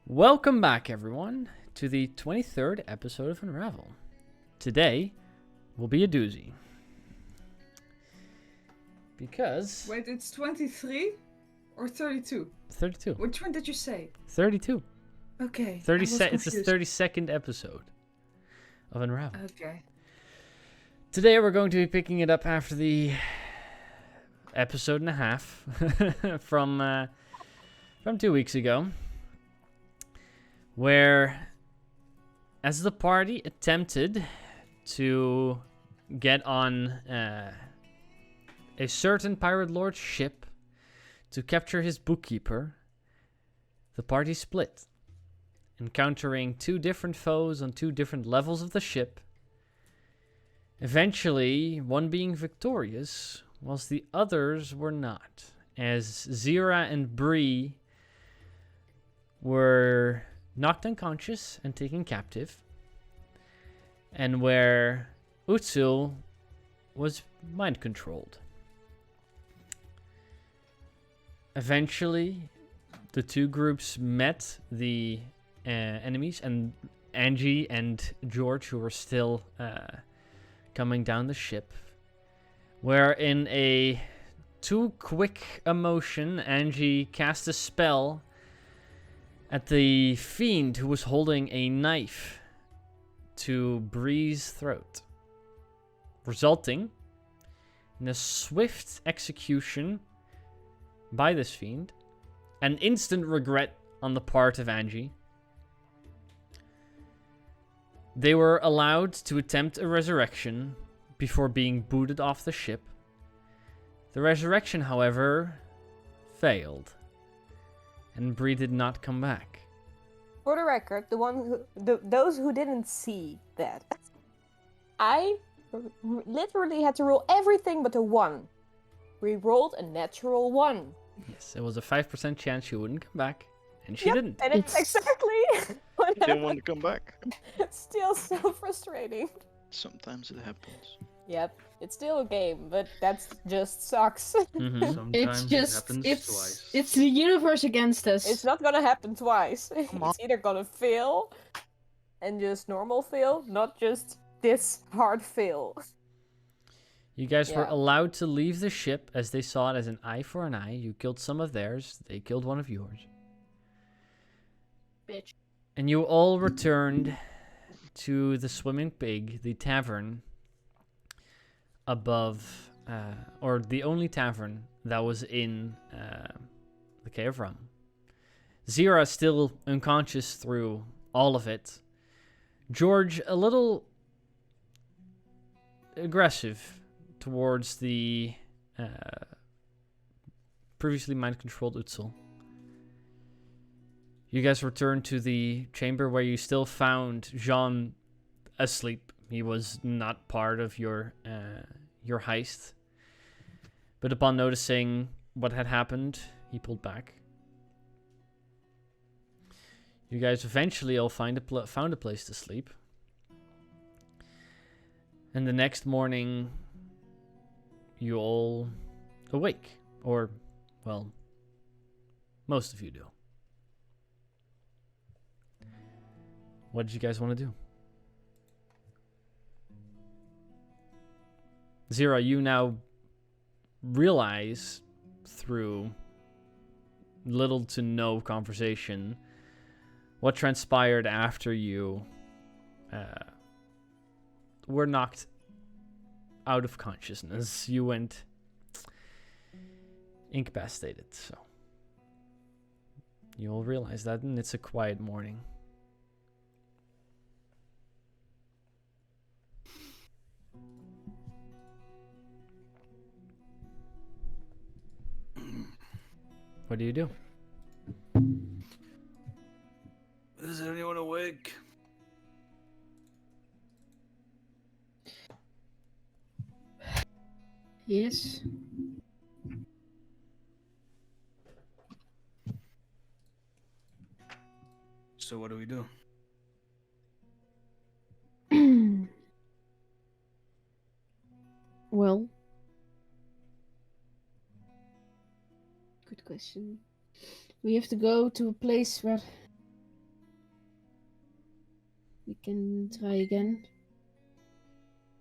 Welcome back, everyone, to the 23rd episode of Unravel. Today will be a doozy. Because... Wait, it's 23 or 32? 32. Which one did you say? 32. Okay. 30 it's the 32nd episode of Unravel. Okay. Today we're going to be picking it up after the episode and a half from 2 weeks ago. Where, as the party attempted to get on a certain pirate lord's ship to capture his bookkeeper, the party split, encountering two different foes on two different levels of the ship, eventually one being victorious, whilst the others were not, as Zira and Bree were knocked unconscious and taken captive, and where Utsul was mind-controlled. Eventually, the two groups met the enemies, and Angie and George, who were still coming down the ship, where in a too quick emotion, Angie cast a spell at the fiend who was holding a knife to Bree's throat, resulting in a swift execution by this fiend, an instant regret on the part of Angie. They were allowed to attempt a resurrection before being booted off the ship. The resurrection, however, failed, and Bree did not come back. For the record, those who didn't see that, I literally had to roll everything but a 1. We rolled a natural 1. Yes, it was a 5% chance she wouldn't come back, and she didn't. And it's exactly what Didn't want to come back. It's still so frustrating. Sometimes it happens. Yep, it's still a game, but that just sucks. Mhm. It's Sometimes just, it happens it's twice. it's the universe against us. It's not gonna happen twice. Come on. It's either gonna fail and just normal fail, not just this hard fail. You guys were Yeah. allowed to leave the ship as they saw it as an eye for an eye. You killed some of theirs, they killed one of yours. Bitch. And you all returned to the Swimming Pig, the tavern above, or the only tavern that was in the Cave of Rum. Zira still unconscious through all of it. George a little aggressive towards the previously mind-controlled Utsul. You guys returned to the chamber where you still found Jean asleep. He was not part of your heist. But upon noticing what had happened, he pulled back. You guys eventually all found a place to sleep. And the next morning, you all awake. Or, well, most of you do. What did you guys want to do? Zira, you now realize through little to no conversation what transpired after you were knocked out of consciousness. You went incapacitated, so you all realize that, and it's a quiet morning. What do you do? Is anyone awake? Yes. So what do we do? Well, good question. We have to go to a place where we can try again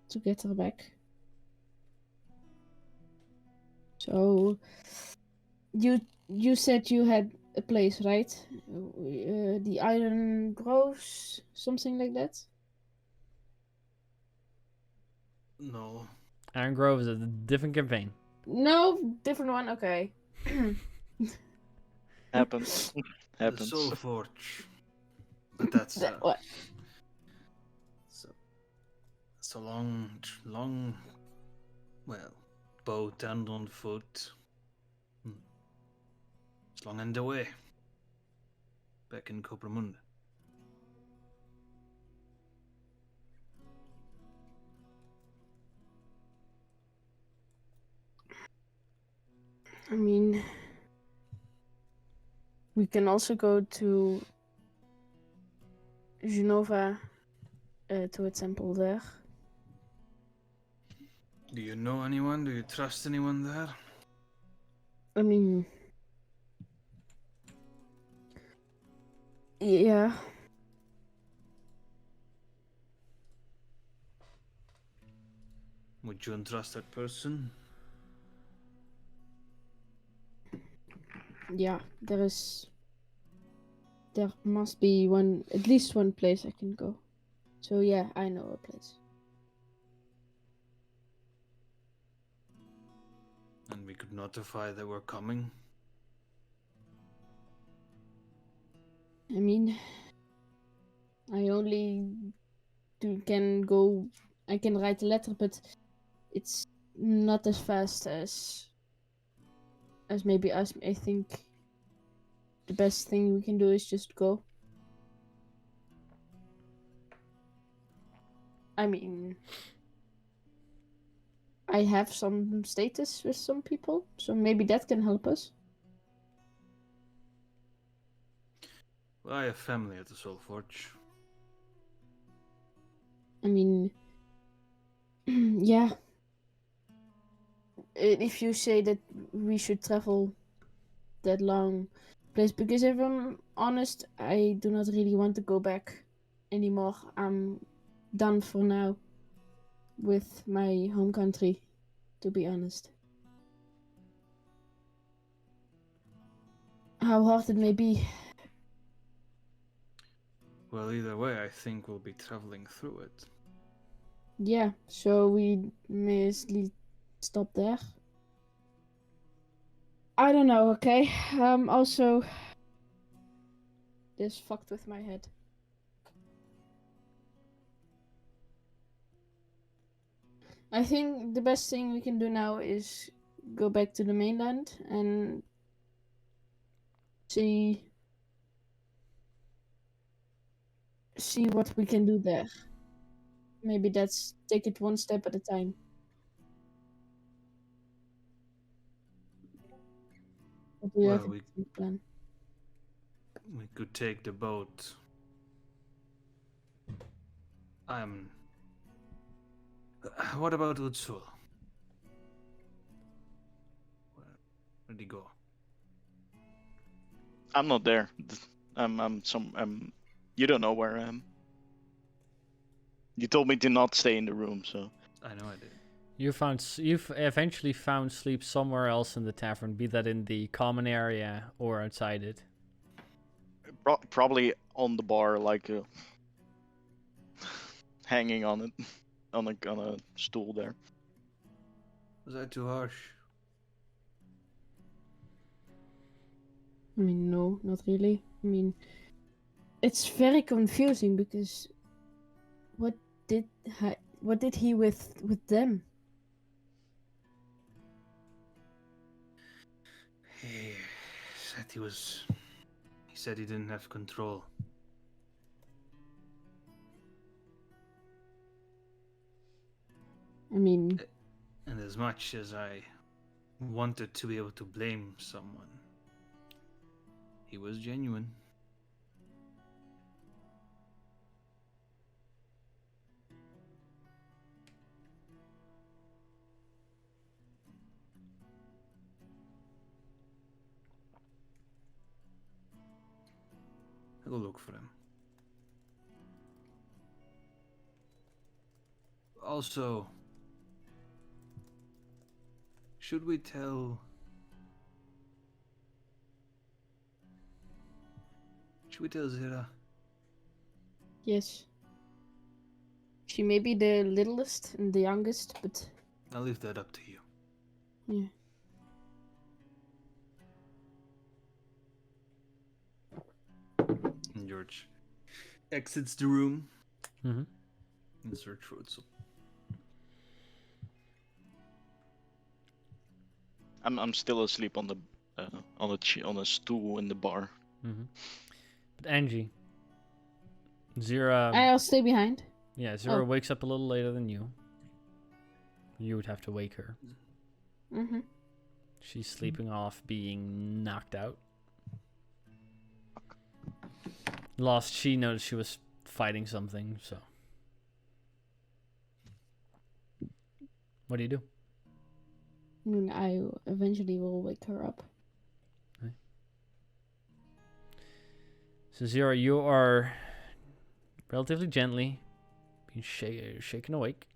to get her back. So, you said you had a place, right? The Iron Groves, something like that? No. Iron Grove is a different campaign. No, different one. Okay. Happens. The Happens. Soul Forge. But that's That what? it's a long, well, boat and on foot. It's long and away. Back in Copramunda. I mean, we can also go to Genova, to a temple there. Do you know anyone? Do you trust anyone there? I mean, yeah. Would you entrust that person? Yeah, there must be at least one place I can go. So yeah, I know a place. And we could notify that we're coming. I mean, I only can go. I can write a letter, but it's not as fast as maybe us. I think the best thing we can do is just go. I mean, I have some status with some people, so maybe that can help us. Well, I have family at the Soul Forge. I mean, yeah. If you say that we should travel that long place, because if I'm honest, I do not really want to go back anymore. I'm done for now with my home country, to be honest. How hard it may be. Well, either way, I think we'll be traveling through it. Yeah, so we may easily stop there. I don't know, okay? Also, this fucked with my head. I think the best thing we can do now is go back to the mainland and see what we can do there. Maybe that's take it one step at a time. What do you have Well, in the plan? we could take the boat. What about Utsul? Where'd he go? I'm not there. You don't know where I am. You told me to not stay in the room, so. I know I did. You've eventually found sleep somewhere else in the tavern, be that in the common area or outside it. Probably on the bar, like hanging on it, on a stool there. Was that too harsh? I mean, no, not really. I mean, it's very confusing because what did he with them? He said he didn't have control. I mean, And as much as I wanted to be able to blame someone, he was genuine. I'll look for him. Also, should we tell Zira? Yes. She may be the littlest and the youngest, but I'll leave that up to you. yeah. And George exits the room Mm-hmm. and search for Utsul. I'm still asleep on the on a stool in the bar. Mm-hmm. But Angie, Zira, I'll stay behind. yeah, Zira Oh. wakes up a little later than you. You would have to wake her. Mm-hmm. She's sleeping off being knocked out. Lost, she noticed she was fighting something, so. What do you do? I eventually will wake her up. So Zira, you are relatively gently being shaken awake.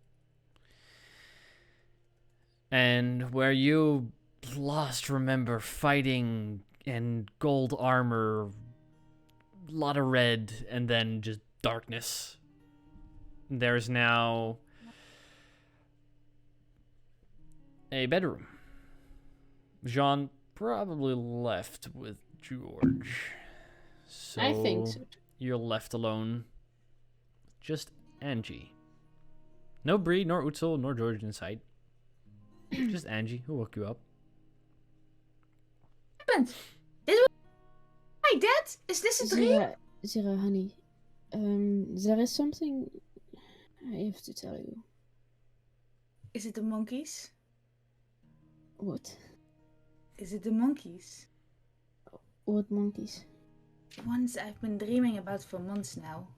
And where you last remember fighting in gold armor, a lot of red, and then just darkness, there's now a bedroom. Jean probably left with George. So I think so. you're left alone. Just Angie. No Bree, nor Utsul, nor George in sight. Just Angie, who woke you up. Happened? This was... Hi, Dad. Is this a dream? Zira, honey. There is something I have to tell you. Is it the monkeys? What? Is it the monkeys? What monkeys? The ones I've been dreaming about for months now.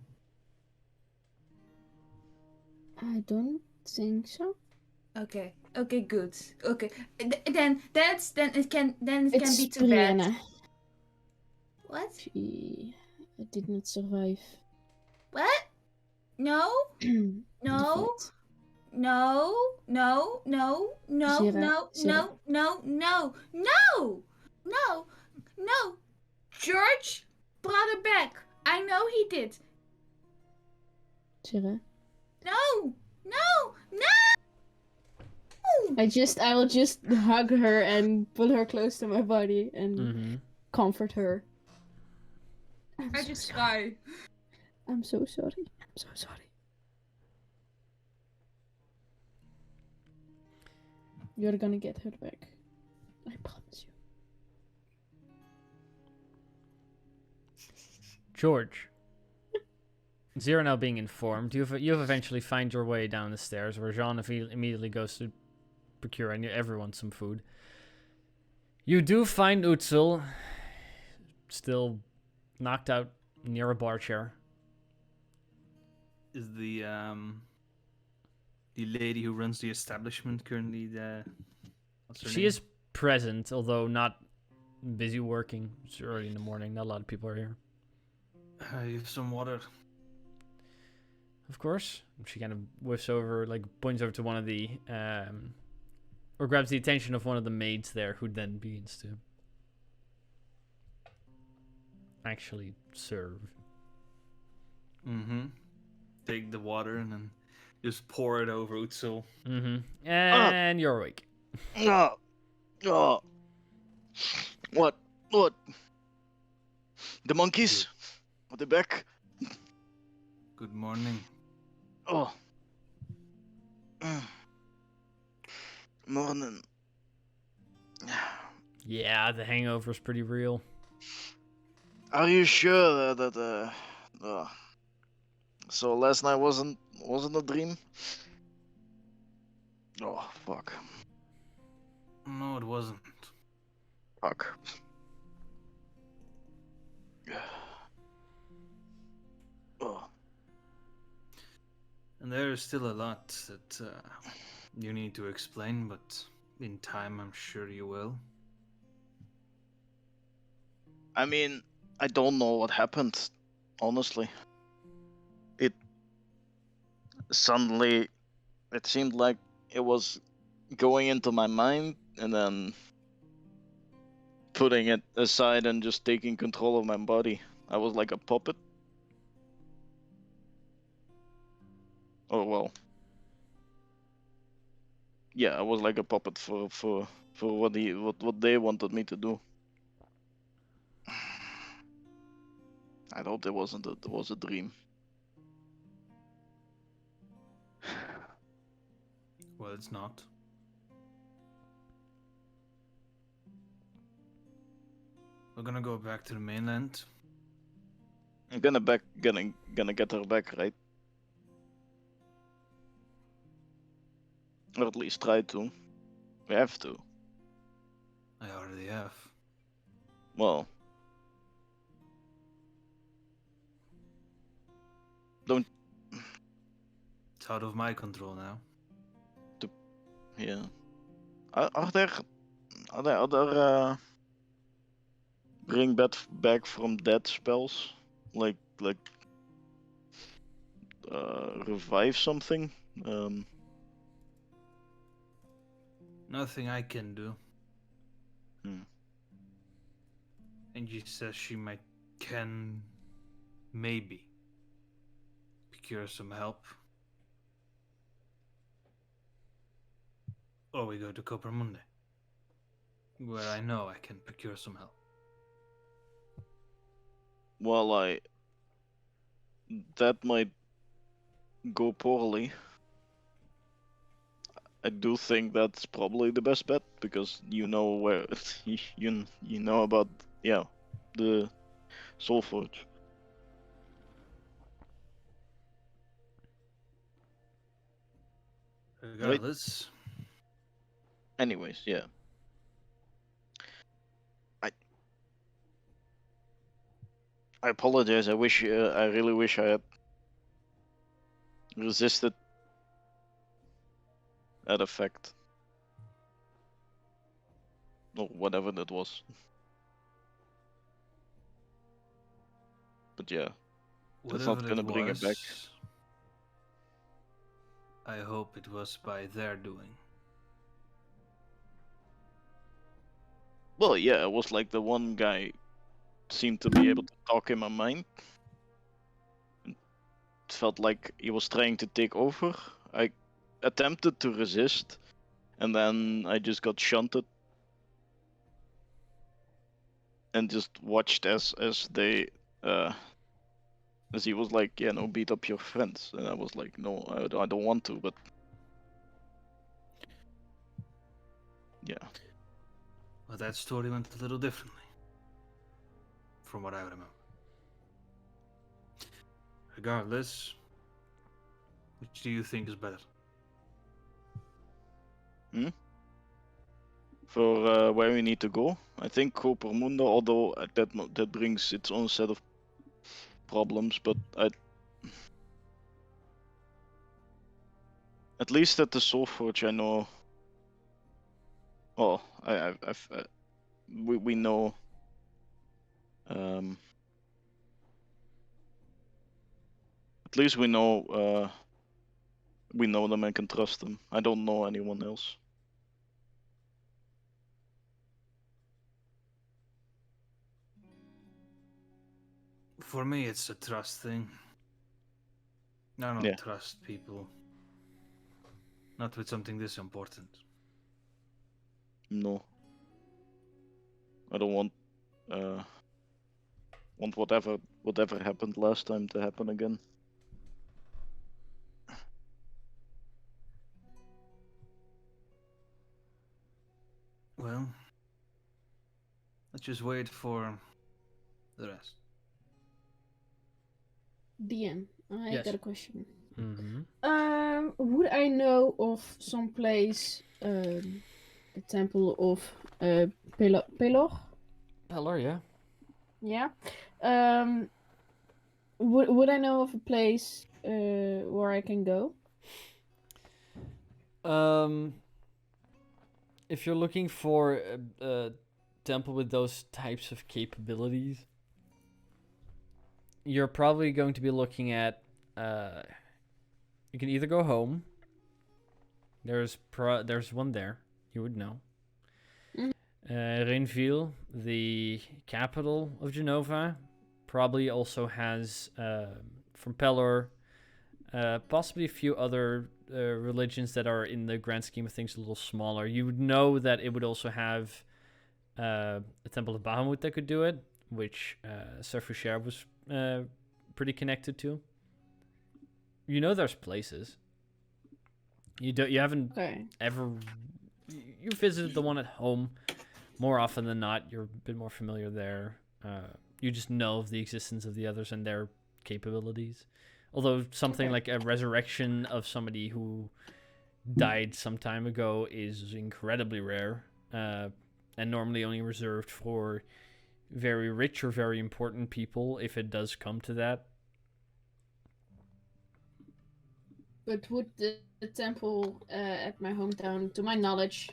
I don't think so. Okay. Okay, good. Okay. Then it can It's be too bad. Brianna. What? She did not survive. What? No? the No? fight. No, no, no, no, Zira, no, Zira. no, no, no, no, no, no. George brought her back. I know he did. Zira. No, no, no. I will just hug her and pull her close to my body and Mm-hmm. comfort her. I just cry. I'm so sorry. I'm so sorry. You're gonna get her back. I promise you. George. Zira now being informed, you've eventually find your way down the stairs where Jean immediately goes to procure everyone some food. You do find Utsul still knocked out near a bar chair. Is the lady who runs the establishment currently the? What's her She name? is present, although not busy working. It's early in the morning. Not a lot of people are here. I have some water. Of course. She kind of whiffs over, like points over to one of the, or grabs the attention of one of the maids there, who then begins to actually serve. Mm-hmm. Take the water and then just pour it over Utsul. Mm-hmm. And you're awake. Oh, oh. What? The monkeys? Are they back? Good morning. Oh. Morning. Yeah, the hangover's pretty real. Are you sure that so last night wasn't a dream? Oh fuck. No, it wasn't. Fuck. Oh. And there is still a lot that you need to explain, but in time I'm sure you will. I mean, I don't know what happened, honestly. It suddenly it seemed like it was going into my mind and then putting it aside and just taking control of my body. I was like a puppet. Oh well. Yeah, I was like a puppet for what they wanted me to do. I thought it was a dream. Well, it's not. We're gonna go back to the mainland. I'm gonna get her back, right? Or at least try to. We have to. I already have. Well, don't. It's out of my control now. Yeah. Are there other bring back from dead spells like revive something? Nothing I can do. Hmm. Angie says she can maybe procure some help. Or we go to Coppermunde, where I know I can procure some help. Well, that might go poorly. I do think that's probably the best bet because you know where you know about the Soulforge. Regardless, Anyways, yeah. I apologize. I really wish I had resisted that effect. Or whatever that was. But yeah, that's whatever not it gonna bring it back. was, I hope it was by their doing. Well, yeah, it was like the one guy seemed to be able to talk in my mind. It felt like he was trying to take over. I attempted to resist, and then I just got shunted and just watched as they as he was like, yeah, no, beat up your friends, and I was like, no, I don't want to, but yeah. Well, that story went a little differently, from what I remember. Regardless, which do you think is better? For where we need to go, I think Coppermundo, although that brings its own set of problems, but at least at the Soulforge, I know. Well, we know. At least we know them and can trust them. I don't know anyone else. For me, it's a trust thing. I don't trust people. Not with something this important. No. I don't want whatever happened last time to happen again. Well, let's just wait for the rest. DM, I Yes. got a question. Mm-hmm. Would I know of some place, the temple of Pelor? Pelor, yeah. Yeah. Would I know of a place where I can go? If you're looking for a temple with those types of capabilities, you're probably going to be looking at. You can either go home, There's one there. You would know. Mhm. Renville, the capital of Genova, probably also has from Pelor, possibly a few other religions that are in the grand scheme of things a little smaller. You would know that it would also have a Temple of Bahamut that could do it, which Serfucher was pretty connected to. You know, there's places. You haven't Okay. ever. You visited the one at home more often than not. You're a bit more familiar there. You just know of the existence of the others and their capabilities. Although something like a resurrection of somebody who died some time ago is incredibly rare, and normally only reserved for very rich or very important people, if it does come to that. But would the temple at my hometown, to my knowledge,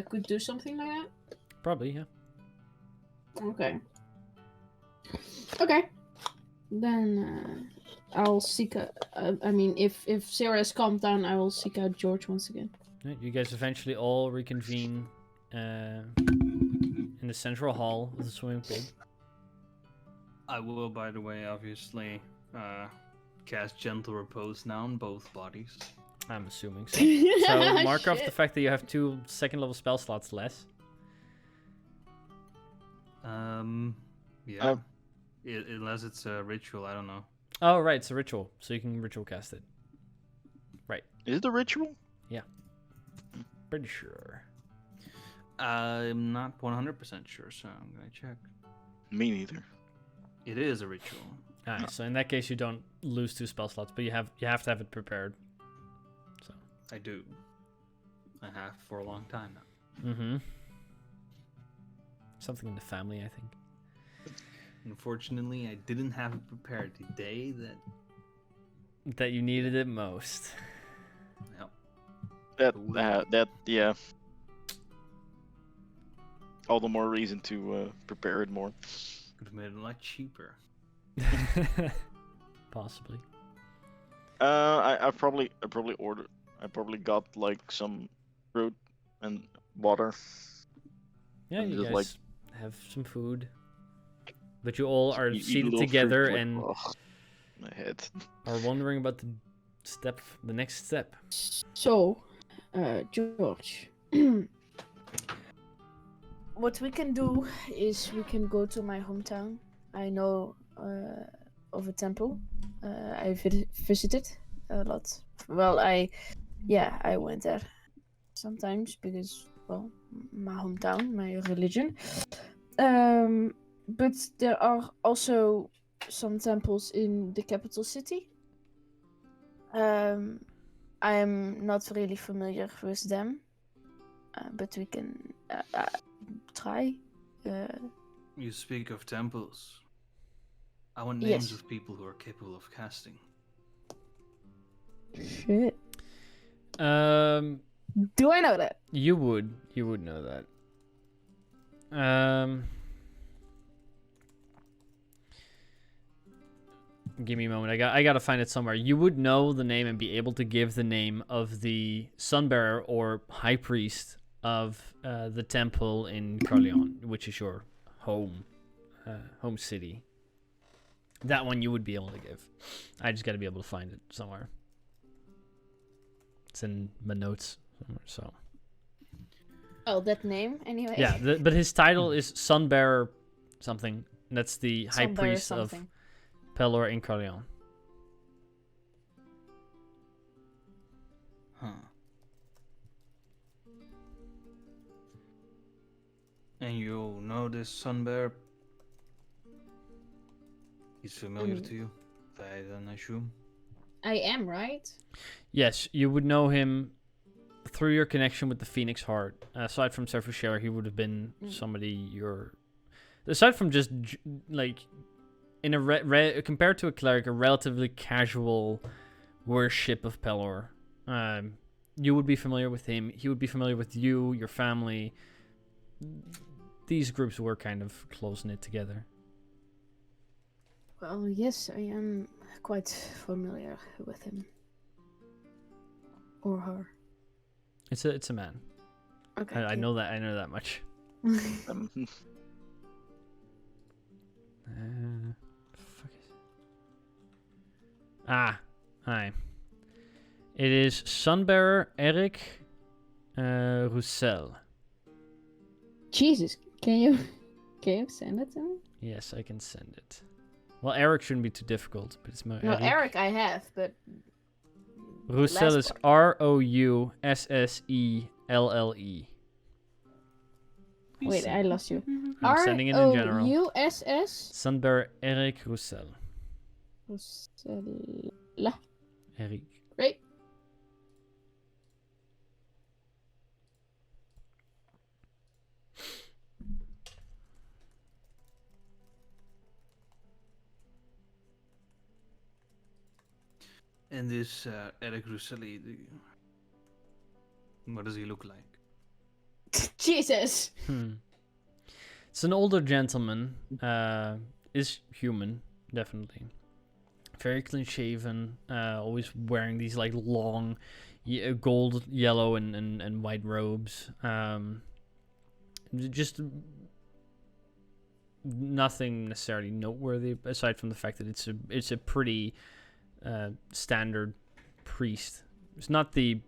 could do something like that? Probably, yeah. Okay. Okay. Then I'll seek I mean, if Syria's calmed down, I will seek out George once again. Yeah, you guys eventually all reconvene in the central hall of the swimming pool. I will, by the way, obviously cast Gentle Repose now on both bodies. I'm assuming so. So mark off the fact that you have 2 second level spell slots less. Yeah. Unless it's a ritual, I don't know. Oh, right, it's a ritual, so you can ritual cast it. Right. Is it a ritual? Pretty sure. I'm not 100% sure, so I'm gonna check. Me neither. It is a ritual. Alright, so in that case you don't lose 2 spell slots, but you have to have it prepared. So. I do. I have for a long time now. Mm-hmm. Something in the family, I think. Unfortunately, I didn't have it prepared the day That you needed it most. Yep. Yeah. All the more reason to prepare it more. Could have made it a lot cheaper. Possibly. I probably got like some fruit and water. Yeah, And you just, guys have some food. But you all are Eat a seated little together fruit, like, and ugh, my head. are wondering about the next step. So, George, what we can do is we can go to my hometown. I know of a temple. I visited a lot. Well, I went there sometimes because, well, my hometown, my religion. But there are also some temples in the capital city. I am not really familiar with them, but we can try. You speak of temples. I want names Yes. of people who are capable of casting. Shit. Do I know that? You would know that. Give me a moment. I gotta find it somewhere. You would know the name and be able to give the name of the Sunbearer or High Priest of the temple in Carleon, which is your home city. That one you would be able to give. I just gotta be able to find it somewhere. It's in my notes somewhere, so. Oh, that name anyway. Yeah, but his title is Sunbearer something. That's the High Sunbearer Priest something. of Pelor in Carleon. Huh. And you know this Sunbearer? He's familiar to you, I then assume. I am, right? Yes, you would know him through your connection with the Phoenix Heart. Aside from Serfucher, he would have been somebody aside from just like in a compared to a cleric, a relatively casual worship of Pelor. You would be familiar with him. He would be familiar with you, your family. These groups were kind of close-knit together. Well, yes, I am quite familiar with him. Or her. It's a man. Okay. I know that. I know that much. Um, Fuck is... Hi. It is Sunbearer Eric Roussel. Jesus, can you send it to me? Yes, I can send it. Well, Eric shouldn't be too difficult, but it's more No, Eric I have, but Roussel last is part. Rousselle. Wait, I lost you. I'm sending it in general. R-O-U-S-S? Sunbearer Eric Roussel. Roussel. Eric. Great. And this Eric Russelli, what does he look like? Jesus. It's an older gentleman. Is human, definitely. Very clean shaven. Always wearing these like long, gold, yellow, and white robes. Just nothing necessarily noteworthy aside from the fact that it's a pretty standard priest. It's not the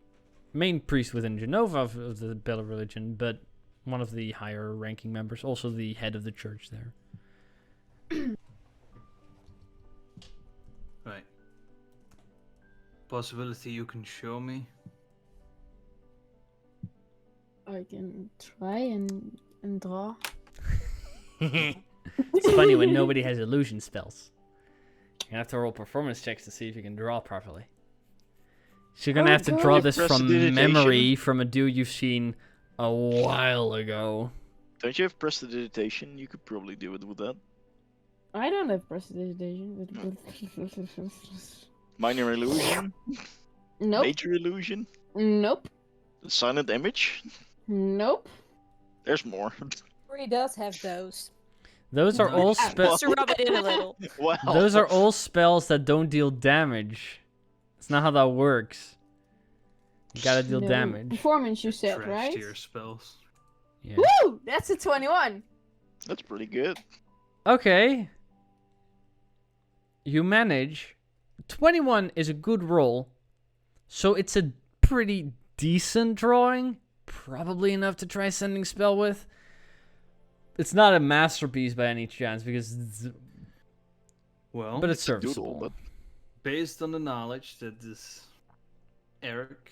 main priest within Genova of the Bella religion, but one of the higher ranking members, also the head of the church there. Right. Possibility you can show me? I can try and draw. It's funny when nobody has illusion spells. You have to roll performance checks to see if you can draw properly. So you're gonna have to draw this from Prestidigitation. memory from a dude you've seen a while ago. Don't you have prestidigitation? You could probably do it with that. I don't have prestidigitation. Minor illusion? Nope. Major illusion? Nope. Silent image? Nope. There's more. He does have those. Those are all Just spells. to rub it in a little. Wow. Those are all spells that don't deal damage. That's not how that works. You gotta deal No. damage. Performance, you said, Trash right? tier spells. Yeah. Woo! That's a 21. That's pretty good. Okay. You manage. 21 is a good roll. So it's a pretty decent drawing. Probably enough to try sending spell with. It's not a masterpiece by any chance because Well, but it's Doodle, serviceable. but based on the knowledge that this Eric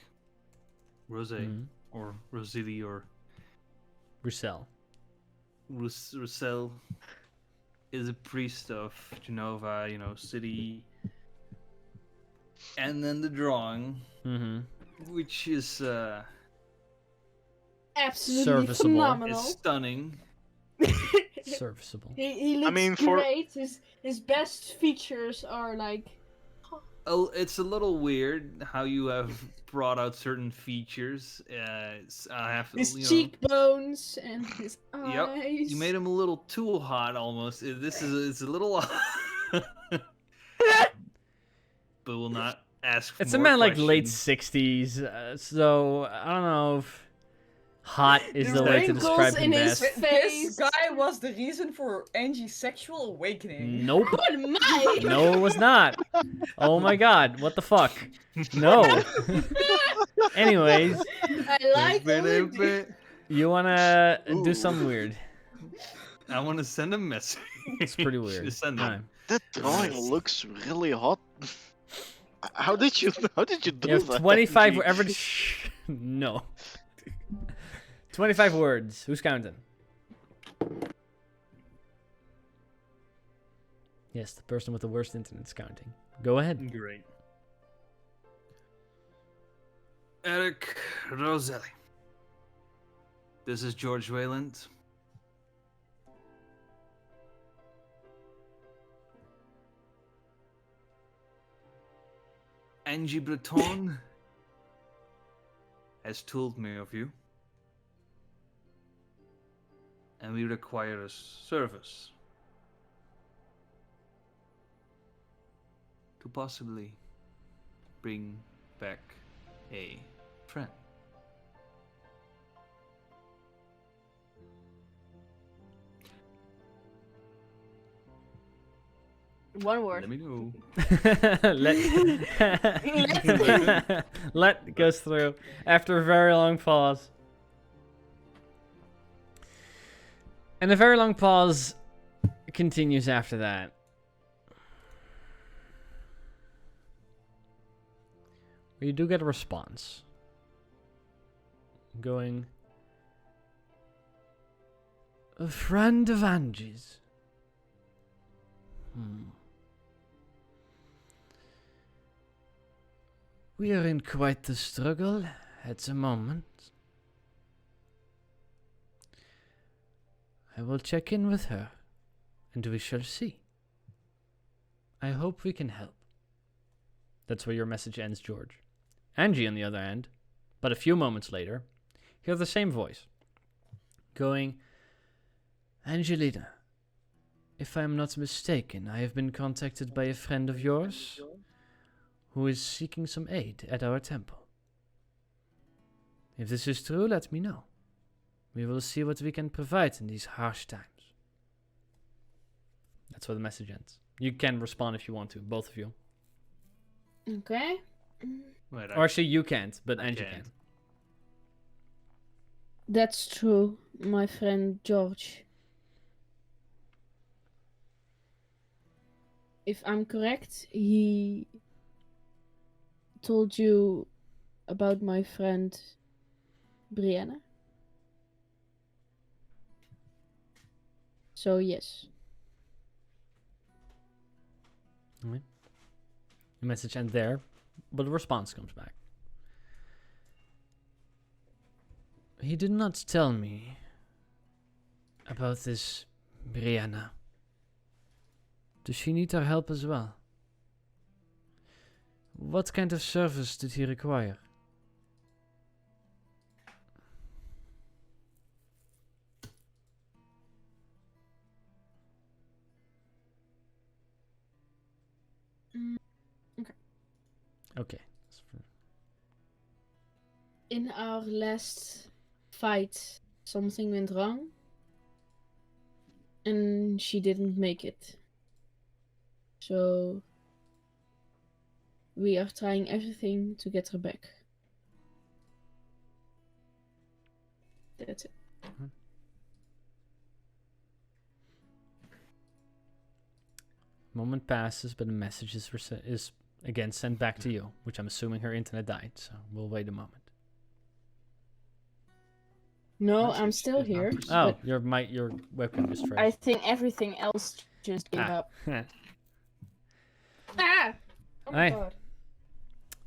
Rose Mhm. or Rosilli or Roussel. Roussel is a priest of Genova, city. And then the drawing, Mm-hmm. which is Absolutely Serviceable. phenomenal. stunning. Serviceable. He looks mean, for- great. His best features are like It's a little weird how you have brought out certain features. I have his you know, cheekbones and his eyes. Yep, you made him a little too hot almost. This is it's a little. But we'll not ask. For It's a more man like late questions. 60s, so I don't know if hot is the way to wrinkles describe him in his best. face. This guy was the reason for Angie's sexual awakening. Nope. Oh my! No, it was not. Oh my god, what the fuck? No. Anyways, I like Lindy. you wanna do Ooh. something weird. I want to send a message. It's pretty weird. Just send Alright. that drawing looks really hot. How did you do You have that? 25 Angie? whatever. No. 25 words. Who's counting? Yes, the person with the worst internet's counting. Go ahead. Great. Eric Roselli. This is George Wayland. Angie Breton has told me of you. And we require a service to possibly bring back a friend. One word. Let me know. Let goes through after a very long pause. And a very long pause continues after that. You do get a response. Going, a friend of Angie's. We are in quite the struggle at the moment. I will check in with her, and we shall see. I hope we can help. That's where your message ends, George. Angie, on the other hand, but a few moments later, hear the same voice, going, Angelina, if I am not mistaken, I have been contacted by a friend of yours who is seeking some aid at our temple. If this is true, let me know. We will see what we can provide in these harsh times. That's where the message ends. You can respond if you want to, both of you. Okay. Wait, Or actually, you can't, but I Angie can't. can. That's true, my friend George. If I'm correct, he told you about my friend Brianna. So yes. Alright. The message ends there, but a response comes back. He did not tell me about this Brianna. Does she need our help as well? What kind of service did he require? Okay. Okay. In our last fight, something went wrong. And she didn't make it. So we are trying everything to get her back. That's it. Moment passes, but a message is again sent back to you, which I'm assuming her internet died, so we'll wait a moment. No, I'm Message still is not here. received. Oh, But your webcam just I froze. think everything else just gave up. Ah! Oh my Aye. god.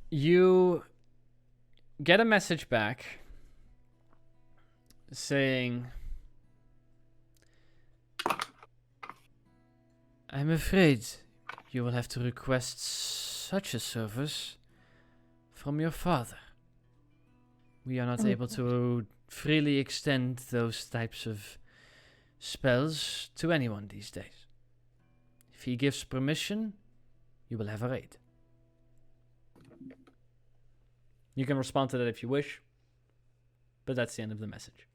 You get a message back saying, I'm afraid you will have to request such a service from your father. We are not able to freely extend those types of spells to anyone these days. If he gives permission, you will have our aid. You can respond to that if you wish, but that's the end of the message.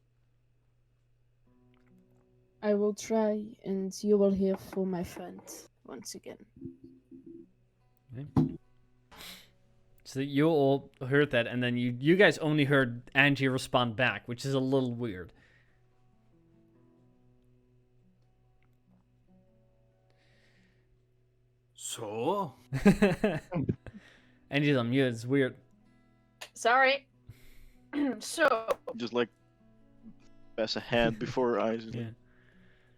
I will try, and you will hear from my friend once again. Okay. So you all heard that, and then you guys only heard Angie respond back, which is a little weird. So? Angie's on mute, it's weird. Sorry. So, Just like pass a hand before her eyes. Yeah.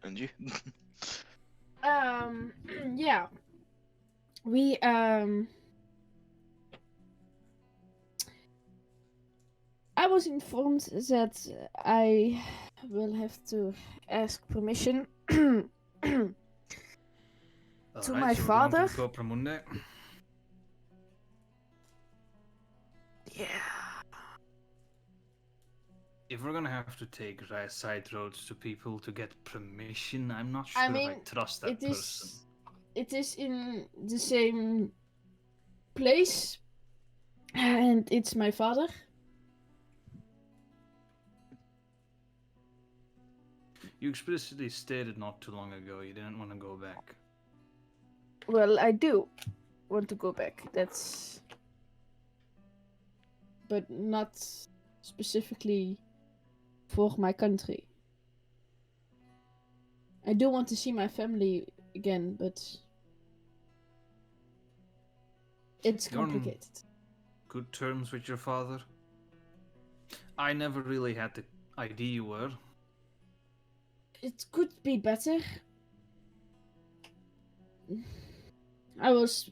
And you? Yeah. We, I was informed that I will have to ask permission to Alright, my so we're going father. to Copramunde. Yeah. If we're gonna have to take side roads to people to get permission, I'm not sure I if I mean, trust that person. It is in the same place, and it's my father. You explicitly stated not too long ago you didn't want to go back. Well, I do want to go back. But not specifically for my country. I do want to see my family again, but it's You're on complicated. good terms with your father? I never really had the idea you were. It could be better. I was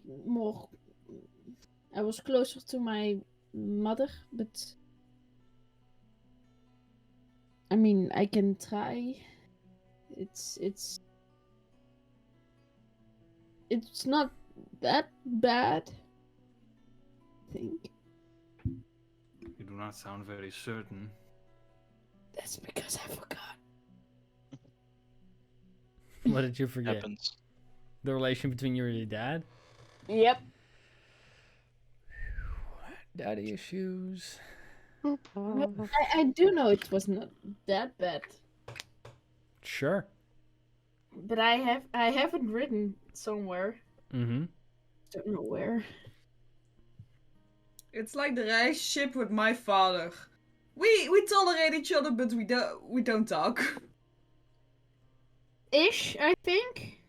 closer to my mother, but I mean, I can try. It's not that bad, I think. You do not sound very certain. That's because I forgot. What did you forget? Happens. The relation between you and your dad? Yep. Daddy issues. I do know it was not that bad, Sure. but I have it written somewhere. Mm-hmm. Don't know where. It's like the relationship with my father. We tolerate each other, but we don't talk. Ish, I think.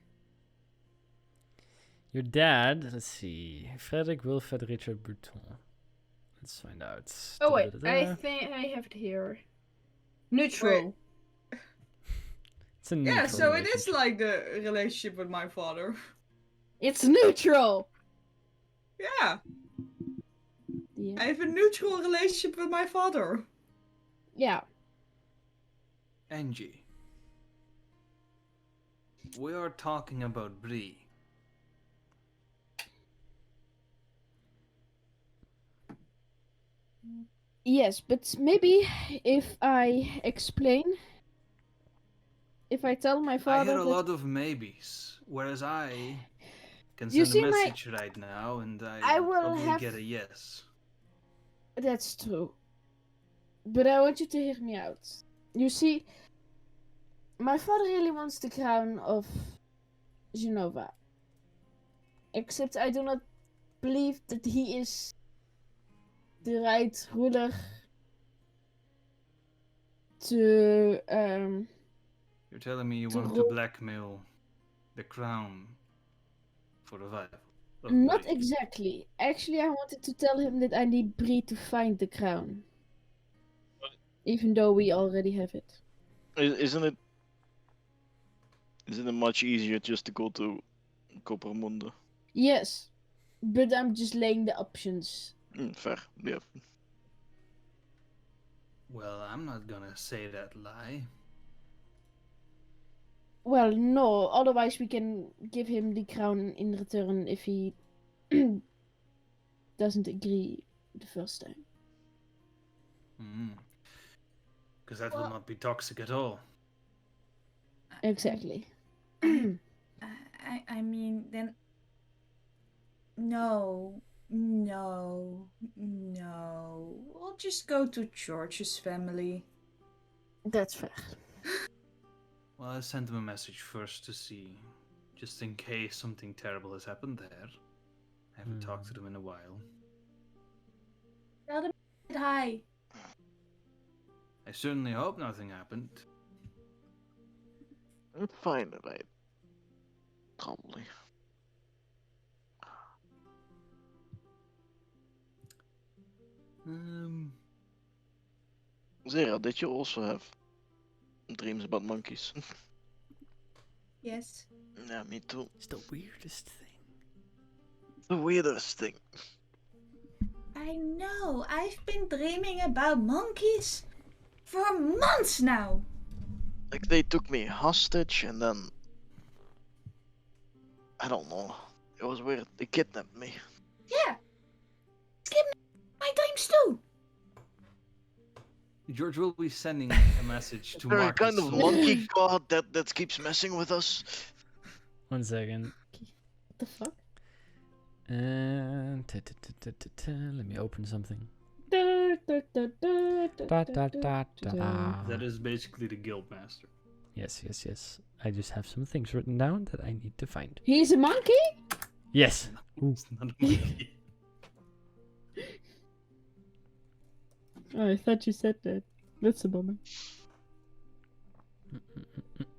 Your dad, let's see. Frederick Wilfred Richard Bouton. Let's find out. Oh wait, I Da-da-da-da. think I have it here. Neutral. It's a Yeah, neutral so it is relationship. like the relationship with my father. It's neutral. Yeah, Yeah. I have a neutral relationship with my father. Yeah. Angie. We are talking about Bree. Yes, but maybe if I explain, if I tell my I father hear a that lot of maybes, whereas I can You send see, a my- message right now and I will probably have- get a yes. That's true. But I want you to hear me out. You see, my father really wants the crown of Genova. Except I do not believe that he is the right ruler to You're telling me you To want to rule- blackmail the crown for revival? of Not Bree. exactly. Actually, I wanted to tell him that I need Bree to find the crown. Even though we already have it. Isn't it much easier just to go to Coppermundo? Yes. But I'm just laying the options. Fair, yeah. Well, I'm not gonna say that lie. Well, no. Otherwise, we can give him the crown in return if he doesn't agree the first time. Because that will not be toxic at all. Exactly. I mean, then. No. We'll just go to George's family. That's fair. Well, I sent him a message first to see, just in case something terrible has happened there. I haven't talked to them in a while. Tell them hi. I certainly hope nothing happened. Fine, right? Probably. Zera, did you also have dreams about monkeys? Yes. Yeah, me too. It's the weirdest thing. The weirdest thing. I know. I've been dreaming about monkeys for months now. Like they took me hostage and then I don't know. It was weird. They kidnapped me. Yeah. Skip my dreams too. George will be sending a message to There a Marcus. kind of monkey god that keeps messing with us. 1 second. What the fuck? And let me open something. That is basically the guildmaster. Yes. I just have some things written down that I need to find. He's a monkey? Yes. Ooh. It's not a monkey. Oh, I thought you said that. That's a bummer.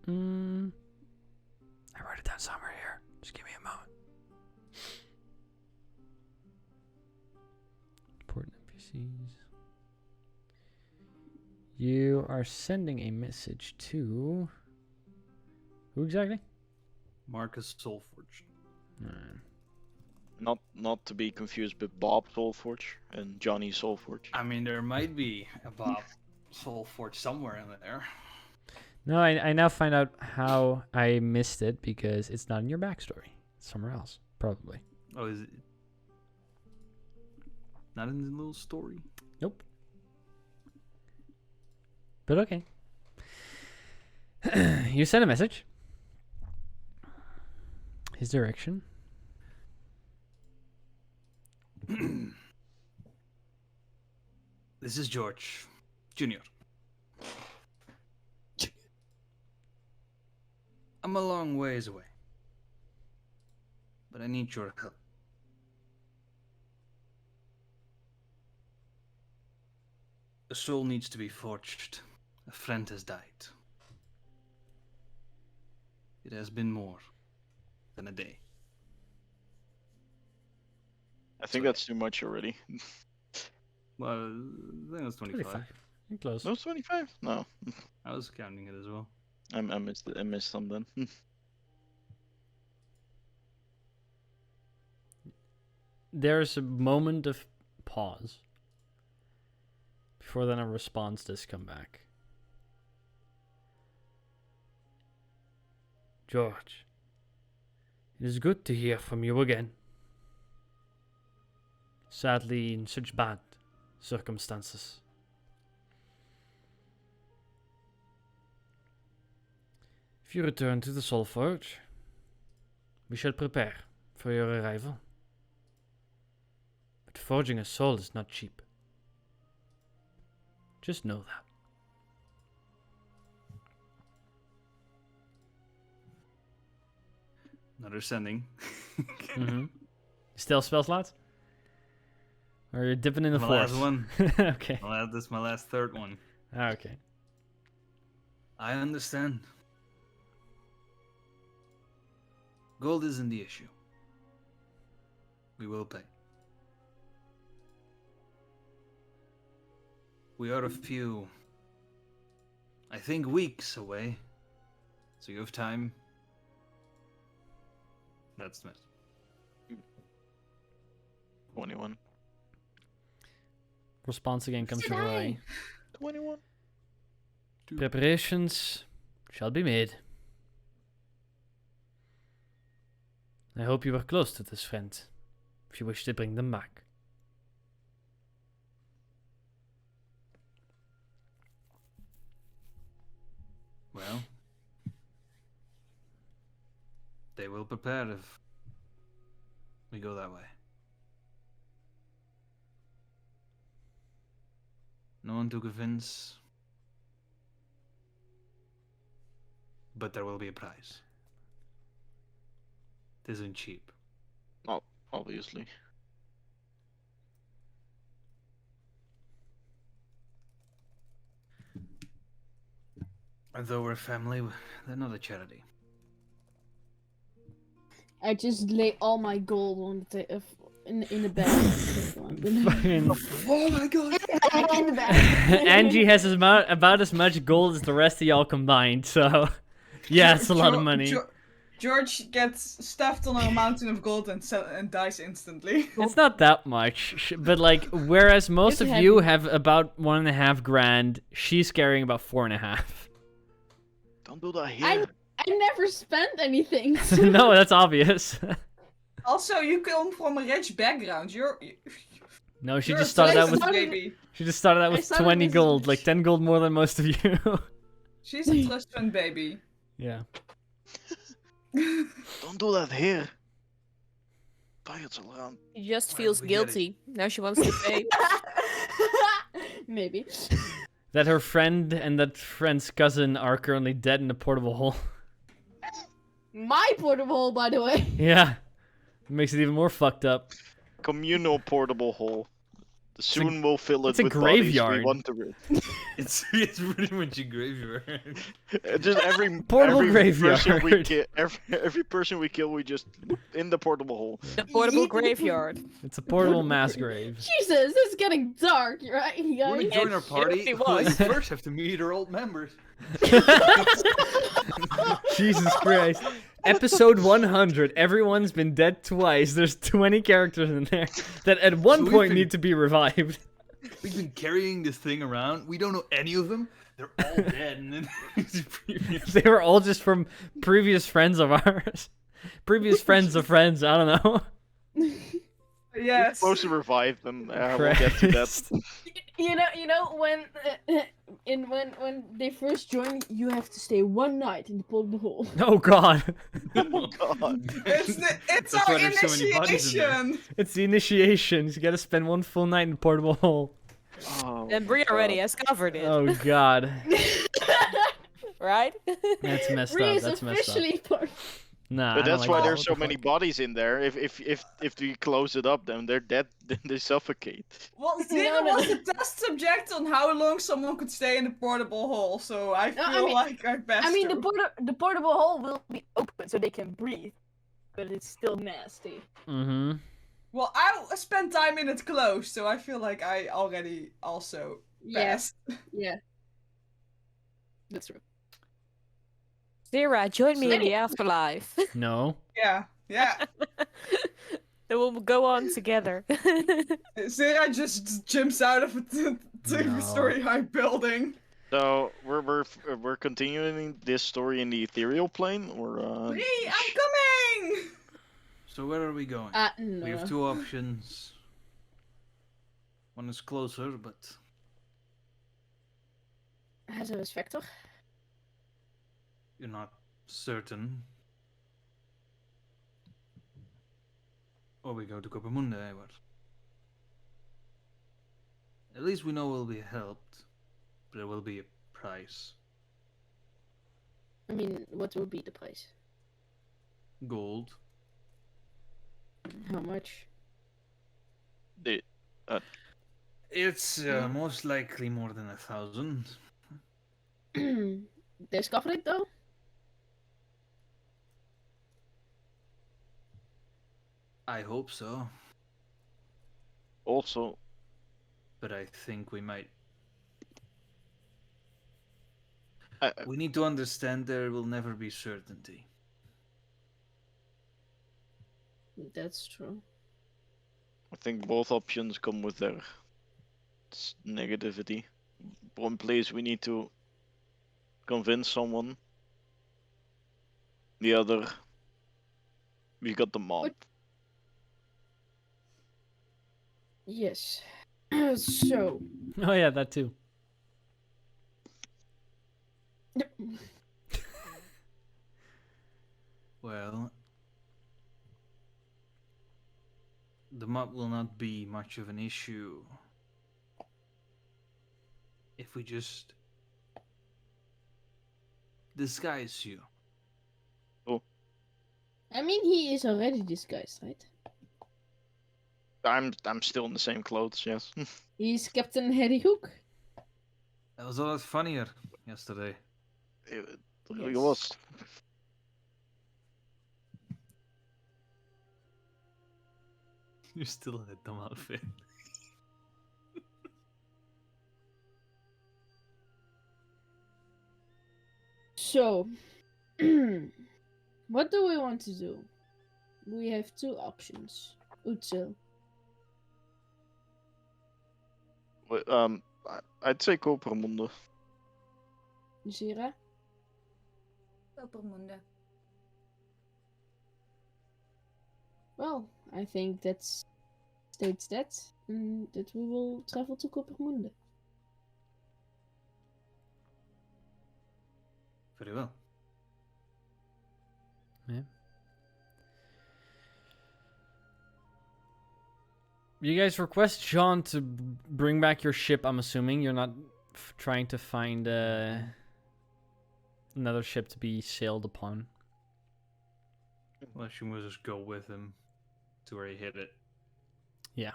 I wrote it down somewhere here. Just give me a moment. Important NPCs. You are sending a message to... Who exactly? Marcus Soulforge. Not to be confused with Bob Soulforge and Johnny Soulforge. I mean, there might be a Bob Soulforge somewhere in there. No, I now find out how I missed it because it's not in your backstory. It's somewhere else, probably. Oh, is it? Not in the little story? Nope. But okay. You send a message. His direction. This is George Jr. I'm a long ways away, but I need your help. A soul needs to be forged. A friend has died. It has been more than a day. I think that's too much already. Well, I think it was 25. 25. You're close. No, 25? No. I was counting it as well. I missed some then. There's a moment of pause before then a response does come back. George, it is good to hear from you again. Sadly, in such bad circumstances. If you return to the Soulforge, we shall prepare for your arrival. But forging a soul is not cheap. Just know that. Another sending. Mm-hmm. Still spell slots? Or you're dipping in the My force? last one. Okay. This is my last third one. Okay. I understand. Gold isn't the issue. We will pay. We are a few, I think, weeks away. So you have time. That's Smith. 21. Response again comes from Roy. 21. Preparations shall be made. I hope you were close to this friend, if you wish to bring them back. Well, they will prepare if we go that way. No one to convince, but there will be a price. It isn't cheap. Oh, obviously. And though we're a family, they're not a charity. I just lay all my gold on the in the bag. Fucking- Oh my god! In the back. Angie has about as much gold as the rest of y'all combined, so yeah, it's a lot of money. George gets stuffed on a mountain of gold and dies instantly. It's not that much, but like, whereas most It's of you heavy. have about 1.5 grand, she's carrying about 4.5. Don't do that here. I never spent anything. No, that's obvious. Also, you come from a rich background. No, she You're just a started out trust with baby. she just started out I with started 20 with- gold, like 10 gold more than most of you. She's a trust fund baby. Yeah. Don't do that here. Pirates all around. She just Why feels we get it? guilty. Now she wants to pay. Maybe. That her friend and that friend's cousin are currently dead in a portable hole. My portable hole, by the way. Yeah. Makes it even more fucked up. Communal portable hole. Soon we'll fill it it's a with graveyard. bodies we want to rid. It's pretty much a graveyard. Just every Portable graveyard. person we kill, every person we kill, we just in the portable hole. The portable graveyard. It's a portable mass grave. Jesus, it's getting dark, right, you Want to guys? join our party? really Well, you was. first have to meet our old members. Jesus Christ. Episode 100. Everyone's been dead twice. There's 20 characters in there that at one So point we've need to be revived. We've been carrying this thing around. We don't know any of them. They're all dead. And then They were all just from previous friends of ours. Previous friends of friends. I don't know. We're Yes. supposed to revive them. We'll get to that. Christ. You know when when they first join, you have to stay one night in the portable hole. Oh god. Oh god. It's That's our why there's so many bodies in there. initiation. It's the initiation. You gotta spend one full night in the portable hole. Oh, And Brie already has covered it, Oh god. right? That's messed Bree up. is That's messed up. officially part. Nah, But I don't that's like why that. there's What so the many fuck? bodies in there. If we close it up, then they're dead. Then they suffocate. Well, No, Zena no, was no. the test subject on how long someone could stay in the portable hole, so I feel I mean- like I best. I mean, the to. portable hole will be open so they can breathe, but it's still nasty. Mm-hmm. Well, I spent time in it closed, so I feel like I already also Yes, passed. yeah. That's true. Syria, join me in the afterlife. No. Yeah, yeah. Then we'll go on together. Sarah just jumps out of a No. two-story high building. So we're continuing this story in the ethereal plane, or Hey, I'm coming! So where are we going? No. We have two options. One is closer, but Has a respector. you're not certain. Or we go to Coppermunde, Eivor. At least we know we'll be helped, but there will be a price. I mean, what will be the price? Gold. How much? It's most likely more than 1,000. Discover it though? I hope so, also but I think we might. I, We need to understand there will never be certainty. That's true. I think both options come with their negativity. One place we need to convince someone. The other, we got the mob. What? Yes. So. Oh yeah, that too. Well, the mob will not be much of an issue if we just disguise you. I mean, he is already disguised, right? I'm still in the same clothes, yes. He's Captain Harry Hook. That was a lot funnier yesterday. It Yes. was. You're still in a dumb outfit. So, what do we want to do? We have two options. Utsil. I'd say Coppermunde. Zira. Coppermunde. Well, I think that states that we will travel to Coppermunde. Very well. You guys request Jean to bring back your ship. I'm assuming you're not trying to find another ship to be sailed upon. Well, she must just go with him. to where he hit it. Yeah.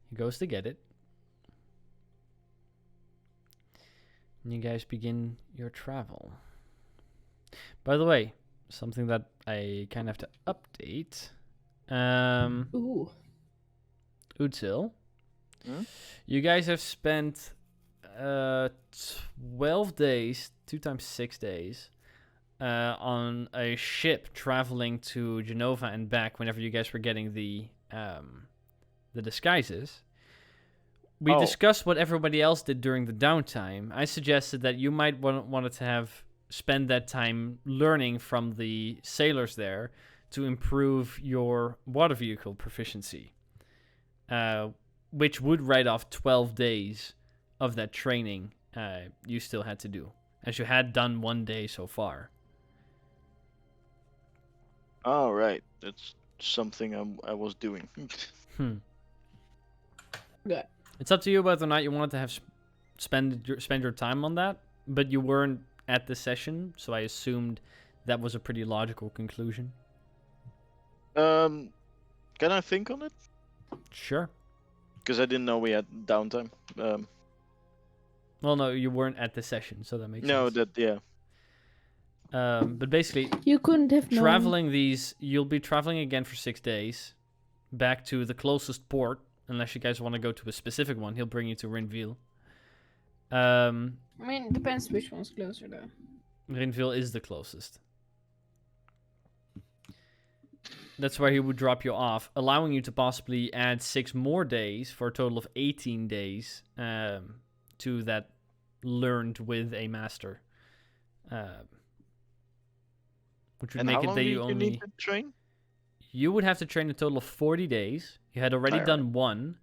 He goes to get it. And you guys begin your travel. By the way, something that I kind of have to update. Ooh. Utzil, Hmm? you guys have spent 12 days, 2 times 6 days, on a ship traveling to Genova and back whenever you guys were getting the disguises. We discussed what everybody else did during the downtime. I suggested that you might wanted to have spend that time learning from the sailors there to improve your water vehicle proficiency, which would write off 12 days of that training you still had to do, as you had done 1 day so far. Oh, right. That's something I was doing. Good. It's up to you whether or not you wanted to have spend your time on that, but you weren't at the session, so I assumed that was a pretty logical conclusion. Can I think on it? Sure. Because I didn't know we had downtime. Well, no, you weren't at the session, so that makes sense. Yeah. But basically, You couldn't have known. traveling these, you'll be traveling again for 6 days, back to the closest port, unless you guys want to go to a specific one. He'll bring you to Rinville. I mean, it depends which one's closer, though. Rinville is the closest. That's where he would drop you off, allowing you to possibly add 6 more days for a total of 18 days to that learned with a master. Which would And make how it long that do you you only... need to train? You would have to train a total of 40 days. You had already done 1.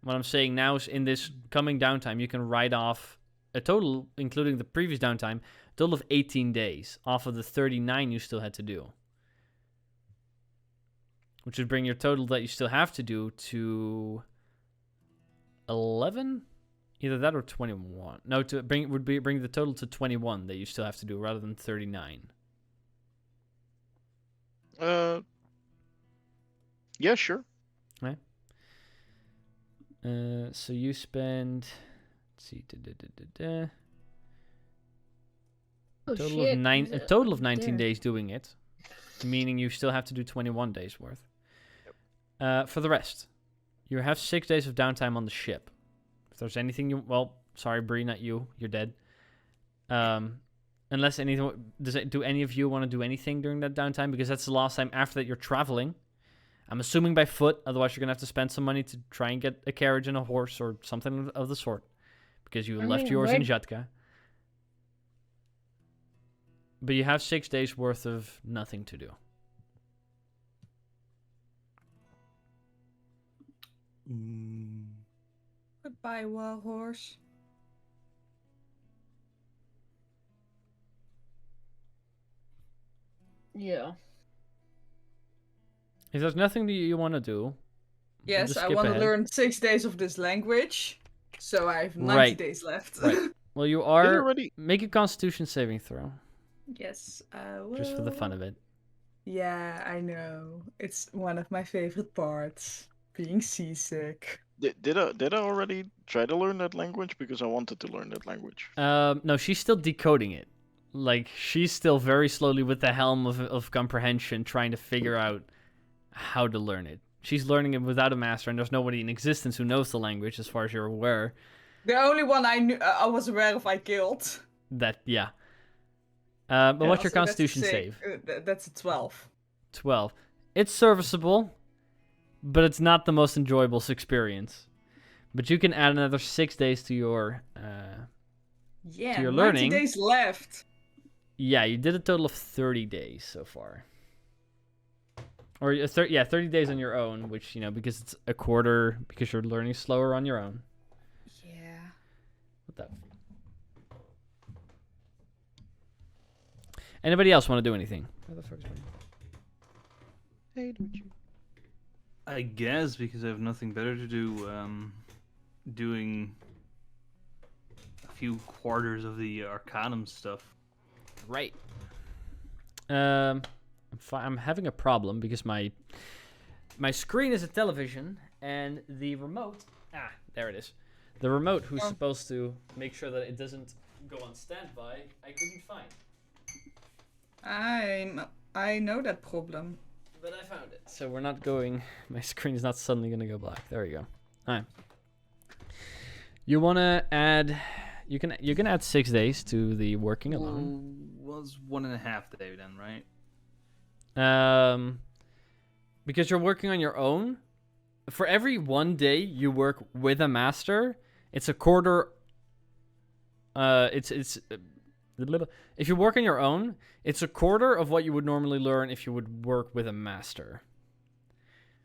What I'm saying now is in this coming downtime, you can write off a total, including the previous downtime, a total of 18 days off of the 39 you still had to do. Which would bring your total that you still have to do to 11? Either that or 21. No, bring the total to 21 that you still have to do rather than 39. Yeah, sure. Right. So you spend, let's see, Oh, total shit. of a total of 19 There. days doing it, meaning you still have to do 21 days worth. For the rest, you have 6 days of downtime on the ship. If there's anything you, well, sorry, Bree, not you. You're dead. Unless anything, do any of you want to do anything during that downtime? Because that's the last time after that you're traveling. I'm assuming by foot. Otherwise, you're gonna have to spend some money to try and get a carriage and a horse or something of the sort, because you left yours in Jatka. But you have 6 days worth of nothing to do. Goodbye, warhorse. Yeah. If there's nothing that you want to do, Yes, just I skip want to ahead. learn 6 days of this language, so I have 90 Right. days left. Right. Well, you Did are already? make a Constitution saving throw Yes, I will. just for the fun of it. Yeah, I know. It's one of my favorite parts. Being seasick. Did I already try to learn that language? Because I wanted to learn that language. No, she's still decoding it. Like, she's still very slowly with the helm of comprehension trying to figure out how to learn it. She's learning it without a master, and there's nobody in existence who knows the language, as far as you're aware. The only one I knew, I was aware of, I killed. But what's your Also, that's a Constitution save. save? That's a 12. 12. It's serviceable, but it's not the most enjoyable experience. But you can add another 6 days to your Yeah, your 90 learning. days left. Yeah, you did a total of 30 days so far. Or 30 days on your own, which, because it's a quarter, because you're learning slower on your own. Yeah. What the? Anybody else want to do anything? Where the fuck is my... I guess because I have nothing better to do, doing a few quarters of the Arcanum stuff. Right. I'm having a problem because my screen is a television and the remote. There it is. The remote, who's supposed to make sure that it doesn't go on standby, I couldn't find. I know that problem. But I found it. So we're not going. My screen is not suddenly gonna go black. There we go. Alright. You wanna add? You can add 6 days to the working alone. Was 1.5 day then, right? Because you're working on your own. For every 1 day you work with a master, it's a quarter. If you work on your own, it's a quarter of what you would normally learn if you would work with a master.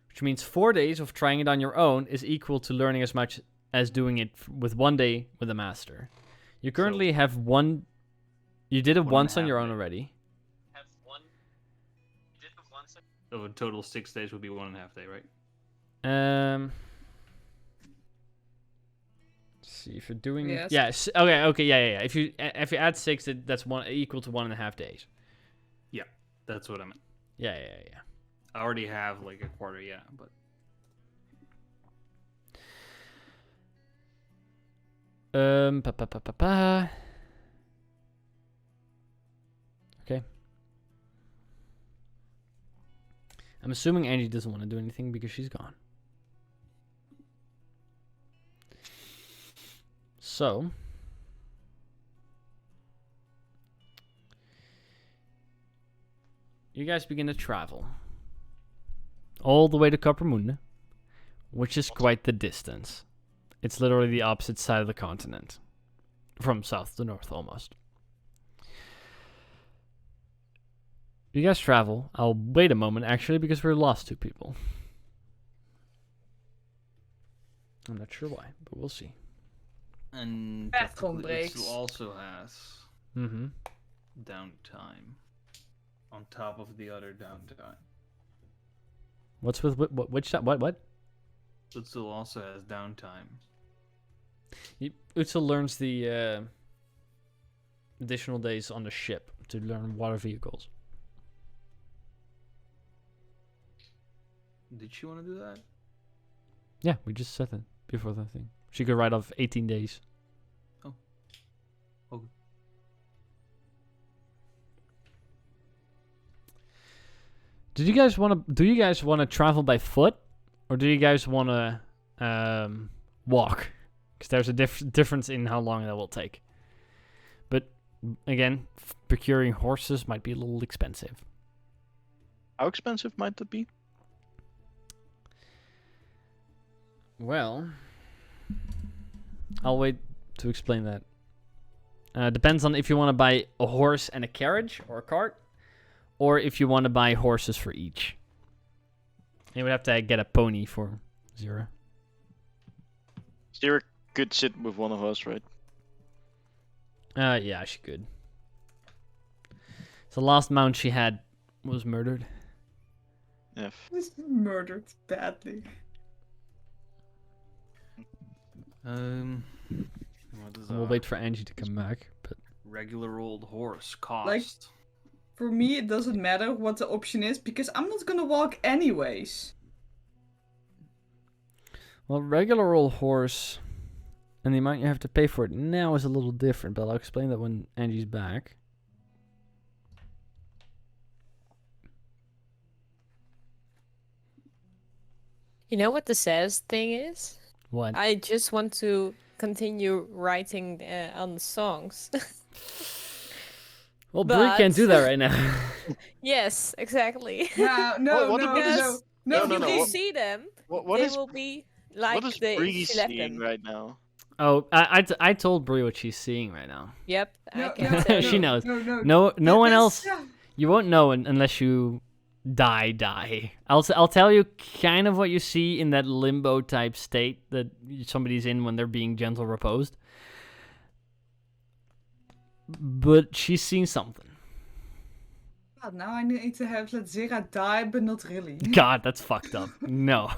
Which means 4 days of trying it on your own is equal to learning as much as doing it with 1 day with a master. You currently have one. You did it once on your own already. So a total 6 days would be 1.5 day, right? Let's see if you're doing. Yes. Yes. Okay. Yeah. If you add 6, that's equal to 1.5 days. Yeah, that's what I meant. Yeah. I already have like a quarter, yeah, but. Okay. I'm assuming Angie doesn't want to do anything because she's gone. So, you guys begin to travel all the way to Coppermoon, which is quite the distance. It's literally the opposite side of the continent, from south to north almost. You guys travel. I'll wait a moment actually because we lost 2 people. I'm not sure why, but we'll see. And Bathroom technically it breaks. also has downtime on top of the other downtime. What's with which what? Utsul also has downtime. Utsul learns the additional days on the ship to learn water vehicles. Did she want to do that? Yeah, we just said that before that thing. She could write off 18 days. Oh. Okay. Do you guys want to travel by foot, or do you guys want to walk? Because there's a difference in how long that will take. But again, procuring horses might be a little expensive. How expensive might that be? Well, I'll wait to explain that. Depends on if you want to buy a horse and a carriage or a cart, or if you want to buy horses for each. You would have to get a pony for 0. Syria could sit with one of us, right? Yeah, she could. The last mount she had was murdered. Yeah. Was murdered badly. What is We'll wait for Angie to come back. But regular old horse cost? Like, for me, it doesn't matter what the option is because I'm not gonna walk anyways. well, regular old horse and the amount you have to pay for it now is a little different. But I'll explain that when Angie's back. You know what the saddest thing is? What? I just want to continue writing on the songs. Well, Brie can't do that right now. Yes, exactly. No, Because No, if no, you no, can what- see them, What they is will be like what is they Bree she left seeing them. right now? Oh, I told Brie what she's seeing right now. Yep, I No, can no, tell She you. knows. No, No one That's- else. yeah. You won't know unless you die. I'll tell you kind of what you see in that limbo type state that somebody's in when they're being gentle reposed. But she's seen something. God, now I need to have let Zera die, but not really. God, that's fucked up. No.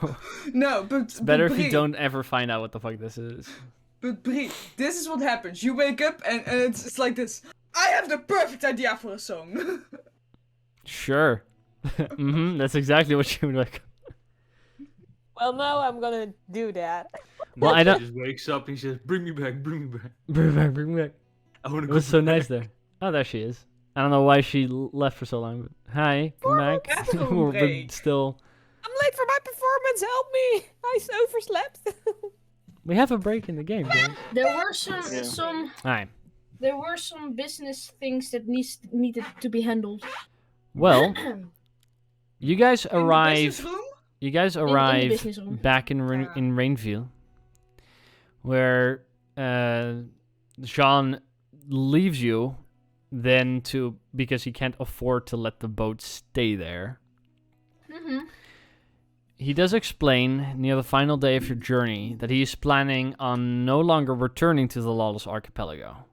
No, but It's better if Brie, you don't ever find out what the fuck this is. But Brie, this is what happens. You wake up and it's like this. I have the perfect idea for a song. Sure. That's exactly what she would like. Well, now I'm gonna do that. Well, Then I she don't- just wakes up and he says, "Bring me back, bring me back. Bring me back, bring me back. I want to It go." was so nice back." there. Oh, there she is. I don't know why she left for so long, but hi, come back. bathroom We're break. still. I'm late for my performance. Help me! I overslept. We have a break in the game, guys. There were Yeah. Hi. there were some business things that needed to be handled. Well, you guys In the arrive. business room? You guys the arrive business room. back in in Rainville, where Jean leaves you, then because he can't afford to let the boat stay there. Mm-hmm. He does explain near the final day of your journey that he is planning on no longer returning to the Lawless Archipelago.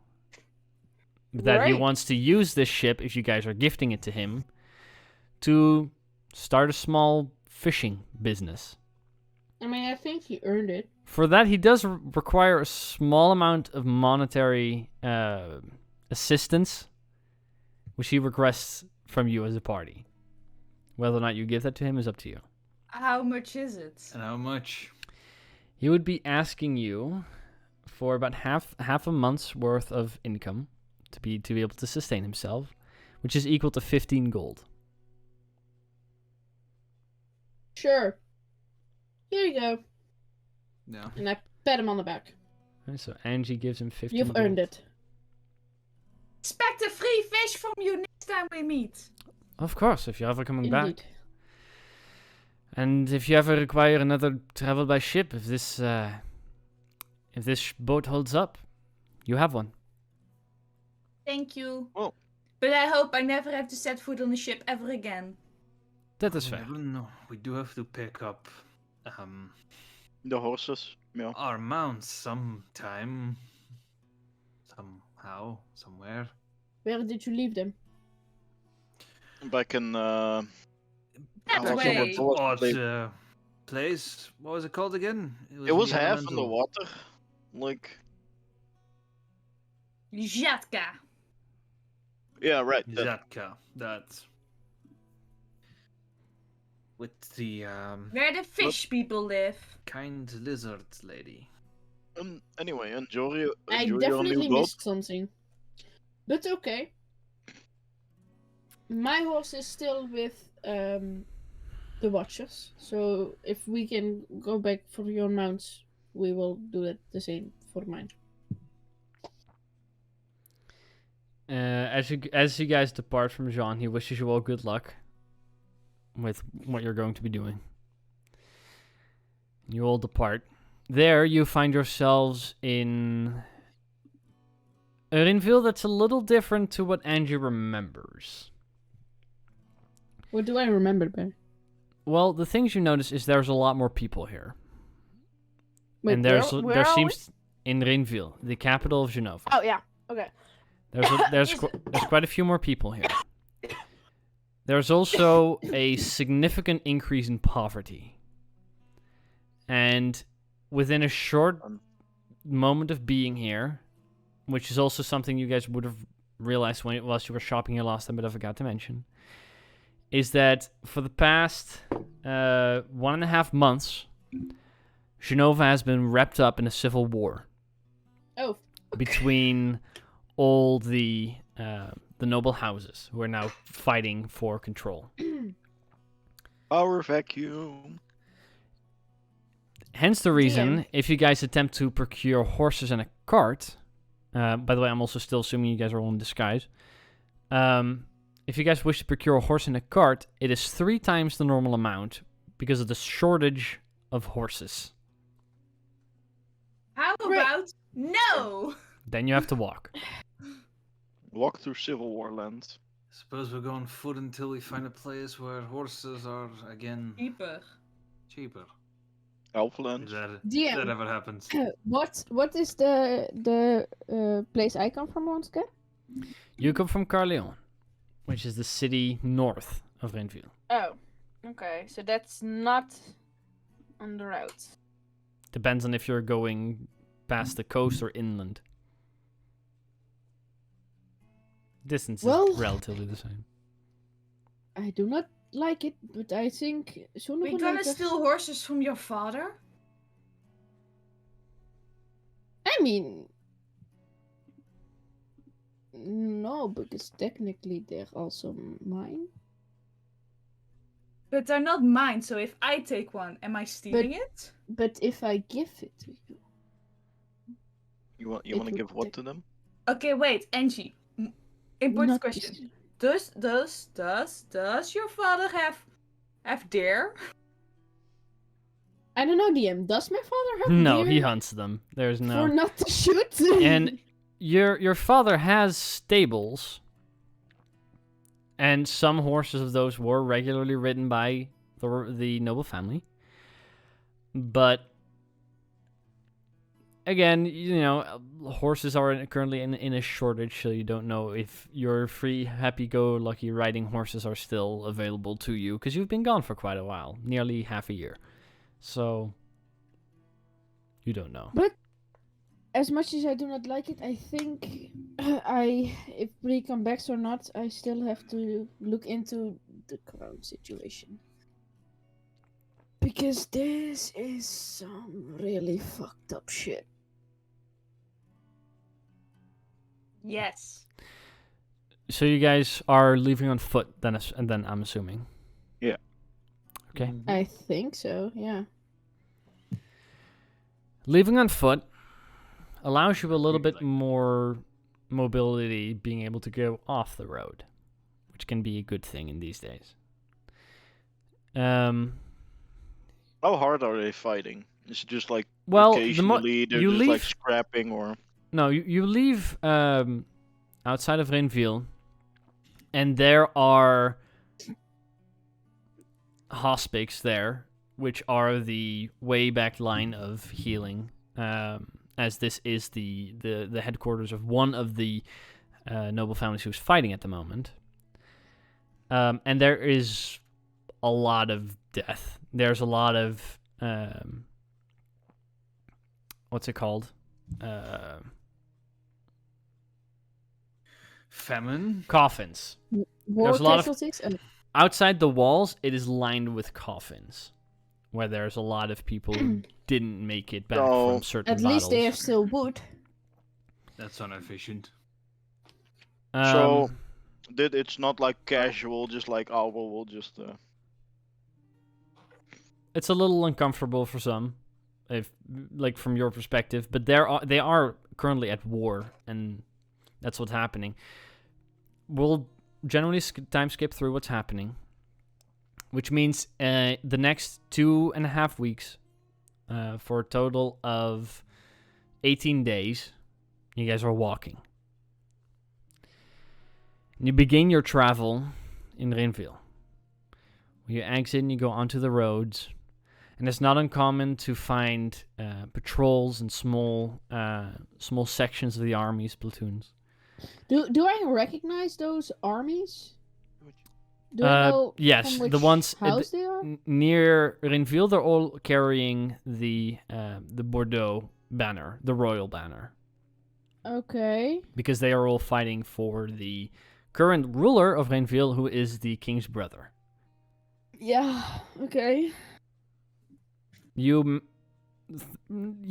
That he Right. wants to use this ship, if you guys are gifting it to him, to start a small fishing business. I mean, I think he earned it. For that, he does require a small amount of monetary assistance, which he requests from you as a party. Whether or not you give that to him is up to you. How much is it? And how much? He would be asking you for about half a month's worth of income to be able to sustain himself, which is equal to 15 gold. Sure. Here you go. No. And I pat him on the back. Okay, so Angie gives him 15 You've gold. earned it. Expect a free fish from you next time we meet. Of course, if you're ever coming back. Indeed. And if you ever require another travel by ship, if this boat holds up, you have one. Thank you. Oh. But I hope I never have to set foot on a ship ever again. That is We fair. never know. We do have to pick up The horses. Yeah. our mounts sometime. Somehow. Somewhere. Where did you leave them? Back in That I'll way. forget what Odd place. place. What was it called again? It was the half in the elemental- water. Like, Jatka. yeah, right. that- Zatka. That. With the Where the fish people live. kind lizard lady. Anyway, enjoy I your definitely new boat. missed something. But okay. My horse is still with the Watchers. So if we can go back for your mounts, we will do it the same for mine. As you guys depart from Jean, he wishes you all good luck with what you're going to be doing. You all depart. There, you find yourselves in a Rinville that's a little different to what Angie remembers. What do I remember better? Well, the things you notice is there's a lot more people here. Wait, And where there are seems in Rinville, the capital of Genova. Oh yeah. Okay. There's quite a few more people here. There's also a significant increase in poverty. And within a short moment of being here, which is also something you guys would have realized whilst you were shopping here last time, but I forgot to mention, is that for the past 1.5 months, Genova has been wrapped up in a civil war Oh, between all the noble houses who are now fighting for control. Power vacuum. Hence the reason, Damn. if you guys attempt to procure horses and a cart, by the way, I'm also still assuming you guys are all in disguise. If you guys wish to procure a horse and a cart, it is 3 times the normal amount because of the shortage of horses. How Right. about no? Then you have to walk. Walk through Civil War land. Suppose we're going foot until we find a place where horses are again Cheaper. cheaper. Elfland. If that DM. ever happens. What is the place I come from once again? You come from Carleon, which is the city north of Renville. Oh. Okay. So that's not on the route. Depends on if you're going past the coast or inland. Distance Well- is relatively the same. I do not like it, but I think sooner We're or gonna later... steal horses from your father? I mean... No, because technically they're also mine. But they're not mine, so if I take one, am I stealing it? But if I give it to you... You want It to would give what take- to them? Okay, wait, Angie. Important Not question. this- Does your father have deer? I don't know, DM. Does my father have No, deer he hunts them. There's for no. not to shoot? And your father has stables, and some horses of those were regularly ridden by the noble family. But again, horses are currently in a shortage, so you don't know if your free, happy-go-lucky riding horses are still available to you, because you've been gone for quite a while, nearly half a year. So you don't know. But as much as I do not like it, I think if Bree comes back or not, I still have to look into the crown situation. Because this is some really fucked up shit. Yes. So you guys are leaving on foot, then, and then I'm assuming. Yeah. Okay. I think so, yeah. Leaving on foot allows you a little bit more mobility, being able to go off the road, which can be a good thing in these days. How hard are they fighting? Is it just like Well, occasionally they're you just leave. like scrapping or? No, you leave outside of Renville, and there are hospics there, which are the way back line of healing, as this is the headquarters of one of the noble families who's fighting at the moment. And there is a lot of death. There's a lot of what's it called? Famine? Coffins. War There's a lot of- casualties? Outside the walls, it is lined with coffins, where there's a lot of people who didn't make it back Oh. from certain At least they have battles. still wood. That's inefficient. So it's not like casual, just like we'll just. It's a little uncomfortable for some, if like from your perspective, but they are currently at war, and that's what's happening. We'll generally time skip through what's happening, which means the next 2.5 weeks, for a total of 18 days, you guys are walking. You begin your travel in Renville. You exit and you go onto the roads, and it's not uncommon to find patrols and small sections of the army's platoons. Do I recognize those armies? Do I know yes, from which the ones house they are? near Renville, they're all carrying the Bordeaux banner, the royal banner, Okay. because they are all fighting for the current ruler of Renville, who is the king's brother. Yeah, okay. You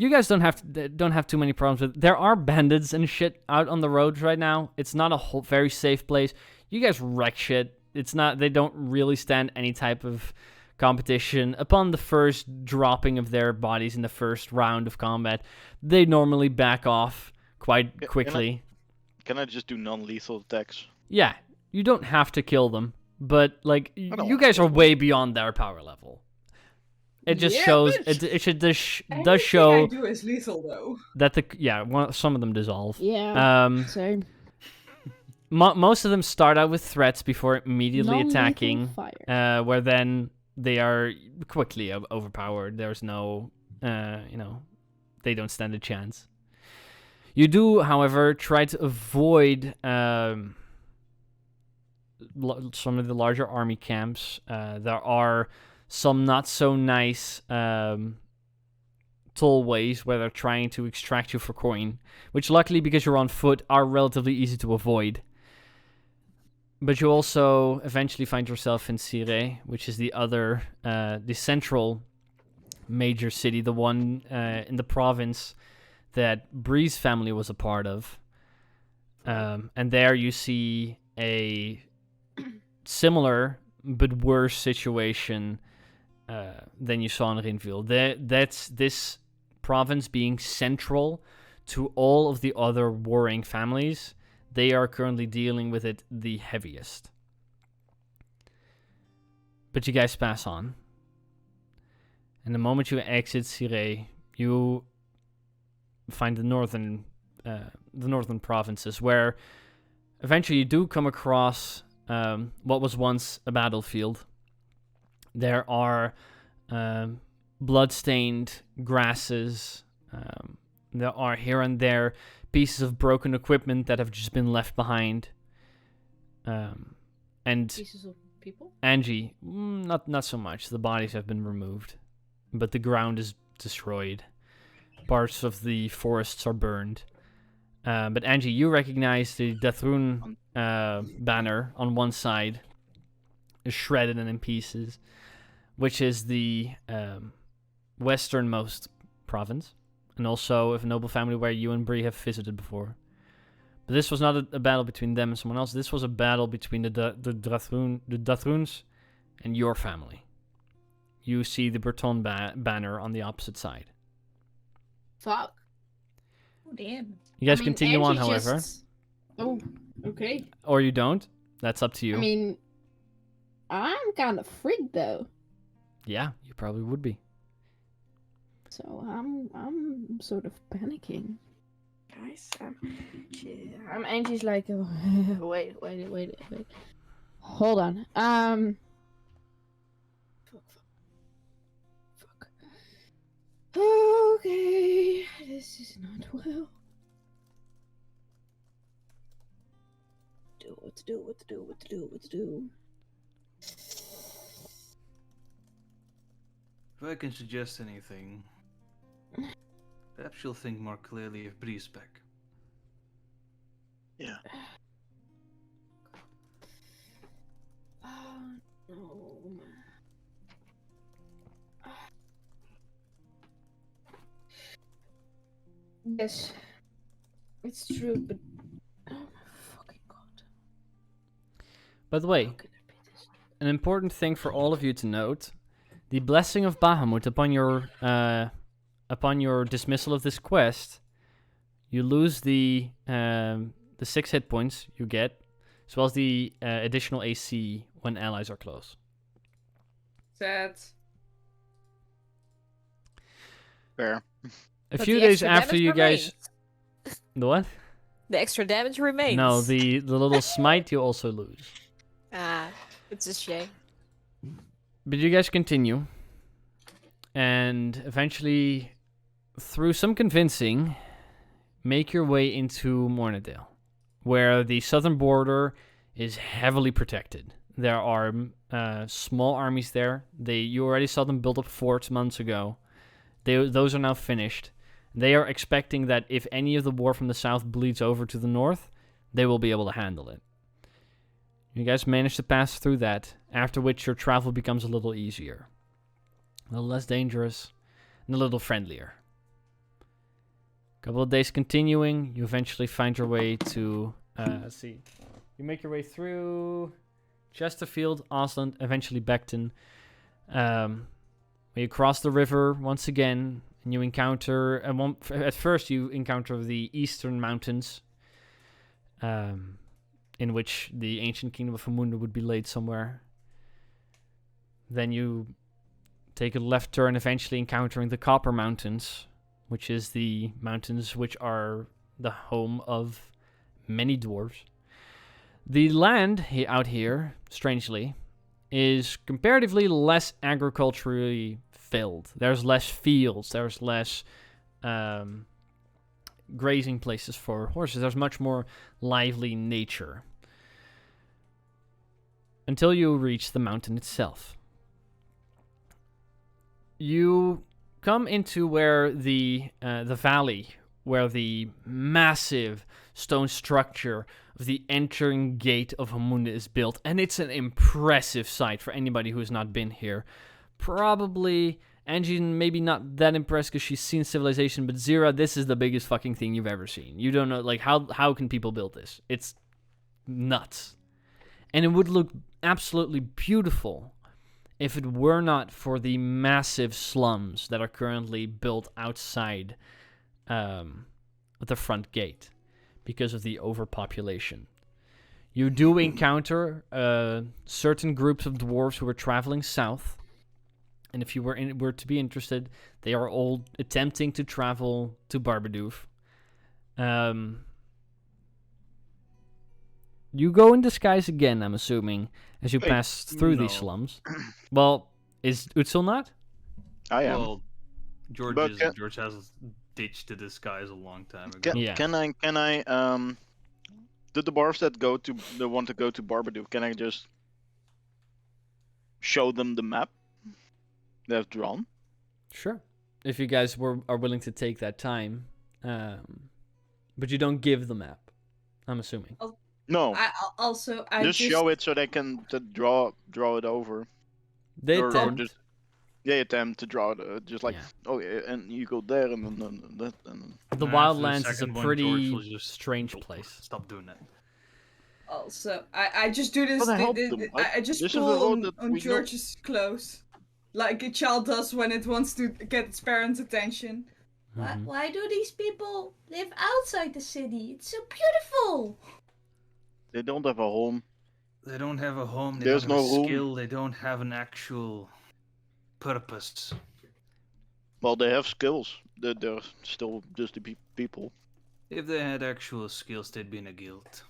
guys don't have too many problems with. There are bandits and shit out on the roads right now. It's not a very safe place. You guys wreck shit. It's not. They don't really stand any type of competition. Upon the first dropping of their bodies in the first round of combat, they normally back off quite quickly. Can I just do non-lethal attacks? Yeah, you don't have to kill them, but like don't you guys are way beyond their power level. It just Yeah, shows. but Does Anything show I do is lethal though. that some of them dissolve. Yeah. Same. Most of them start out with threats before immediately Non-lethal attacking, fire. where then they are quickly overpowered. There's no, they don't stand a chance. You do, however, try to avoid some of the larger army camps. There are some not so nice tollways where they're trying to extract you for coin, which luckily, because you're on foot, are relatively easy to avoid. But you also eventually find yourself in Syria, which is the other, the central major city, the one in the province that Bree's family was a part of. And there you see a similar but worse situation than you saw in Rinville. That's this province being central to all of the other warring families. They are currently dealing with it the heaviest. But you guys pass on. And the moment you exit Syria, you find the northern provinces, where eventually you do come across what was once a battlefield. There are blood-stained grasses. There are here and there pieces of broken equipment that have just been left behind. And Pieces of people? Angie, not so much. The bodies have been removed, but the ground is destroyed. Parts of the forests are burned. But Angie, you recognize the Davidon banner on one side is shredded and in pieces, which is the westernmost province, and also of a noble family where you and Bree have visited before. But this was not a battle between them and someone else. This was a battle between the Dathrons and your family. You see the Breton banner on the opposite side. Fuck. Oh, damn. You guys continue on, Angie however. Oh, okay. Or you don't. That's up to you. I mean, I'm kind of freaked though. Yeah, you probably would be. So I'm sort of panicking. Guys, Angie's like, oh, wait. Hold on. Fuck. Okay, this is not well. What to do. If I can suggest anything, perhaps you'll think more clearly if Bree's back. Yeah. Oh, no. Yes, it's true, but oh my fucking god. By the way, How can there be this? an important thing for all of you to note: the blessing of Bahamut upon your dismissal of this quest, you lose the 6 hit points you get, as well as the additional AC when allies are close. Sad. Fair. A But few the days extra after damage you guys, remains. the what? The extra damage remains. No, the little smite you also lose. Ah, it's a shame. But you guys continue, and eventually, through some convincing, make your way into Mornadale, where the southern border is heavily protected. There are small armies there. You already saw them build up forts months ago. Those are now finished. They are expecting that if any of the war from the south bleeds over to the north, they will be able to handle it. You guys manage to pass through that, after which your travel becomes a little easier. A little less dangerous, and a little friendlier. A couple of days continuing, you eventually find your way to, let's see. You make your way through Chesterfield, Osland, eventually Beckton. You cross the river once again, and you encounter, at first you encounter the eastern mountains, in which the ancient kingdom of Hamunda would be laid somewhere. Then you take a left turn, eventually encountering the Copper Mountains, which is the mountains which are the home of many dwarves. The land out here, strangely, is comparatively less agriculturally filled. There's less fields, there's less grazing places for horses. There's much more lively nature. Until you reach the mountain itself. You come into where the valley, where the massive stone structure of the entering gate of Hamunda is built, and it's an impressive sight for anybody who has not been here. Probably Angie maybe not that impressed because she's seen Civilization, but Zira, this is the biggest fucking thing you've ever seen. You don't know, like, how can people build this? It's nuts. And it would look absolutely beautiful if it were not for the massive slums that are currently built outside the front gate because of the overpopulation. You do encounter certain groups of dwarves who are traveling south, and if you were to be interested, they are all attempting to travel to Barbadoof. You go in disguise again, I'm assuming, as you pass through these slums. Well, is Utsul not? I am. Well, George has ditched the disguise a long time ago. Can I the dwarves that want to go to Barbadoof, can I just show them the map they've drawn? Sure. If you guys are willing to take that time. But you don't give the map, I'm assuming. No. I just show it so they can draw it over. They or attempt. just, attempt to draw it. Just like, oh yeah, and you go there and then that. And the Wildlands is a pretty strange place. Stop doing that. Also, I just do this. I just this pull on George's clothes, like a child does when it wants to get its parents' attention. Mm-hmm. Why do these people live outside the city? It's so beautiful. They don't have a home. They don't have a home. They There's don't have no a skill. They don't have an actual purpose. Well, they have skills. They're still just the people. If they had actual skills, they'd be in a guild.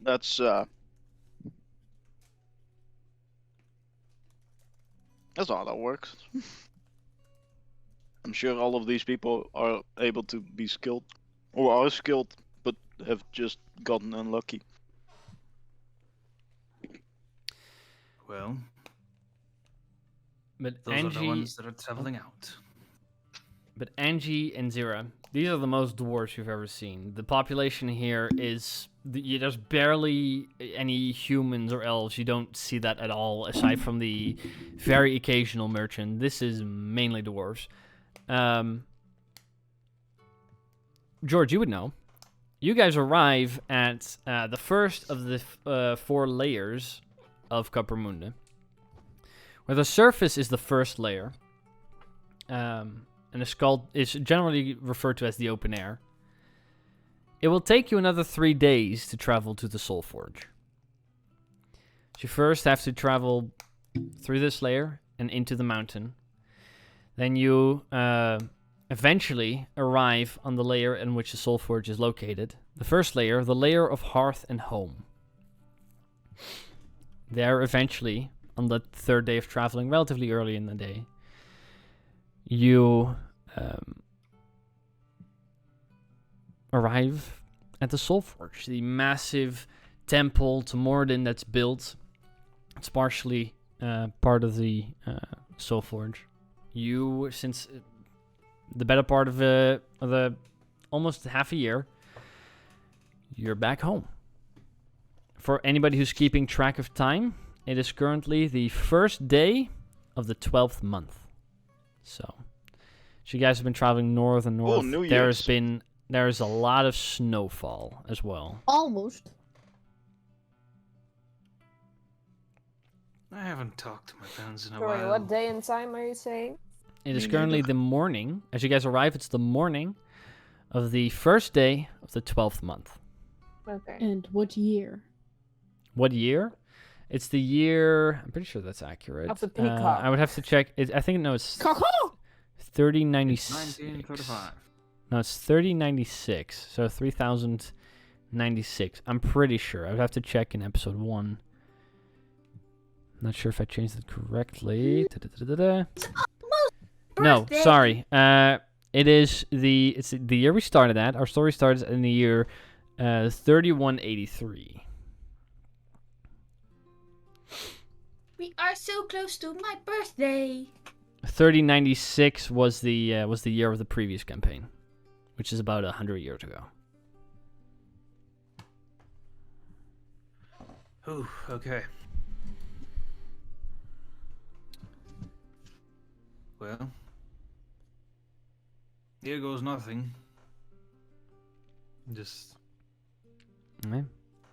That's how that works. I'm sure all of these people are able to be skilled, or are skilled, but have just gotten unlucky. Well, but those are the ones that are traveling out. But Angie and Zira, these are the most dwarves you've ever seen. The population here is... There's barely any humans or elves. You don't see that at all, aside from the very occasional merchant. This is mainly dwarves. George, you would know. You guys arrive at the first of the 4 layers of Coppermunde, where the surface is the first layer, and it's called, is generally referred to as the open air. It will take you another 3 days to travel to the Soul Forge. So you first have to travel through this layer and into the mountain. Then you eventually arrive on the layer in which the Soul Forge is located. The first layer, the layer of Hearth and Home. There, eventually, on the 3rd day of traveling, relatively early in the day, you arrive at the Soul Forge, the massive temple to Moradin that's built. It's partially part of the Soul Forge. You, since the better part of the almost half a year, you're back home. For anybody who's keeping track of time, it is currently the 1st day of the 12th month. So you guys have been traveling north and north. Oh, There's a lot of snowfall as well. Almost. I haven't talked to my parents in a Sorry, while. what day and time are you saying? It is currently the morning. As you guys arrive, it's the morning of the 1st day of the 12th month. Okay. And what year? What year? It's the year... I'm pretty sure that's accurate. Of the peacock. I would have to check. I think, no, it's... Caw-caw! 3096. 1935. No, it's 3096. So 3096. I'm pretty sure. I would have to check in episode 1. Not sure if I changed it correctly. No, sorry. It's the year we started at. Our story starts in the year 3183. We are so close to my birthday. 3096 was the year of the previous campaign, which is about 100 years ago. Ooh, okay. Well, here goes nothing. Just Alright.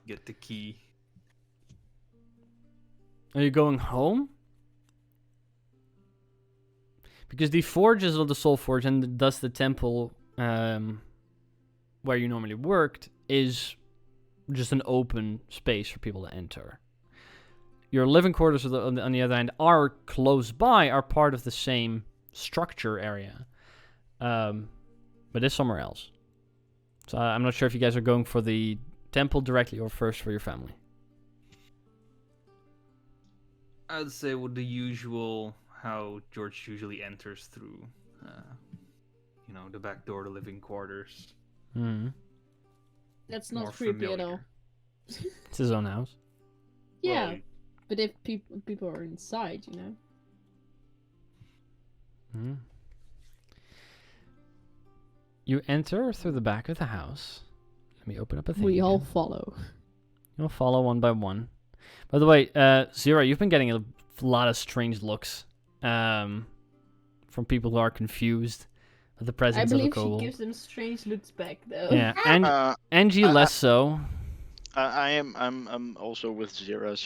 get the key. Are you going home? Because the forge is the soul forge, and thus the temple where you normally worked is just an open space for people to enter. Your living quarters on the other hand are close by, are part of the same structure area, but it's somewhere else. So I'm not sure if you guys are going for the temple directly or first for your family. I'd say with the usual, how George usually enters through, the back door, the living quarters. Mm-hmm. That's not More creepy at familiar. all. It's his own house. Yeah, Well, but if people are inside, you know. Mm. You enter through the back of the house. Let me open up a thing. We all again. follow. You'll follow one by one. By the way, Zira, you've been getting a lot of strange looks from people who are confused with the I presence of a believe she kobold. gives them strange looks back, though. Yeah, and Angie less so. I'm also with Zira,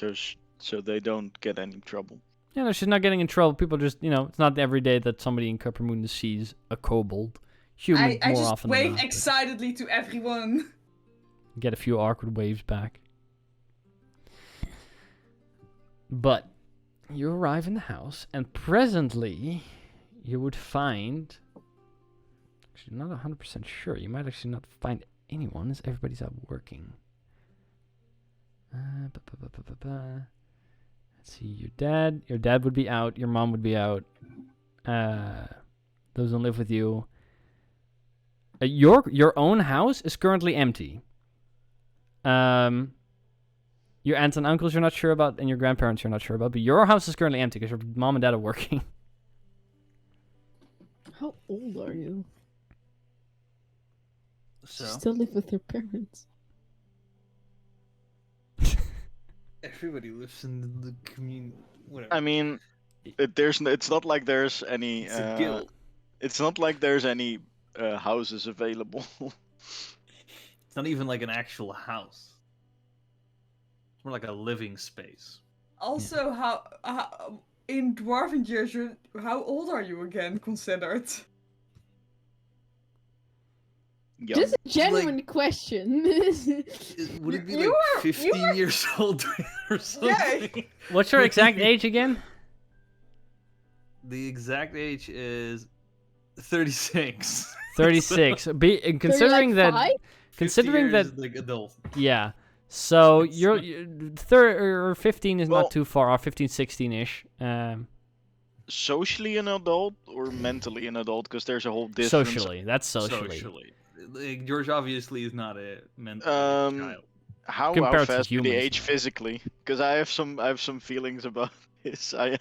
so they don't get any trouble. Yeah, no, she's not getting in trouble. People just, it's not every day that somebody in Coppermoon sees a kobold. Human I more just often than wave not. but excitedly to everyone. Get a few awkward waves back. But you arrive in the house, and presently you would find... Actually, not 100% sure. You might actually not find anyone, as everybody's out working. Let's see, your dad would be out, your mom would be out. Those who live with you. Your own house is currently empty. Your aunts and uncles you're not sure about, and your grandparents you're not sure about, but your house is currently empty because your mom and dad are working. How old are you? so You still live with your parents. everybody lives in the community. Whatever. I mean, it's not like there's any. It's a guild. It's not like there's any houses available. It's not even like an actual house. It's more like a living space. Also, how in dwarven years, how old are you again considered? Young. Just a genuine question. Would it be You like were- 15 years old or something? Yeah. What's your exact age again? The exact age is 36. 36. So you're Considering like that, 5? considering 50 that, years, like adult. yeah. So you're 15 is Well- not too far off, 15, 16-ish. Socially an adult or mentally an adult? Because there's a whole difference. Socially, that's socially. Like, George obviously is not a mental child. How Compared to fast do they humans. age physically? Because I have some feelings about this. I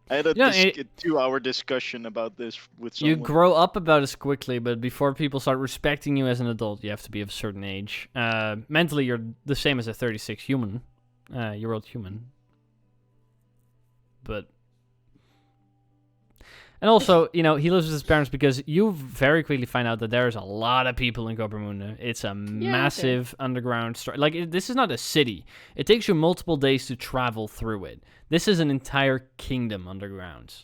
had a Yeah, 2-hour discussion about this with You someone. grow up about as quickly, but before people start respecting you as an adult, you have to be of a certain age. Mentally, you're the same as a 36-year-old human. But... And also, he lives with his parents because you very quickly find out that there's a lot of people in Coppermoon. It's a massive underground store. Like, this is not a city. It takes you multiple days to travel through it. This is an entire kingdom underground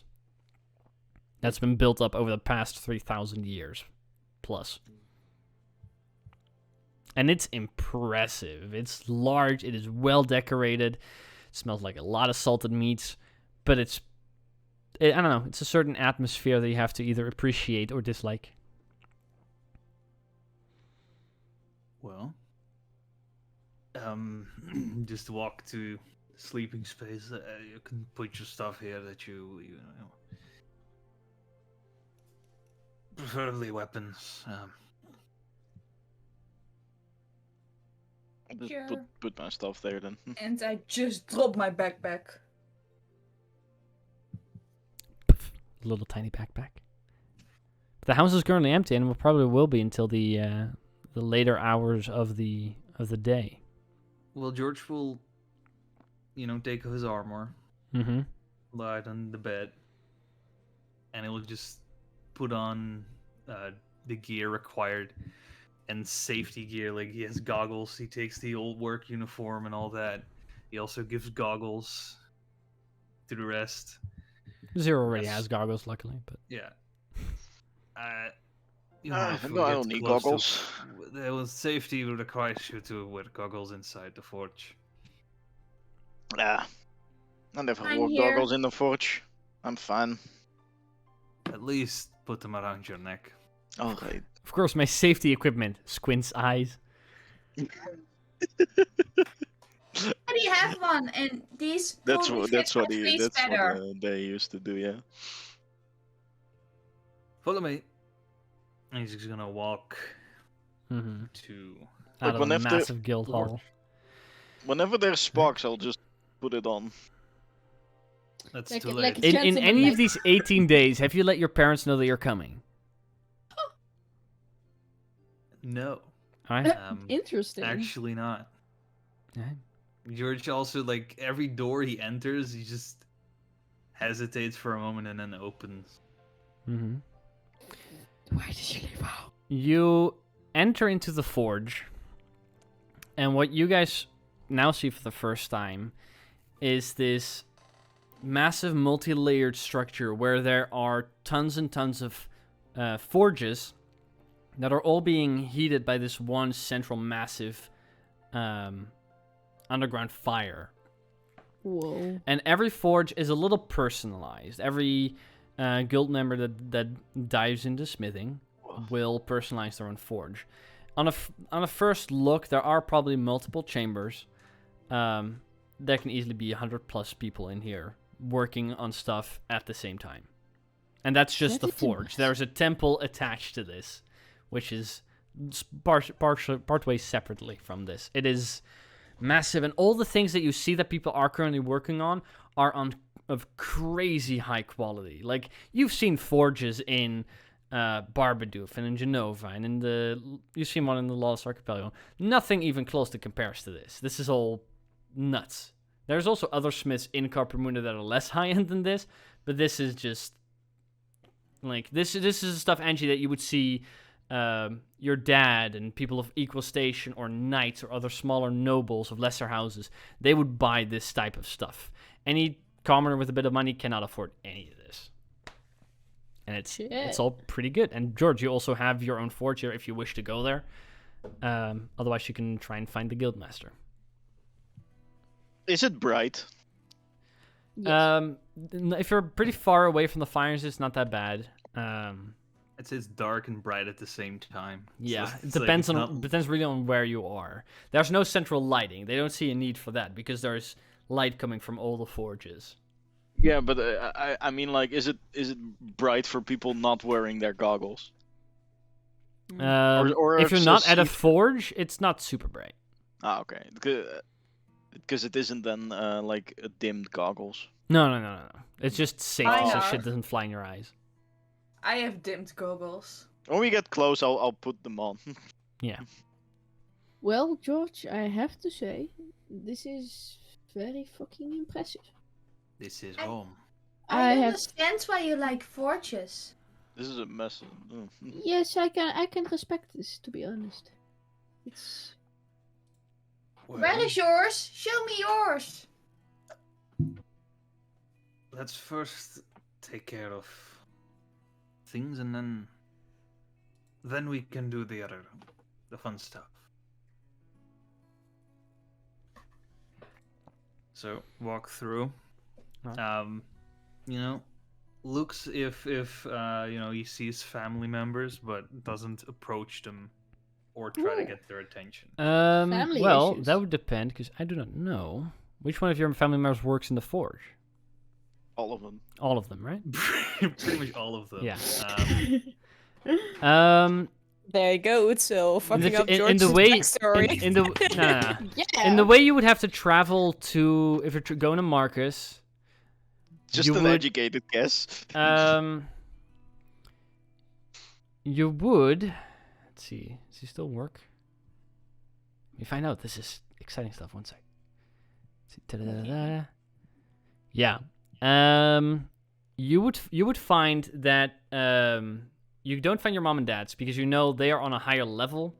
that's been built up over the past 3,000 years plus. And it's impressive. It's large. It is well decorated. It smells like a lot of salted meats. But I don't know. It's a certain atmosphere that you have to either appreciate or dislike. Well, just walk to the sleeping space. You can put your stuff here that you know, preferably weapons. I'll just Sure. put my stuff there then. And I just dropped my backpack. Little tiny backpack. The house is currently empty and probably will be until the later hours of the day. Well, George will take off his armor, Mm-hmm. lie on the bed, and he'll just put on the gear required and safety gear. Like, he has goggles. He takes the old work uniform and all that. He also gives goggles to the rest. Zero already Yes. has goggles, luckily, but Yeah. No, if we I get don't need close to- goggles. There was safety would require you to wear goggles inside the forge. I never I'm wore here. goggles in the forge. I'm fine. At least put them around your neck. Alright. of course, my safety equipment squints eyes. I already have one, and these That's probably what fit my face better. they used to do, yeah. Follow me. And he's just gonna walk Mm-hmm. to. Out of a whenever the- massive guild hall. Whenever there's sparks, I'll just put it on. That's Like- too like late. a In gentleman, any like- of these 18 days, have you let your parents know that you're coming? No, Alright. Interesting. actually not. Alright. George also, like, every door he enters, he just hesitates for a moment and then opens. Mm-hmm. Why did you leave out? You enter into the forge, and what you guys now see for the first time is this massive multi-layered structure where there are tons and tons of forges that are all being heated by this one central massive underground fire. Whoa. And every forge is a little personalized. Every guild member that dives into smithing will personalize their own forge. On a first look, there are probably multiple chambers. There can easily be 100+ people in here working on stuff at the same time. And that's just the That is forge. impressive. There's a temple attached to this, which is partway separately from this. It is massive, and all the things that you see that people are currently working on are of crazy high quality. Like, you've seen forges in Barbadoof and in Genova, and you've seen one in the Lost Archipelago. Nothing even close to compares to this. This is all nuts. There's also other smiths in Carpamunda that are less high-end than this, but this is just like this is stuff, Angie, that you would see your dad and people of equal station or knights or other smaller nobles of lesser houses. They would buy this type of stuff. Any commoner with a bit of money cannot afford any of this. And it's Shit. all pretty good. And George, you also have your own forge here if you wish to go there. Otherwise, you can try and find the guildmaster. Is it bright? Yes. If you're pretty far away from the fires, it's not that bad. It's dark and bright at the same time. Yeah, So it it's like depends it's on not- depends really on where you are. There's no central lighting. They don't see a need for that because there's light coming from all the forges. Yeah, but I mean, like, is it bright for people not wearing their goggles? Or If if you're it's not just at a see- forge, it's not super bright. Ah, okay. Because it isn't then like dimmed goggles. No. It's just safe I so know. shit doesn't fly in your eyes. I have dimmed goggles. When we get close, I'll put them on. Yeah. Well, George, I have to say, this is very fucking impressive. This is I- home. I have. understand why you like forges. This is a mess. Oh. Yes, I can respect this. To be honest, it's Where is yours? Show me yours. Let's first take care of things, and then we can do the fun stuff. So walk through. Right. Looks if he sees family members, but doesn't approach them or try to Ooh. get their attention. Family Well, issues. that would depend because I do not know which one of your family members works in the forge. All of them. All of them, right? Pretty much all of them. Yeah. Um, There you go. So fucking up in George's the way backstory. in the no. yeah. In the way you would have to travel to if you're going to Marcus. Just You an would- educated guess. You would. Let's see. Does he still work? Let me find out. This is exciting stuff. One sec. Let's Da-da-da-da. Yeah. You would find that you don't find your mom and dad's because you know they are on a higher level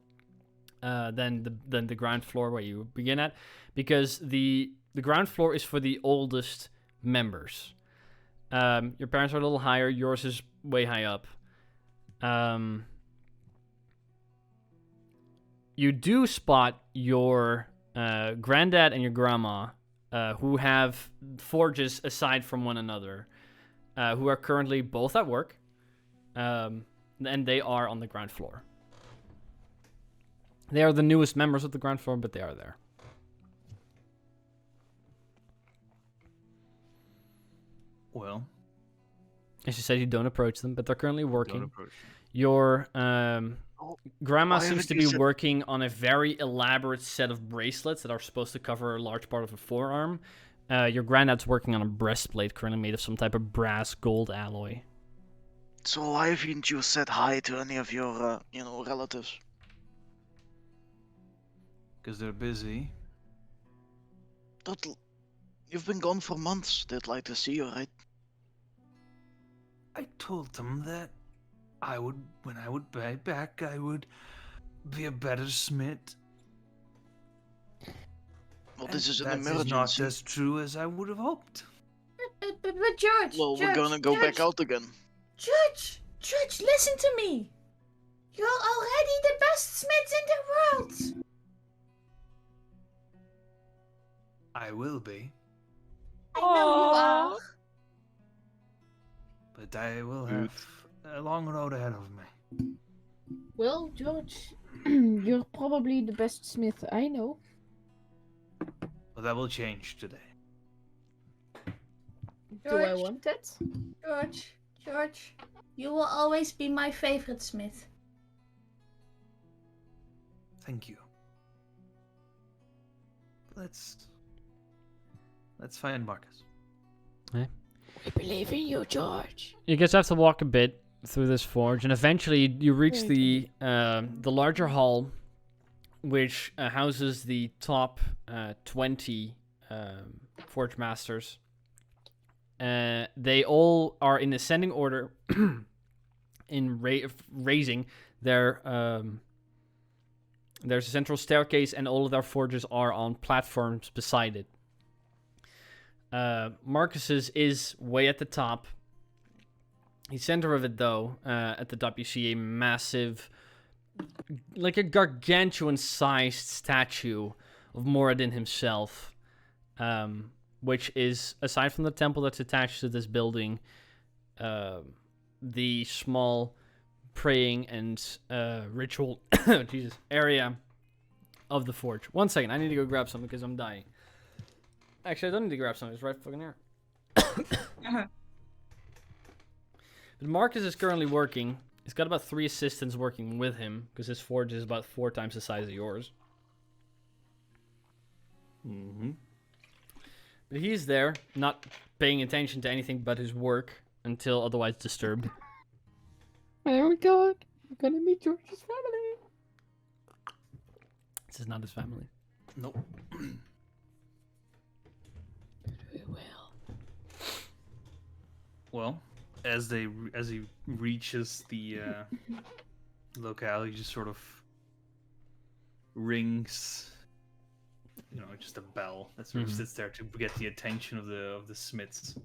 than the ground floor where you begin at, because the ground floor is for the oldest members. Your parents are a little higher. Yours is way high up. You do spot your granddad and your grandma, who have forges aside from one another, who are currently both at work, and they are on the ground floor. They are the newest members of the ground floor, but they are there. Well, As you said, you don't approach them, but they're currently don't working. approach me. Your grandma why seems haven't to you be said- working on a very elaborate set of bracelets that are supposed to cover a large part of a forearm. Your granddad's working on a breastplate currently made of some type of brass gold alloy. So why haven't you said hi to any of your, relatives? Because they're busy. You've been gone for months. They'd like to see you, right? I told them that when I would be back, I would be a better smith. Well, this is an That emergency. is not as true as I would have hoped. But George, Well, George, we're gonna go back George, out again. George, listen to me. You're already the best smith in the world. I will be, I know you Aw. are. but I will have a long road ahead of me. Well, George, you're probably the best smith I know. But that will change today. Do I George. want that? George, you will always be my favorite smith. Thank you. Let's find Marcus. We believe in you, George. You guys have to walk a bit through this forge, and eventually you reach the larger hall, which houses the top 20 forge masters. They all are in ascending order in raising their. There's a central staircase, and all of their forges are on platforms beside it. Marcus's is way at the top. The center of it, though, at the top, you see a massive, like a gargantuan-sized statue of Moradin himself, which is, aside from the temple that's attached to this building, the small praying and ritual area of the forge. One second, I need to go grab something because I'm dying. Actually, I don't need to grab something. It's right fucking here. But Marcus is currently working. He's got about 3 assistants working with him because his forge is about 4 times the size of yours. Mm-hmm. But he's there, not paying attention to anything but his work until otherwise disturbed. Oh my god, I'm gonna meet George's family. This is not his family. Nope. We will. Well, as he reaches the locale, he just sort of rings, just a bell that sort of sits there to get the attention of the smiths,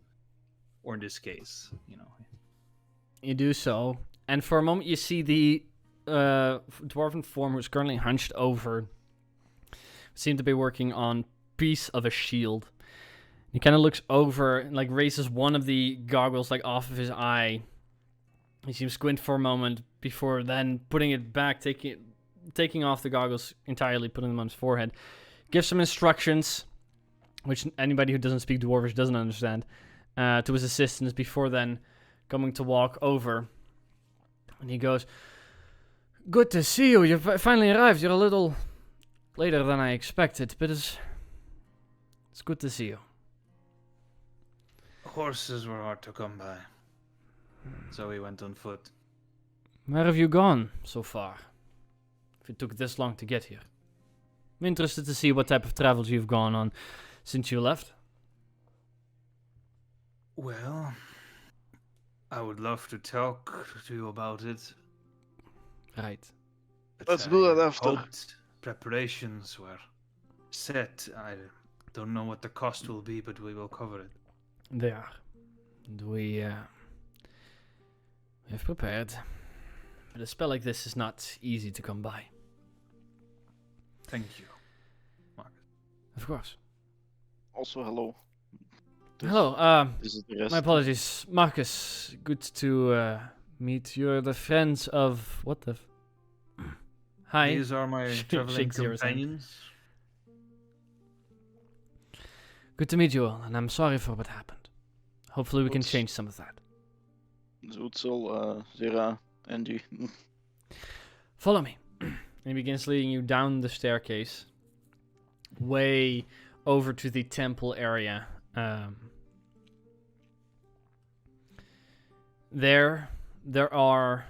or in this case, You do so, and for a moment you see the dwarven form who's currently hunched over, seem to be working on piece of a shield. He kind of looks over and raises one of the goggles off of his eye. He seems to squint for a moment before then putting it back, taking off the goggles entirely, putting them on his forehead. Gives some instructions, which anybody who doesn't speak Dwarvish doesn't understand, to his assistants before then coming to walk over. And he goes, "Good to see you. You finally arrived. You're a little later than I expected, but it's good to see you." Horses were hard to come by, so we went on foot. Where have you gone so far? If it took this long to get here. I'm interested to see what type of travels you've gone on. since you left? Well, I would love to talk to you about it. Right. But Let's do I that after. hoped preparations were set. I don't know what the cost will be, but we will cover it. They are. And we have prepared. But a spell like this is not easy to come by. Thank you, Marcus. Of course. Also, hello. Hello. This is the rest. My apologies, Marcus. Good to meet. You're the friends of what the? Hi. These are my traveling Shake Zero's hand. companions. Good to meet you all, and I'm sorry for what happened. Hopefully, we can Oops. change some of that. Zoetzel, Zera, Angie. Follow me. And he begins leading you down the staircase, way over to the temple area. There are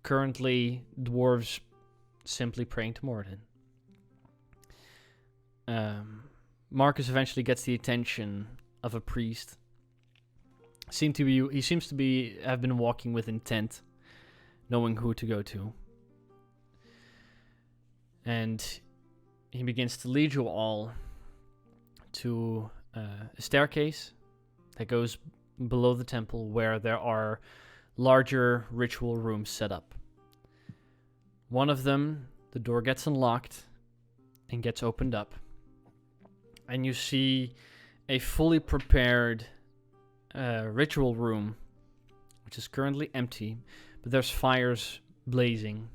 currently dwarves simply praying to Morden. Marcus eventually gets the attention of a priest. He seems to have been walking with intent, knowing who to go to. And he begins to lead you all to a staircase that goes below the temple, where there are larger ritual rooms set up. One of them, the door gets unlocked and gets opened up. And you see a fully prepared ritual room, which is currently empty, but there's fires blazing.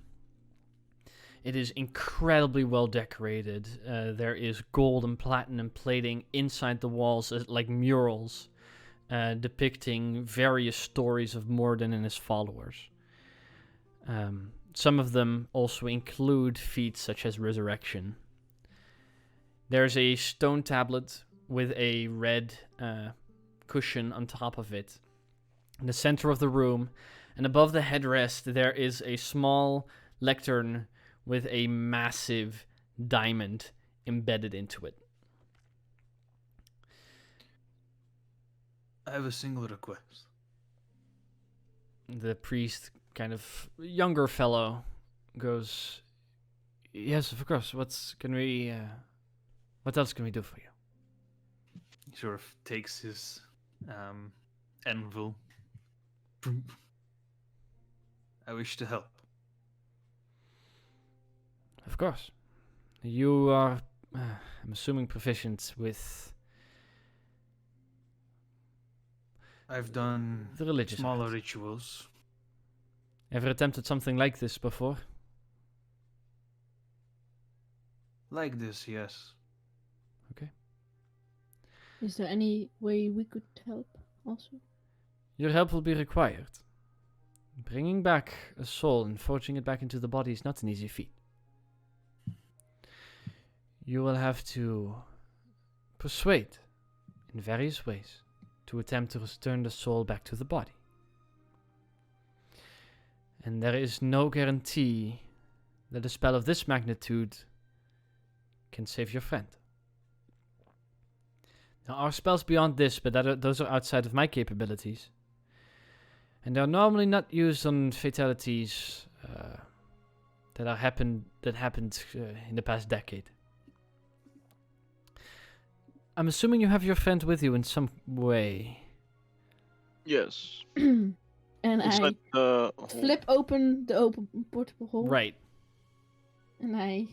It is incredibly well decorated. There is gold and platinum plating inside the walls, like murals, depicting various stories of Morden and his followers. Some of them also include feats such as resurrection. There's a stone tablet with a red cushion on top of it in the center of the room, and above the headrest there is a small lectern with a massive diamond embedded into it. I have a single request. The priest, kind of younger fellow, goes, "Yes, of course. What else can we do for you?" He sort of takes his anvil. I wish to help. Of course. You are, I'm assuming, proficient with I've done the religious smaller arts. rituals. Ever attempted something like this before? Like this, yes. Is there any way we could help also? Your help will be required. Bringing back a soul and forging it back into the body is not an easy feat. You will have to persuade in various ways to attempt to return the soul back to the body. And there is no guarantee that a spell of this magnitude can save your friend. There are spells beyond this, but those are outside of my capabilities. And they're normally not used on fatalities that happened in the past decade. I'm assuming you have your friend with you in some way. Yes. And Inside I the flip open the portable hole. Right. And I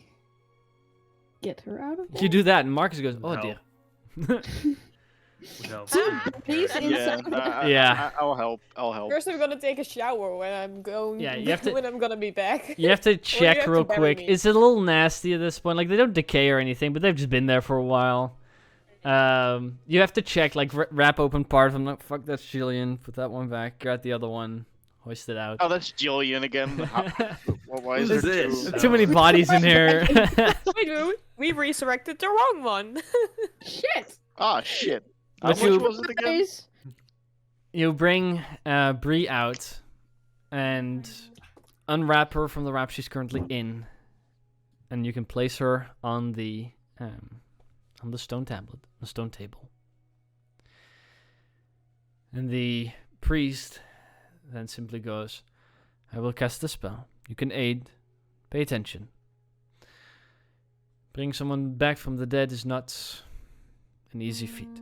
get her out of there. You do that, and Marcus goes, "Oh No. dear." Would help. Please, Yeah, inside. Yeah. I'll help. First, I'm gonna take a shower when I'm going. Yeah, you have to- when I'm gonna be back. You have to check have to real bury quick. me. It's a little nasty at this point. Like, they don't decay or anything, but they've just been there for a while. You have to check, like, wrap open part of them. Like, fuck, that's Jillian. Put that one back. Grab the other one. Hoist it out. Oh, that's Jillian again. Why is Who's there this? two? Too many bodies in here. We resurrected the wrong one. Shit! Ah, shit. How But much you- was it again? Guys, You bring Bree out and unwrap her from the wrap she's currently in, and you can place her on the on the stone tablet, the stone table. And the priest then simply goes, I will cast the spell. You can aid. Pay attention. Bring someone back from the dead is not an easy feat.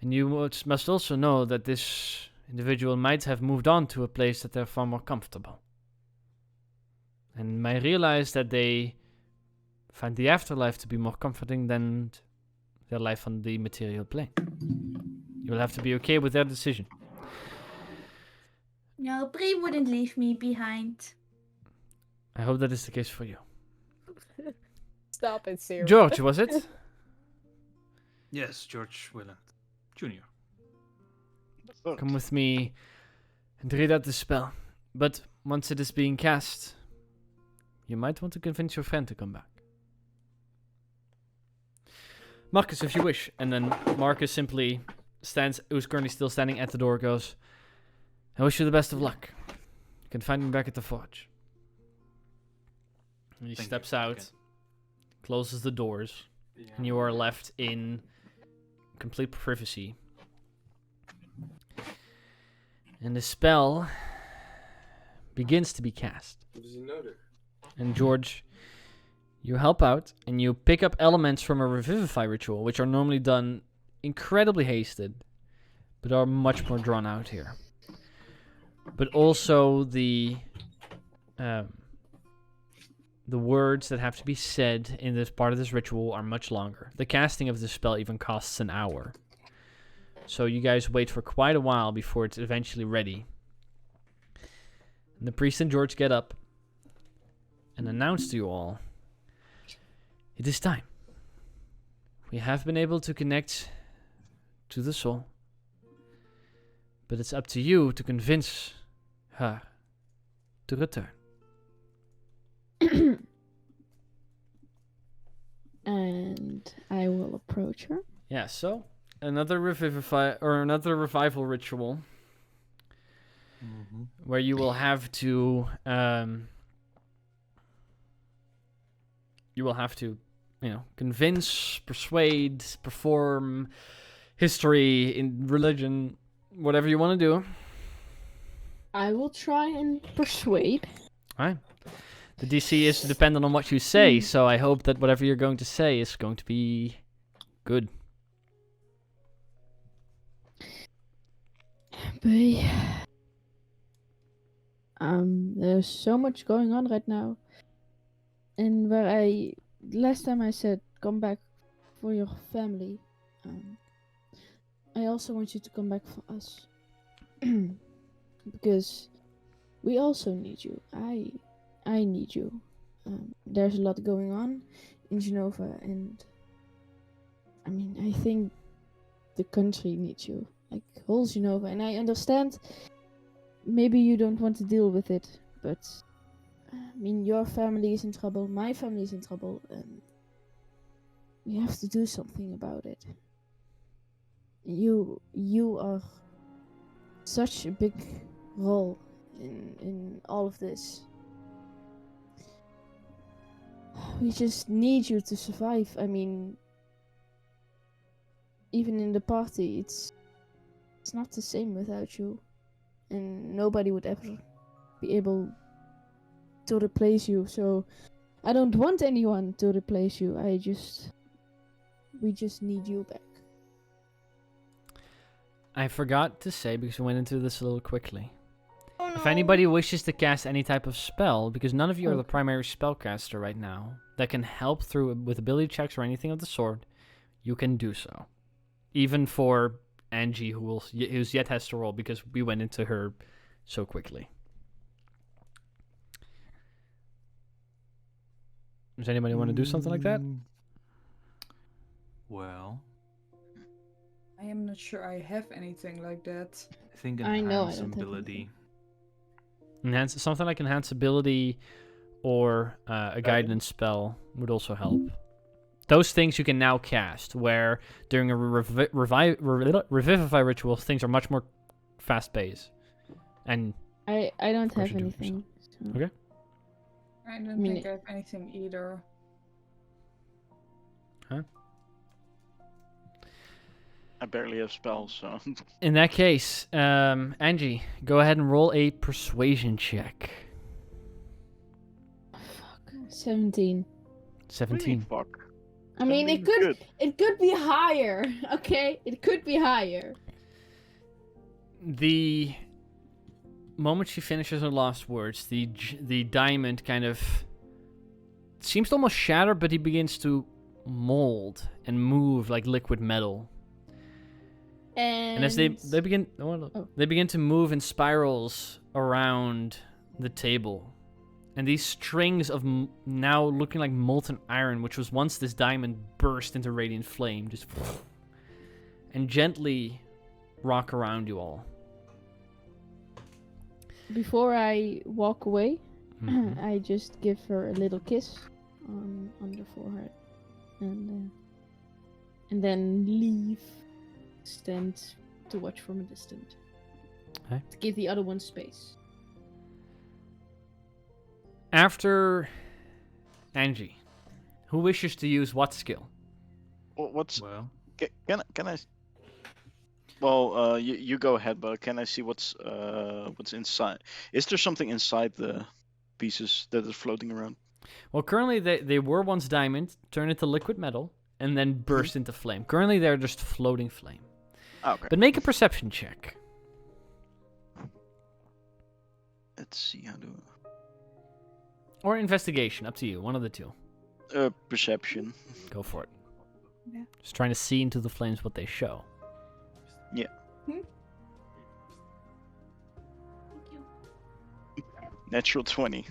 And you must also know that this individual might have moved on to a place that they're far more comfortable. And might realize that they find the afterlife to be more comforting than their life on the material plane. You will have to be okay with their decision. No, Bree wouldn't leave me behind. I hope that is the case for you. Stop it, Syria. George, was it? Yes, George Willand, Jr. Come with me and read out the spell. But once it is being cast, you might want to convince your friend to come back. Marcus, if you wish. And then Marcus simply stands, who's currently still standing at the door, goes, I wish you the best of luck. You can find me back at the forge. And he Thank steps you. out, Okay. closes the doors, and you are left in complete privacy. And the spell begins to be cast. And George, you help out, and you pick up elements from a revivify ritual, which are normally done incredibly hasted, but are much more drawn out here. But also the words that have to be said in this part of this ritual are much longer. The casting of this spell even costs an hour. So you guys wait for quite a while before it's eventually ready. And the priest and George get up and announce to you all, it is time. We have been able to connect to the soul. But it's up to you to convince her to return. And I will approach her. Yeah, so another revival ritual where you will have to convince, persuade, perform history in religion, whatever you want to do. I will try and persuade. Alright. The DC is dependent on what you say, so I hope that whatever you're going to say is going to be good. But there's so much going on right now. And last time I said come back for your family, I also want you to come back for us. Because we also need you. I need you. There's a lot going on in Genova, and I mean, I think the country needs you, like whole Genova. And I understand maybe you don't want to deal with it, but I mean, your family is in trouble, my family is in trouble, and we have to do something about it. You are such a big role in all of this. We just need you to survive. I mean, even in the party, it's not the same without you. And nobody would ever be able to replace you. So I don't want anyone to replace you. We just need you back. I forgot to say, because we went into this a little quickly. Oh, no. If anybody wishes to cast any type of spell, because none of you are the primary spellcaster right now, that can help through with ability checks or anything of the sort, you can do so. Even for Angie, who's yet has to roll, because we went into her so quickly. Does anybody want to do something like that? Well, I am not sure I have anything like that. I think I know I enhance don't have ability. Something like enhance ability or a guidance spell would also help. Those things you can now cast, where during a revivify ritual, things are much more fast-paced. And I don't Of course have you do it anything. So. Okay. I don't mean, think I have anything either. I barely have spells, so. In that case, Angie, go ahead and roll a persuasion check. Fuck. 17. 17. Fuck. I mean, it 17 is could good. it could be higher. Okay, it could be higher. The moment she finishes her last words, the diamond kind of seems to almost shatter, but he begins to mold and move like liquid metal. And as they begin they begin to move in spirals around the table, and these strings of now looking like molten iron, which was once this diamond, burst into radiant flame, just and gently rock around you all. Before I walk away, Mhm. I just give her a little kiss on the forehead, and then leave. Stand to watch from a distance. Okay. To give the other one space. After Angie, who wishes to use what skill? What's Well, can I? Well, you go ahead, but can I see what's inside? Is there something inside the pieces that is floating around? Well, currently they were once diamond, turned into liquid metal, and then burst into flame. Currently they're just floating flame. Okay. But make a perception check. Let's see how do. Or investigation, up to you. One of the two. Perception. Go for it. Yeah. Just trying to see into the flames what they show. Natural 20.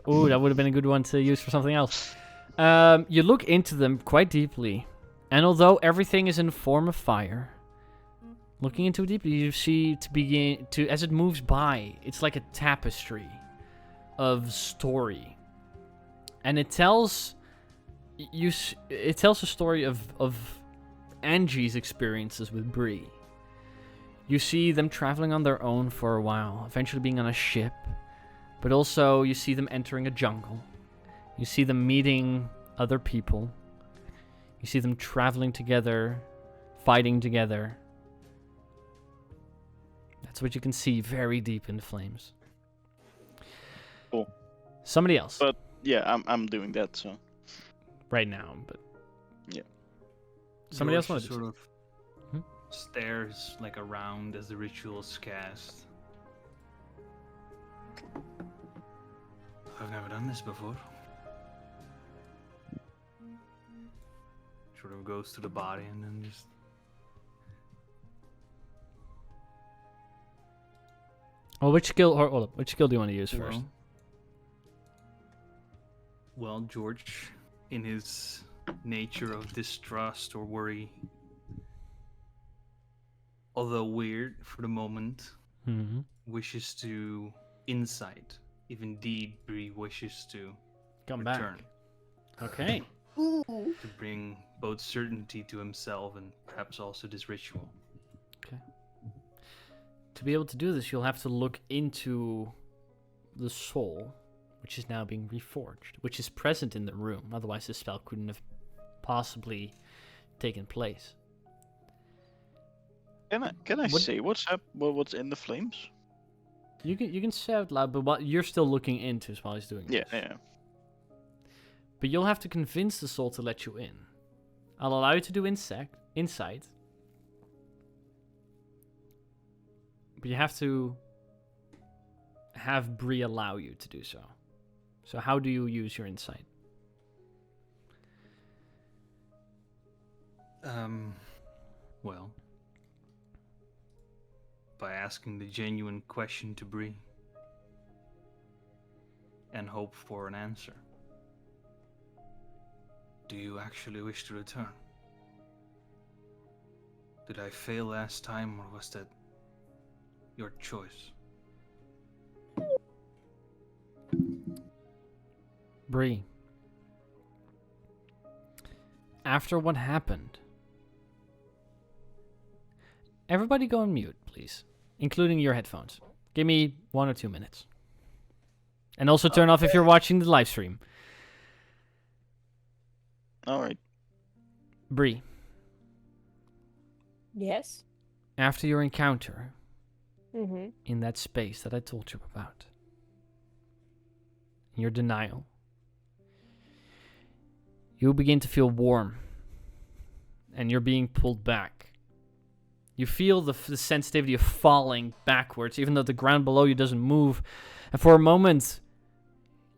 Ooh, that would have been a good one to use for something else. You look into them quite deeply, and although everything is in form of fire, looking into it deeply, you see as it moves by, it's like a tapestry of story, and it tells a story of Angie's experiences with Bree. You see them traveling on their own for a while, eventually being on a ship. But also, you see them entering a jungle. You see them meeting other people. You see them traveling together, fighting together. That's what you can see very deep in the flames. Cool. Somebody else. But yeah, I'm doing that. So. Right now, but Yeah. Somebody else George wanted to sort of stares like around as the ritual is cast. I've never done this before. Sort of goes to the body and then just. Well, which skill? Hold up. Which skill do you want to use first? Well, George, in his nature of distrust or worry, although weird for the moment, Mm-hmm. wishes to insight, if indeed Bree wishes to Come return, back. Okay. Ooh. to bring both certainty to himself and perhaps also this ritual. To be able to do this, you'll have to look into the soul, which is now being reforged, which is present in the room. Otherwise, this spell couldn't have possibly taken place. Can I say what's in the flames? You can say out loud, but what you're still looking into while he's doing Yeah, this. yeah. But you'll have to convince the soul to let you in. I'll allow you to do insight. But you have to have Bree allow you to do so. So how do you use your insight? Well, by asking the genuine question to Bree and hope for an answer. Do you actually wish to return? Did I fail last time, or was that your choice? Bree, after what happened, everybody go on mute, please, including your headphones. Give me 1 or 2 minutes. And also turn off if you're watching the live stream. All right. Bree, Yes. after your encounter Mm-hmm. in that space that I told you about, in your denial, you begin to feel warm, and you're being pulled back. You feel the sensitivity of falling backwards, even though the ground below you doesn't move. And for a moment,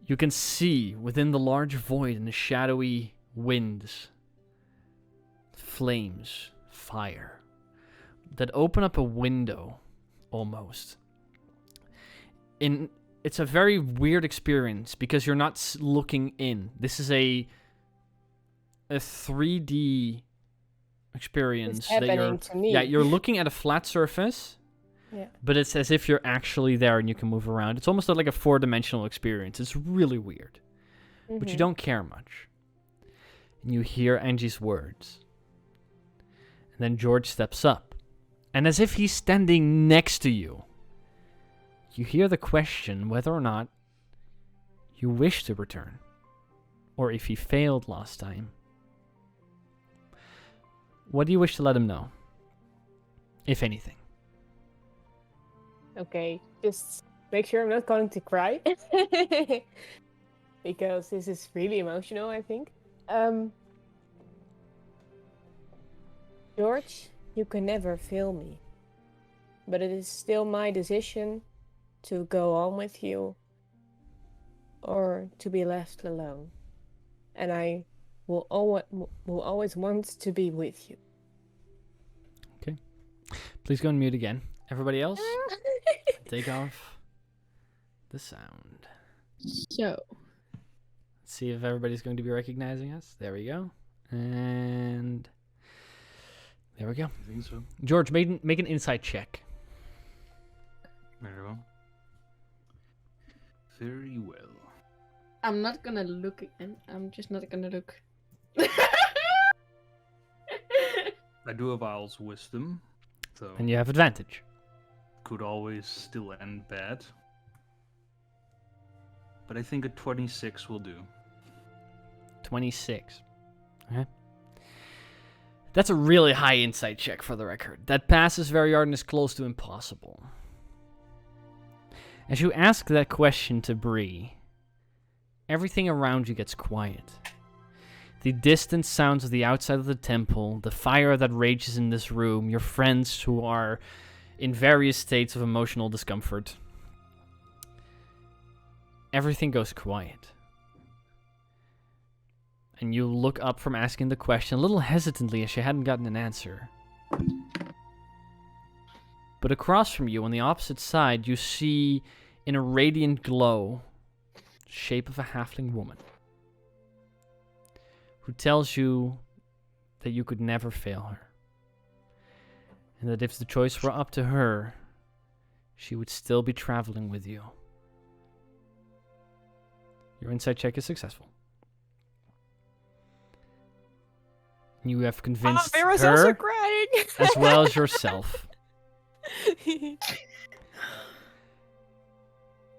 you can see within the large void and the shadowy winds, flames, fire, that open up a window, almost. It's a very weird experience, because you're not looking in. This is a 3D experience. It's happening to me. Yeah, you're looking at a flat surface, Yeah. but it's as if you're actually there and you can move around. It's almost like a 4-dimensional experience. It's really weird, but you don't care much. And you hear Angie's words. And then George steps up, and as if he's standing next to you, you hear the question whether or not you wish to return, or if he failed last time. What do you wish to let him know, if anything? Okay, just make sure I'm not going to cry. Because this is really emotional, I think. George, you can never fail me. But it is still my decision to go on with you or to be left alone. And I will always want to be with you. Okay. Please go on mute again. Everybody else, take off the sound. So, Let's see if everybody's going to be recognizing us. There we go. And there we go. I think so. George, make an insight check. Very well. Very well. I'm not gonna look again. I'm just not gonna look. I do have Owl's wisdom, so And you have advantage. could always still end bad. But I think a 26 will do. 26. Okay. That's a really high insight check, for the record. That passes very hard and is close to impossible. As you ask that question to Bree, everything around you gets quiet. The distant sounds of the outside of the temple, the fire that rages in this room, your friends who are in various states of emotional discomfort. Everything goes quiet. And you look up from asking the question a little hesitantly, as you hadn't gotten an answer. But across from you, on the opposite side, you see, in a radiant glow, the shape of a halfling woman, who tells you that you could never fail her. And that if the choice were up to her, she would still be traveling with you. Your insight check is successful. You have convinced Vera's also her crying. as well as yourself.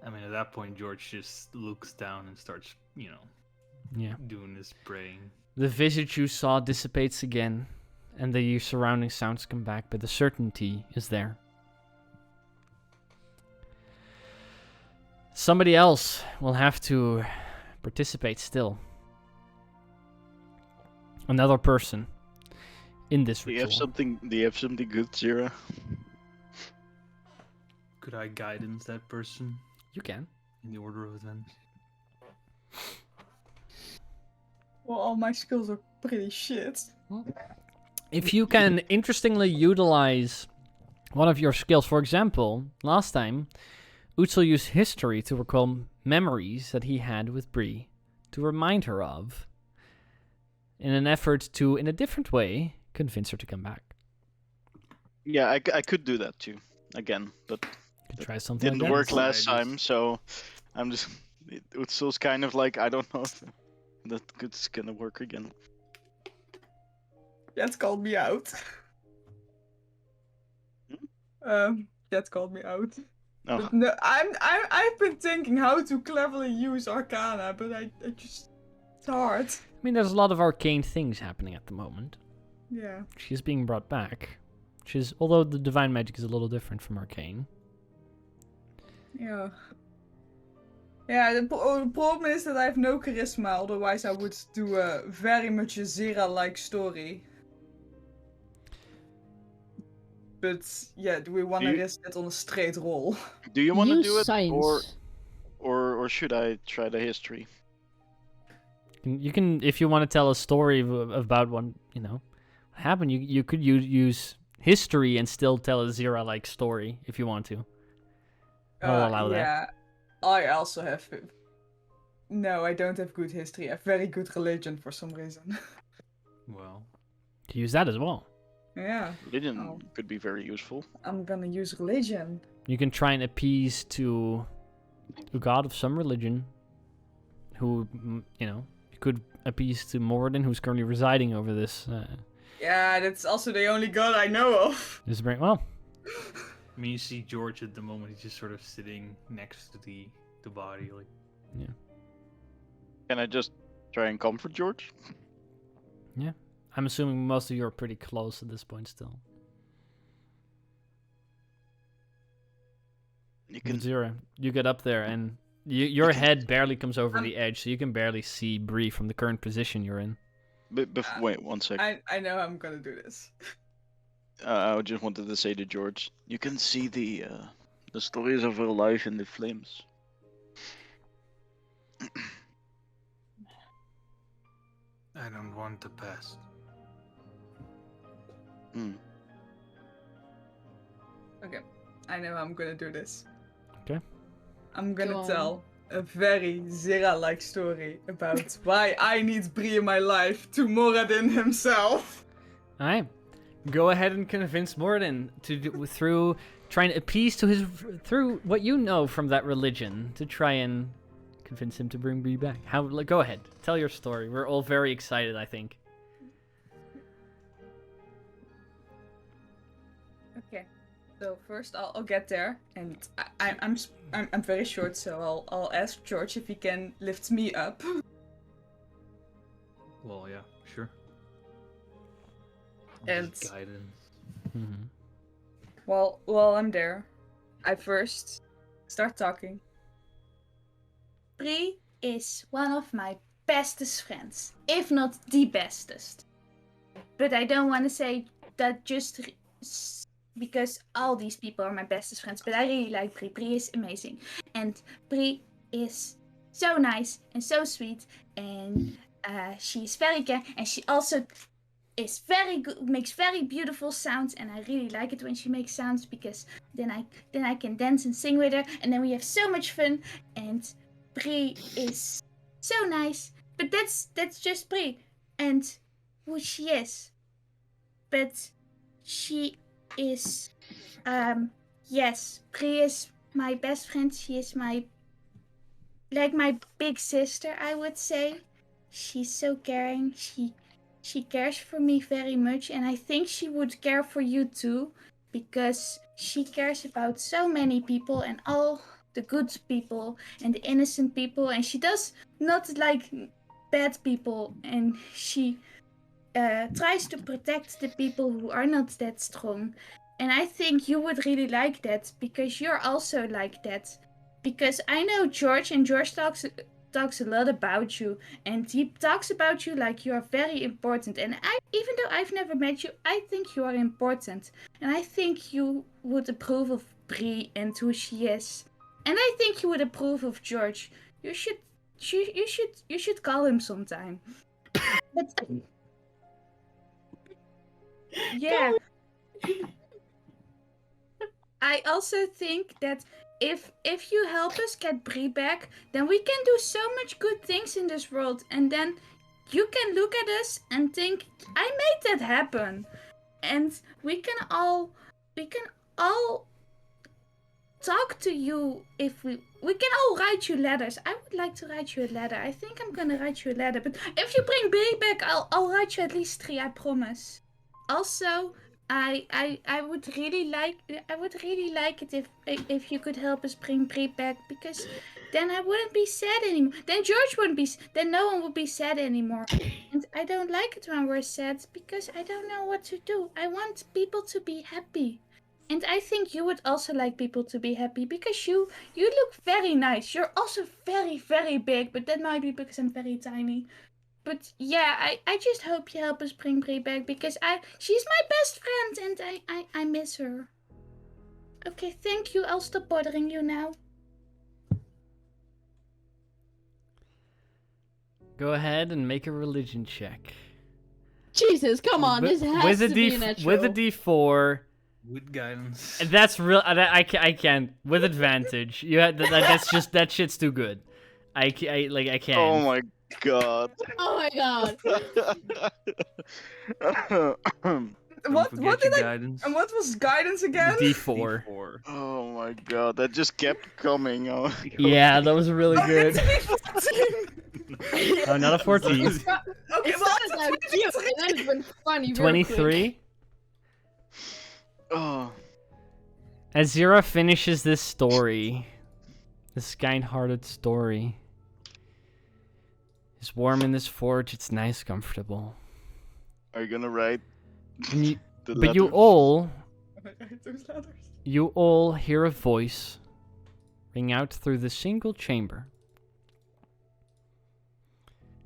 I mean, at that point, George just looks down and starts, Yeah. doing his praying. The visage you saw dissipates again, and the surrounding sounds come back, but the certainty is there. Somebody else will have to participate still. Another person in this Do you ritual. have something good, Syria? Could I guidance that person You can. in the order of events? Well, all my skills are pretty shit. If you can interestingly utilize one of your skills, for example, last time, Utzel used history to recall memories that he had with Bree, to remind her of, in an effort to, in a different way, convince her to come back. Yeah, I could do that too, again, but Could try something didn't like that. work last I just- time, so I'm just... Utsel's kind of like, I don't know if that's gonna work again. That's called me out. That's called me out. Oh, But no, I've been thinking how to cleverly use Arcana, but I just... It's hard. I mean, there's a lot of arcane things happening at the moment. Yeah. She's being brought back. Although the divine magic is a little different from arcane. Yeah. Yeah, the problem is that I have no charisma, otherwise I would do a very much a Zera-like story. But yeah, do we want to risk it on a straight roll? Do you want to Use do it, science. or should I try the history? You can, if you want to tell a story about one, what happened. You could use history and still tell a Zera-like story if you want to. I'll allow that. Yeah, I also have. No, I don't have good history. I have very good religion for some reason. Well, To use that as well. Yeah. Religion could be very useful. I'm gonna use religion. You can try and appease to a god of some religion, who you could appease to Moradin, who's currently residing over this. Yeah, that's also the only god I know of. This well. I mean, you see George at the moment. He's just sort of sitting next to the body, like. Yeah. Can I just try and comfort George? Yeah. I'm assuming most of you are pretty close at this point still. You can. Zera, you get up there and your head barely comes over the edge, so you can barely see Bree from the current position you're in. Wait 1 second. I know how I'm gonna do this. I just wanted to say to George, you can see the stories of her life in the flames. I don't want the past. Okay, I know how I'm gonna do this. Okay. I'm gonna Go on. tell a very Zera-like story about why I need Bree in my life to Moradin himself. All right. Go ahead and convince Moradin through trying to appease to through what you know from that religion to try and convince him to bring Bree back. Go ahead. Tell your story. We're all very excited, I think. Okay, so first I'll get there, and I'm very short, so I'll ask George if he can lift me up. Well, yeah, sure. And Guidance. Mm-hmm. while I'm there, I first start talking. Bree is one of my bestest friends, if not the bestest. But I don't want to say that just because all these people are my bestest friends, but I really like Bree. Bree is amazing. And Bree is so nice and so sweet, and she's very caring, and she also is very good, makes very beautiful sounds, and I really like it when she makes sounds, because then I can dance and sing with her, and then we have so much fun. And Bree is so nice, but that's just Bree and who she is. But she is, yes, Bree is my best friend. She is my big sister, I would say. She's so caring. She cares for me very much, and I think she would care for you too, because she cares about so many people, and all the good people and the innocent people, and she does not like bad people, and she tries to protect the people who are not that strong. And I think you would really like that, because you're also like that. Because I know George, and George talks a lot about you, and he talks about you like you are very important. And even though I've never met you, I think you are important, and I think you would approve of Bree and who she is. And I think you would approve of George. You should call him sometime. But yeah. I also think that if you help us get Bree back, then we can do so much good things in this world, and then you can look at us and think, I made that happen. And we can all talk to you. If we can all write you letters. I would like to write you a letter. I think I'm gonna write you a letter. But if you bring Bree back, I'll write you at least 3, I promise. Also, I would really like it if you could help us bring Brie back, because then I wouldn't be sad anymore. Then George wouldn't be. Then no one would be sad anymore. And I don't like it when we're sad because I don't know what to do. I want people to be happy. And I think you would also like people to be happy because you look very nice. You're also very, very big, but that might be because I'm very tiny. But yeah, I just hope you help us bring Brie back because she's my best friend and I miss her. Okay, thank you. I'll stop bothering you now. Go ahead and make a religion check. Jesus, come on, this has to be natural. With a D4. With guidance. That's real. I can't. With advantage. You had that's just that shit's too good. I can't. Oh my god. Oh my god. What did guidance. And what was guidance again? D4. Oh my god, that just kept coming. Oh, Yeah, that was really good. Oh, not a 14. Okay, It well, started out cute, and then it went funny. 23. oh. As Zira finishes this story, this kind-hearted story, it's warm in this forge. It's nice, comfortable. Are you gonna write? And the but you letters? all hear a voice ring out through the single chamber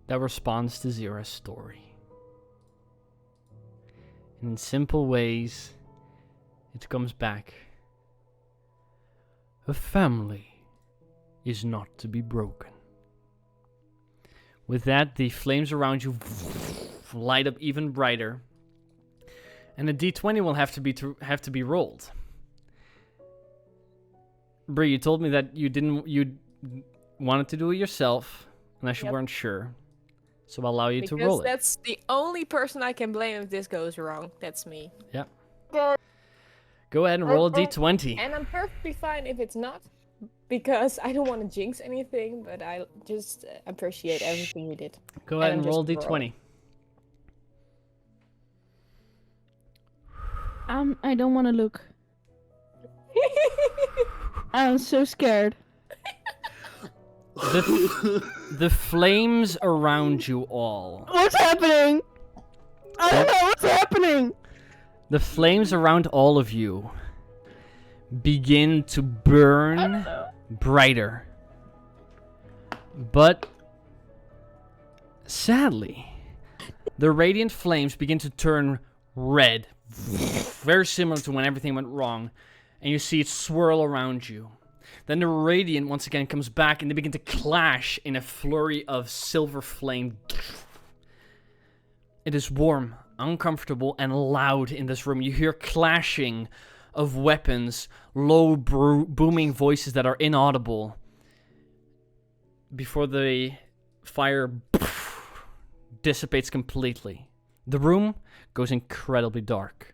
that responds to Zira's story. And in simple ways, it comes back. A family is not to be broken. With that, the flames around you light up even brighter, and a D20 will have to be rolled. Bree, you told me that you wanted to do it yourself, unless you weren't sure. So I'll allow you to roll it. Because that's the only person I can blame if this goes wrong. That's me. Yeah. Go ahead and roll a D20. And I'm perfectly fine if it's not, because I don't want to jinx anything, but I just appreciate everything you did. Go ahead And and roll a just roll. D20. I don't want to look. I'm so scared. The flames around you all. What's happening? I don't know what's happening. The flames around all of you begin to burn brighter. But sadly, the radiant flames begin to turn red. Very similar to when everything went wrong. And you see it swirl around you. Then the radiant once again comes back and they begin to clash in a flurry of silver flame. It is warm, uncomfortable, and loud in this room. You hear clashing of weapons, low booming voices that are inaudible before the fire dissipates completely. The room goes incredibly dark.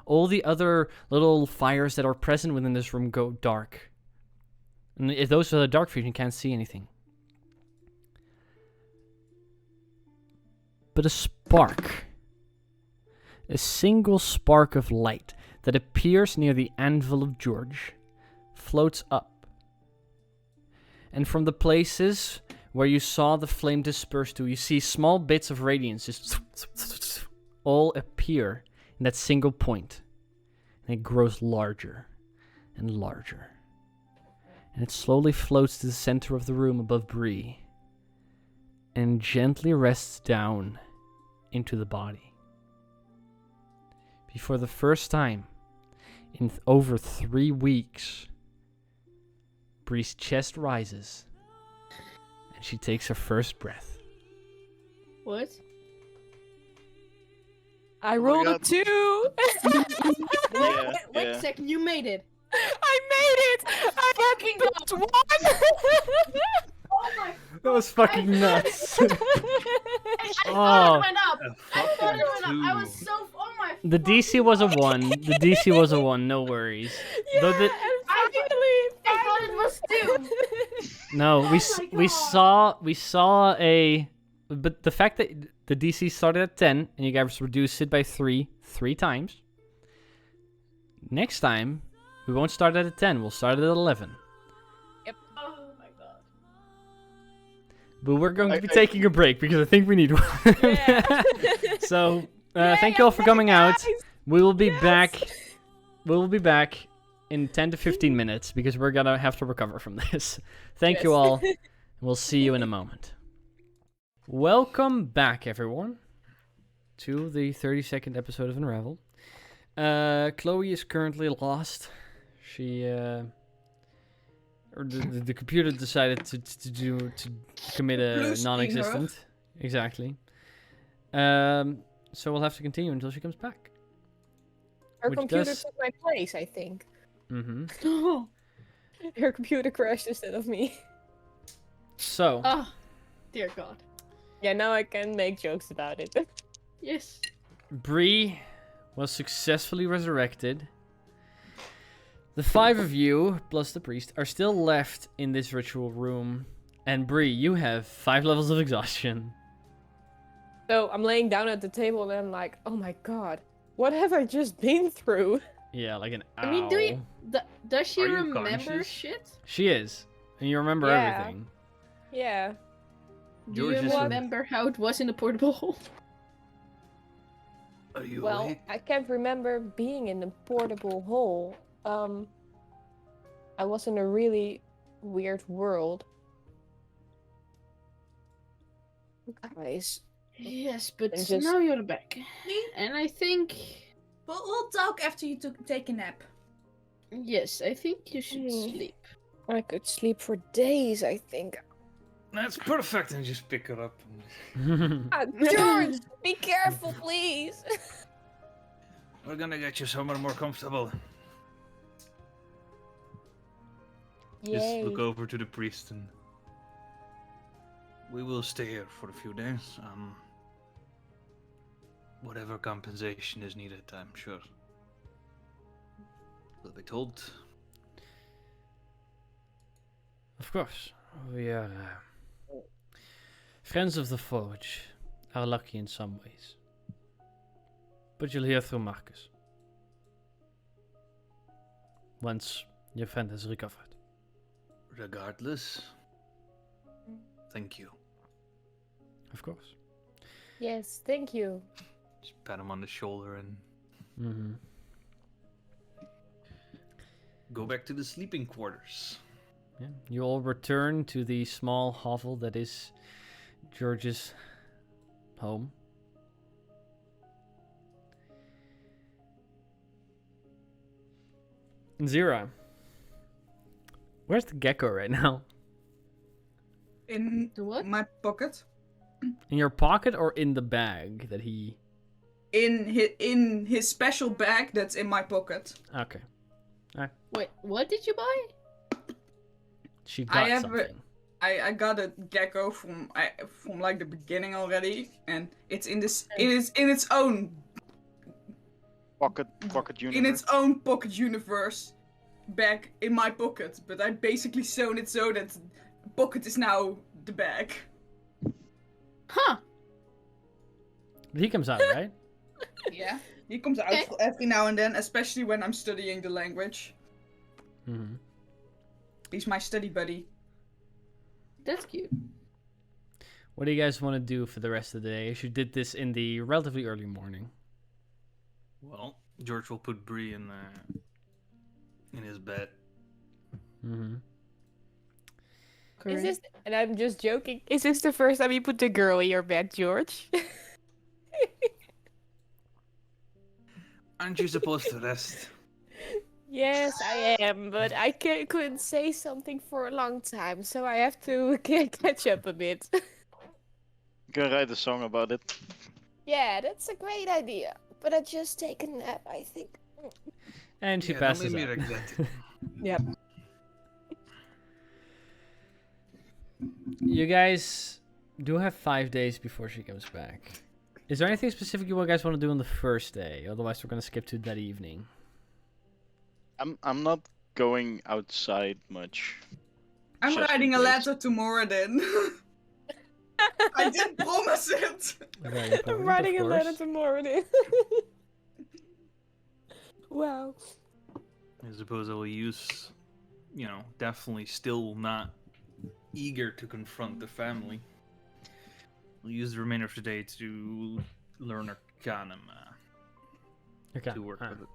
All the other little fires that are present within this room go dark. And if those are the dark vision, you can't see anything. But a spark, a single spark of light that appears near the anvil of George, floats up. And from the places where you saw the flame disperse to, you see small bits of radiance just all appear in that single point. And it grows larger and larger. And it slowly floats to the center of the room above Bree and gently rests down into the body. Before the first time in over 3 weeks, Bree's chest rises and she takes her first breath. What? I rolled a 2! Wait a second, you made it! I made it! I fucking got 1! Oh my... That was fucking nuts. I thought it went up! I thought it went up! I was so... Oh my... The DC was a 1. The DC was a 1, no worries. Yeah, Though the... I thought it was 2! No, we saw a... But the fact that the DC started at 10 and you guys reduced it by 3 times next time, we won't start at 10. We'll start at 11. Oh my god. But we're going to be taking a break because I think we need one. Yeah. So, Yay, thank you all I'm for back, coming out. guys. We will be Yes. back. We will be back in 10 to 15 minutes because we're gonna have to recover from this. Thank you Yes. all. We'll see you in a moment. Welcome back, everyone, to the 32nd episode of Unravel. Chloe is currently lost. She, or the computer decided to commit a Blue screen, non-existent. Exactly. So we'll have to continue until she comes back. Her Which computer does- took my place, I think. Mm-hmm. Oh. Her computer crashed instead of me. So, Oh. Dear god. Yeah, now I can make jokes about it. Yes. Bree was successfully resurrected. The 5 of you, plus the priest, are still left in this ritual room. And Bree, you have 5 levels of exhaustion. So I'm laying down at the table and I'm like, oh my god, what have I just been through? Yeah, like an hour. I mean, does she Are you remember conscious? shit? She is. And you remember Yeah. everything. Yeah. Do George you is a- remember how it was in the portable hole? Are you Well, awake? I can't remember being in the portable hole. I was in a really weird world. Guys. Yes, but And just- now you're back. See? And I think... We'll talk after you take a nap. Yes, I think you should Hmm. sleep. I could sleep for days, I think. That's perfect, and just pick her up. George, be careful, please. We're gonna get you somewhere more comfortable. Just Yay. look over to the priest and we will stay here for a few days. Whatever compensation is needed, I'm sure. Will be told. Of course. We are friends of the Forge. Are lucky in some ways. But you'll hear through Marcus. Once your friend has recovered. Regardless, thank you. Of course. Yes, thank you. Just pat him on the shoulder and Mm-hmm. go back to the sleeping quarters. Yeah. You all return to the small hovel that is George's home. Zira, where's the gecko right now? In The what? my pocket. In your pocket or in the bag that he... In his special bag that's in my pocket. Okay. Wait, what did you buy? She I got have something. I got a gecko from like the beginning already, and it's in this. It is in its own Pocket universe. in its own pocket universe bag in my pocket. But I basically sewn it so that pocket is now the bag. Huh. But he comes out, right? Yeah, he comes out Okay. every now and then, especially when I'm studying the language. Mm-hmm. He's my study buddy. That's cute. What do you guys want to do for the rest of the day? As you did this in the relatively early morning. Well, George will put Bree in his bed. Mm-hmm. Is Correct. this, and I'm just joking, is this the first time you put the girl in your bed, George? Aren't you supposed to rest? Yes, I am, but I couldn't say something for a long time, so I have to catch up a bit. You can write a song about it. Yeah, that's a great idea, but I just take a nap, I think. And she Yeah, don't passes make me out. regret it. Yep. You guys do have 5 days before she comes back. Is there anything specific you guys want to do on the first day? Otherwise, we're going to skip to that evening. I'm not going outside much. I'm Just writing a in case. letter tomorrow then. I did promise it. Very important, I'm writing of a letter course. tomorrow then. Wow. I suppose I will use, definitely still not eager to confront the family. We'll use the remainder of the day to learn Arcanum. Okay. To work with it.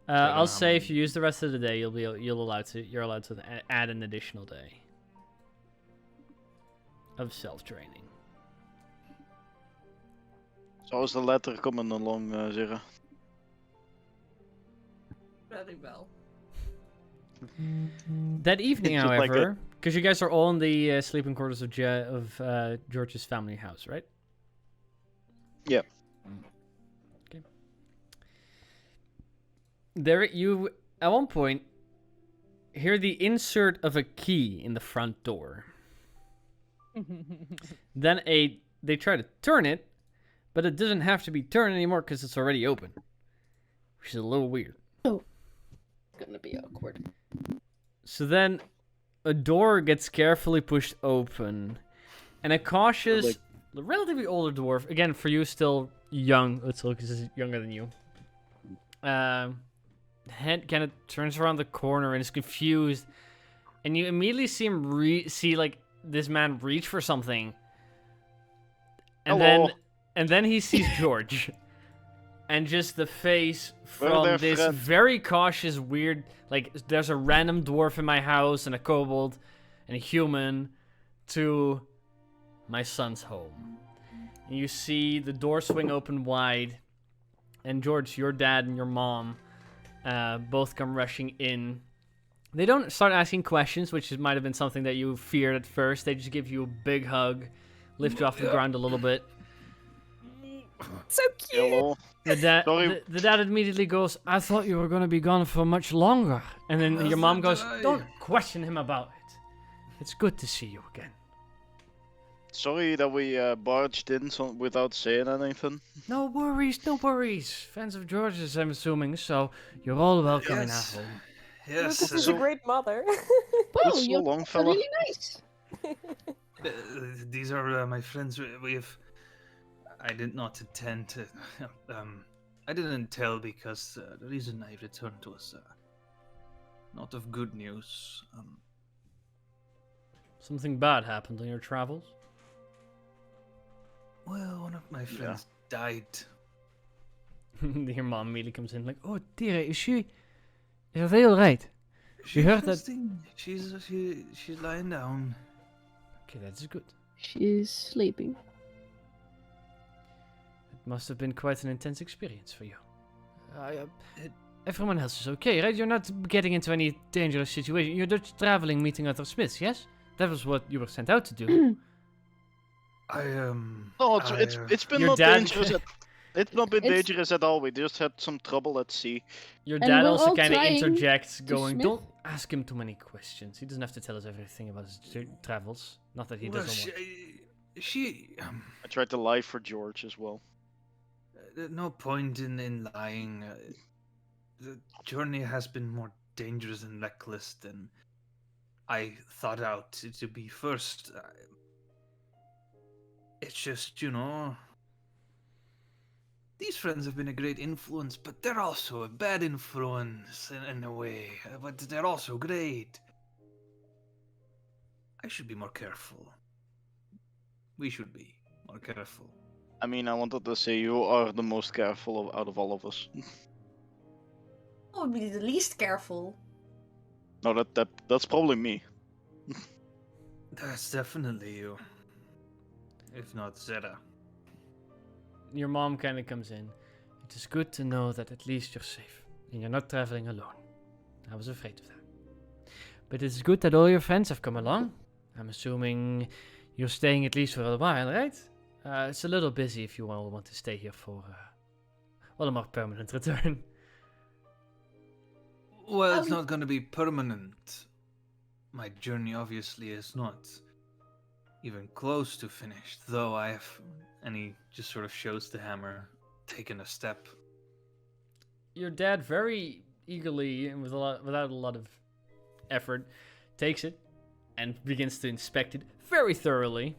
I'll know say how if you use the rest of the day, you're allowed to add an additional day of self-training. So how's the letter coming along, Zira? Very well. That evening, It's just like however, because you guys are all in the sleeping quarters of George's family house, right? Yeah. Okay. There, you at one point hear the insert of a key in the front door. Then they try to turn it, but it doesn't have to be turned anymore because it's already open, which is a little weird. Gonna be awkward. So then a door gets carefully pushed open, and a cautious, relatively older dwarf, again for you still young, let's look, because he's younger than you, head kind of turns around the corner and is confused, and you immediately see him see like this man reach for something, and Hello. then he sees George. And just the face Well, from there, this friend. very cautious, weird, like, there's a random dwarf in my house, and a kobold, and a human, to my son's home. And you see the door swing open wide, and George, your dad and your mom, both come rushing in. They don't start asking questions, which might have been something that you feared at first. They just give you a big hug, lift you off the ground a little bit. So cute. Hello. The dad, Sorry. the dad immediately goes, I thought you were going to be gone for much longer. And then your mom goes, don't question him about it. It's good to see you again. Sorry that we barged in without saying anything. No worries, no worries. Fans of George's, I'm assuming, so you're all welcome in our Yes. home. Yes. This is a great mother. Well, That's so you're long, fella. really nice. These are my friends. I did not intend to. I didn't tell because the reason I returned was not of good news. Something bad happened on your travels? Well, one of my friends died. Your mom immediately comes in like, oh dear, is she alright? You heard that? She's lying down. Okay, that's good. She's sleeping. It must have been quite an intense experience for you. Everyone else is okay, right? You're not getting into any dangerous situation. You're just traveling, meeting other smiths, yes? That was what you were sent out to do. No, it's been Your not dad- dangerous. It's not been It's- dangerous at all. We just had some trouble at sea. Your And dad we're also all kind of trying interjects, to going, smith. don't ask him too many questions. He doesn't have to tell us everything about his travels. Not that he Well, doesn't want. she I tried to lie for George as well. no point in lying. The journey has been more dangerous and reckless than I thought out it to be first. It's just, these friends have been a great influence, but they're also a bad influence in a way. But they're also great. I should be more careful. We should be more careful. I mean, I wanted to say you are the most careful out of all of us. I would be the least careful. No, that's probably me. That's definitely you. If not Zeta. Your mom kind of comes in. It is good to know that at least you're safe and you're not traveling alone. I was afraid of that. But it's good that all your friends have come along. I'm assuming you're staying at least for a while, right? It's a little busy if you all want to stay here for a more permanent return. Well, it's not going to be permanent. My journey obviously is not even close to finished, though I have, and he just sort of shows the hammer, taken a step. Your dad very eagerly and without a lot of effort takes it and begins to inspect it very thoroughly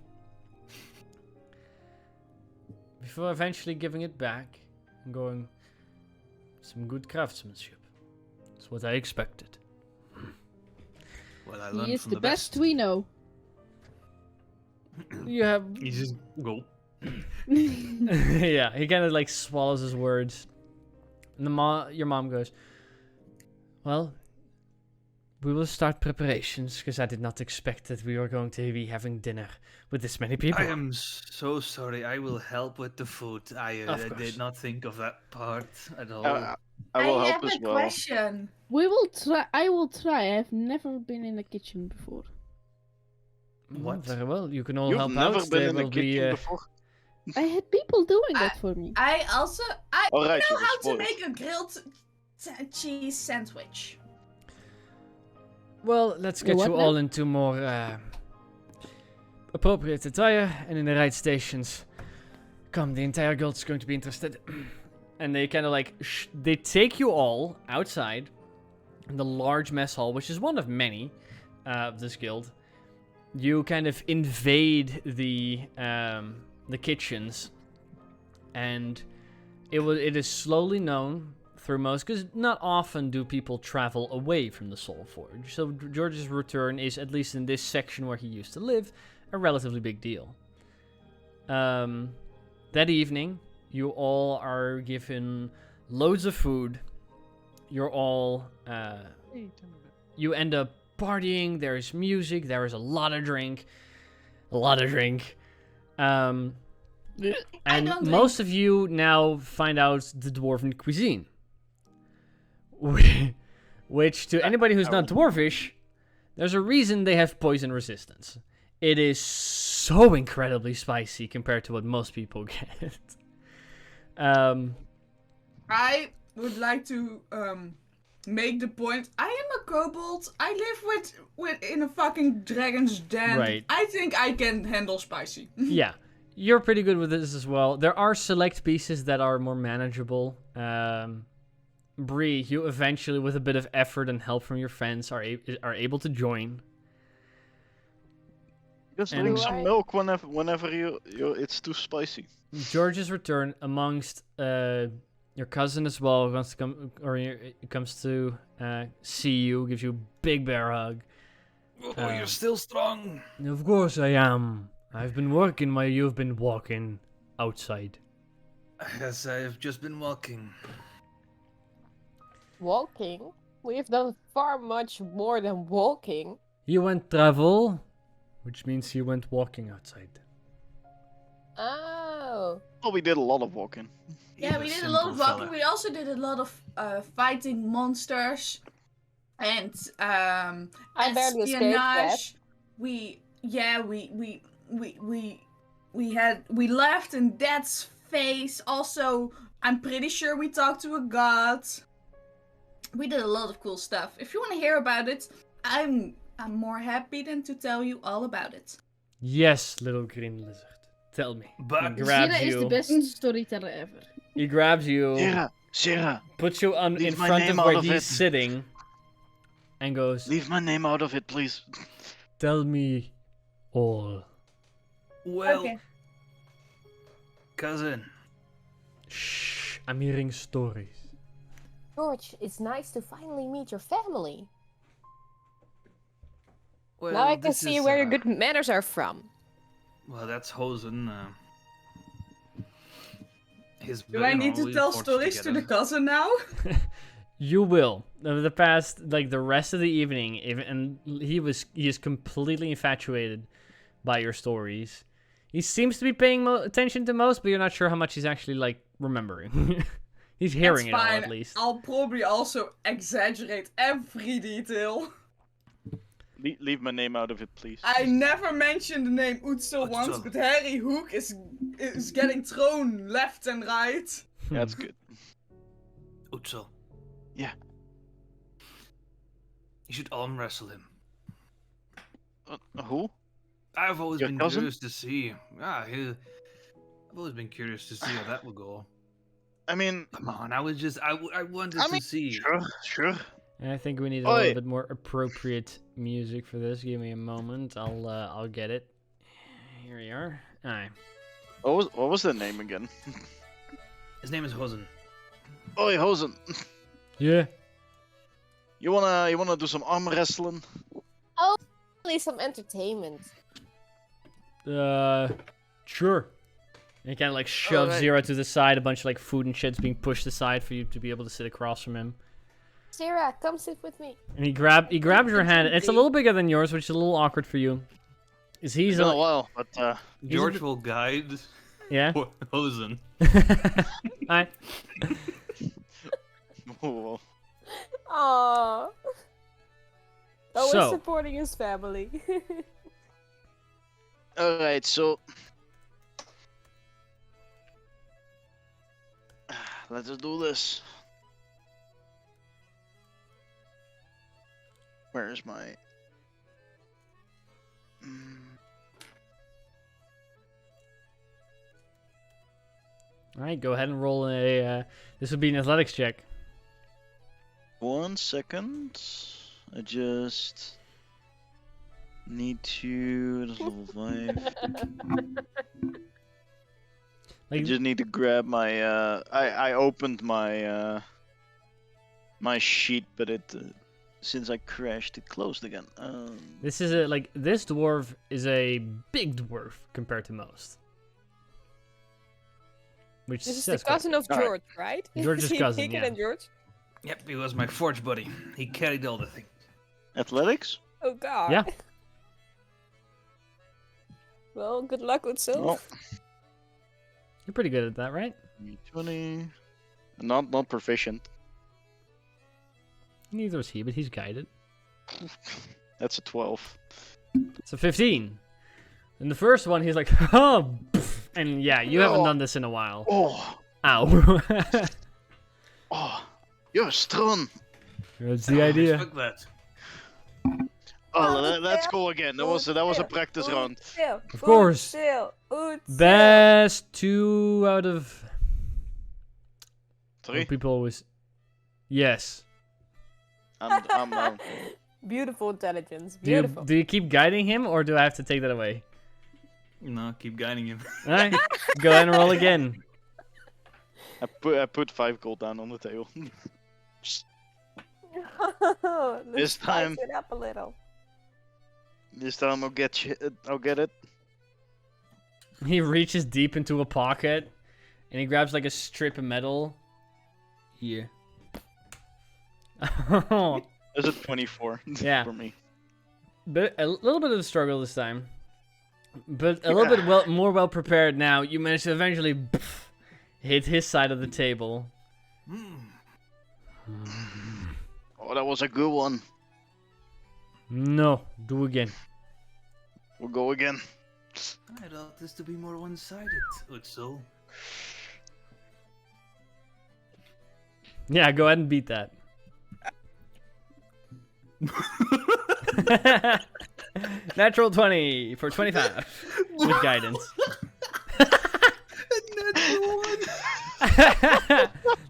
before eventually giving it back and going, some good craftsmanship. It's what I expected. Well, I learned He is from the best we know. You have You just go. yeah, he kind of like swallows his words. And your mom goes, well, we will start preparations, because I did not expect that we were going to be having dinner with this many people. I am so sorry. I will help with the food. I Of course. did not think of that part at all. I will I help have as a well. question. We will try. I will try. I've never been in the kitchen before. What? Very well, you can all You've help never out. been There in the will be, kitchen before? I had people doing that for me. I Alright, you know were how to spoiled. make a grilled cheese sandwich. Well, let's get What you now? all into more appropriate attire and in the right stations. Come, the entire guild is going to be interested. And they kind of like, they take you all outside in the large mess hall, which is one of many of this guild. You kind of invade the kitchens, and it is slowly known through most, because not often do people travel away from the Soul Forge. So George's return is, at least in this section where he used to live, a relatively big deal. That evening, you all are given loads of food. You're all, you end up partying, there's music, there is a lot of drink. And don't most of you now find out the dwarven cuisine. Which, to anybody who's not dwarvish, there's a reason they have poison resistance. It is so incredibly spicy compared to what most people get. I would like to make the point. I am a kobold. I live with in a fucking dragon's den. Right. I think I can handle spicy. Yeah, you're pretty good with this as well. There are select pieces that are more manageable. Bree, you eventually, with a bit of effort and help from your friends, are able to join. Just And- drink some milk whenever it's too spicy. George's return amongst your cousin as well wants to come, or comes to see you, gives you a big bear hug. Oh, you're still strong. Of course I am. I've been working while you've been walking outside. Yes, I've just been walking. Walking? We've done far much more than walking. You went travel, which means you went walking outside. Oh. Oh, we did a lot of walking. Yeah, we did a lot of walking. We also did a lot of fighting monsters and I barely escaped that. espionage. We left in Dad's face. Also, I'm pretty sure we talked to a god. We did a lot of cool stuff. If you want to hear about it, I'm more happy than to tell you all about it. Yes, little green lizard. Tell me. But He grabs Zira is you. the best storyteller ever. He grabs you, Sarah, puts you in leave my front of name out where of he's it. sitting, and goes, leave my name out of it, please. "Tell me all." well, Okay. cousin, Shh, I'm hearing stories. George, it's nice to finally meet your family. well, now I can this see is, where your good manners are from. Well, that's Hosen. Do I need to tell stories to the cousin now? You will. Over the past, like the rest of the evening, and he is completely infatuated by your stories. He seems to be paying attention to most, but you're not sure how much he's actually like remembering. He's hearing That's it all fine. at least. I'll probably also exaggerate every detail. Leave my name out of it, please. I never mentioned the name Utsil once, Utsil. but Harry Hook is getting thrown left and right. That's good. Utsil. Yeah. You should arm wrestle him. Who? I've always Your been cousin? curious to see. I've always been curious to see how that would go. I mean, Come on, I wanted I mean, to see. sure. And I think we need a Oi. little bit more appropriate music for this. Give me a moment. I'll get it. Here we are. Alright. What was the name again? His name is Hosen. Oi, Hosen. Yeah. You wanna do some arm wrestling? Only some entertainment. Sure. And he kind of like shoves Alright. Zero to the side. A bunch of like food and shit's being pushed aside for you to be able to sit across from him. Syria, come sit with me. And he grabs your hand. It's a little bigger than yours, which is a little awkward for you. He's It's been a while, but George will guide yeah. Hosen. Hi. oh, Aww. Always So. supporting his family. all right. So let's just do this. Where is my? Alright, go ahead and roll a. This would be an athletics check. 1 second. I just need to. That's level 5. I Like, just need to grab my. I opened my. My sheet, but it. Since I crashed, it closed again. this is a like this dwarf is a big dwarf compared to most. Which This is says the cousin of Alright. George, right? George's Is he cousin, bigger yeah. than George? Yep, he was my forge buddy. He carried all the things. Athletics? Oh god. Yeah. Well, good luck with Oh, Sylph. You're pretty good at that, right? 20. Not proficient. Neither is he, but he's guided. That's a 12. So 15. In the first one, he's like, oh, pff. And yeah, you haven't Oh. done this in a while. Oh, Ow. oh, you're strong. That's the idea. Fuck that. Oh, let's go again. That was a practice round. Of course. Best 2 out of. 3. People always. Yes. I'm Beautiful intelligence. Beautiful. Do you keep guiding him, or do I have to take that away? No, keep guiding him. Alright, go ahead and roll again. I put 5 gold down on the table. Let's This time- spice it up a little. This time I'll get it. He reaches deep into a pocket, and he grabs like a strip of metal. Here. There's a 24 Yeah. for me. But a little bit of a struggle this time. But a little bit more well prepared now. You managed to eventually hit his side of the table. Oh, that was a good one. No, do again. We'll go again. I thought this to be more one-sided, Utsul. Yeah, go ahead and beat that. Natural 20 for 25 with guidance.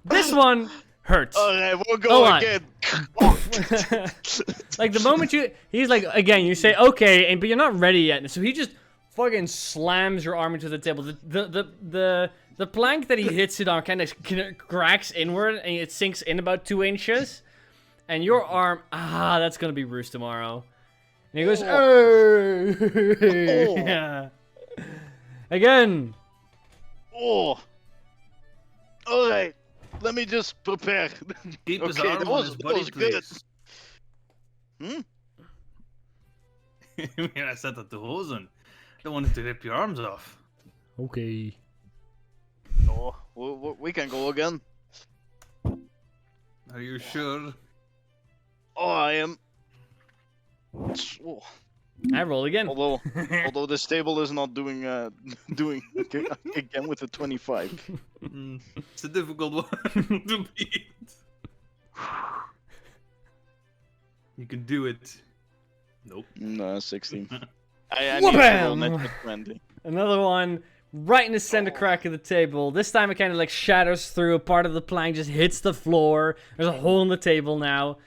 This one hurts. Alright, we'll go Hold on. again. Like the moment he's like, again, you say okay, but you're not ready yet. So he just fucking slams your arm into the table. The plank that he hits it on kind of cracks inward and it sinks in about 2 inches. And your arm, that's gonna be Roos tomorrow. And he goes, hey! Yeah. Again. Oh. Alright. Let me just prepare. Keep his Okay, arm that on was- his that buddy, was good. please. I mean, I said that to Hosen. I wanted to rip your arms off. Okay. Oh, we can go again. Are you sure? Oh, I am. Oh, I roll again. although this table is not doing again with a 25. It's a difficult one to beat. You can do it. Nope. No, 16. I need to roll net 20. Another one right in the center crack of the table. This time it kind of like shatters through. A part of the plank just hits the floor. There's a hole in the table now.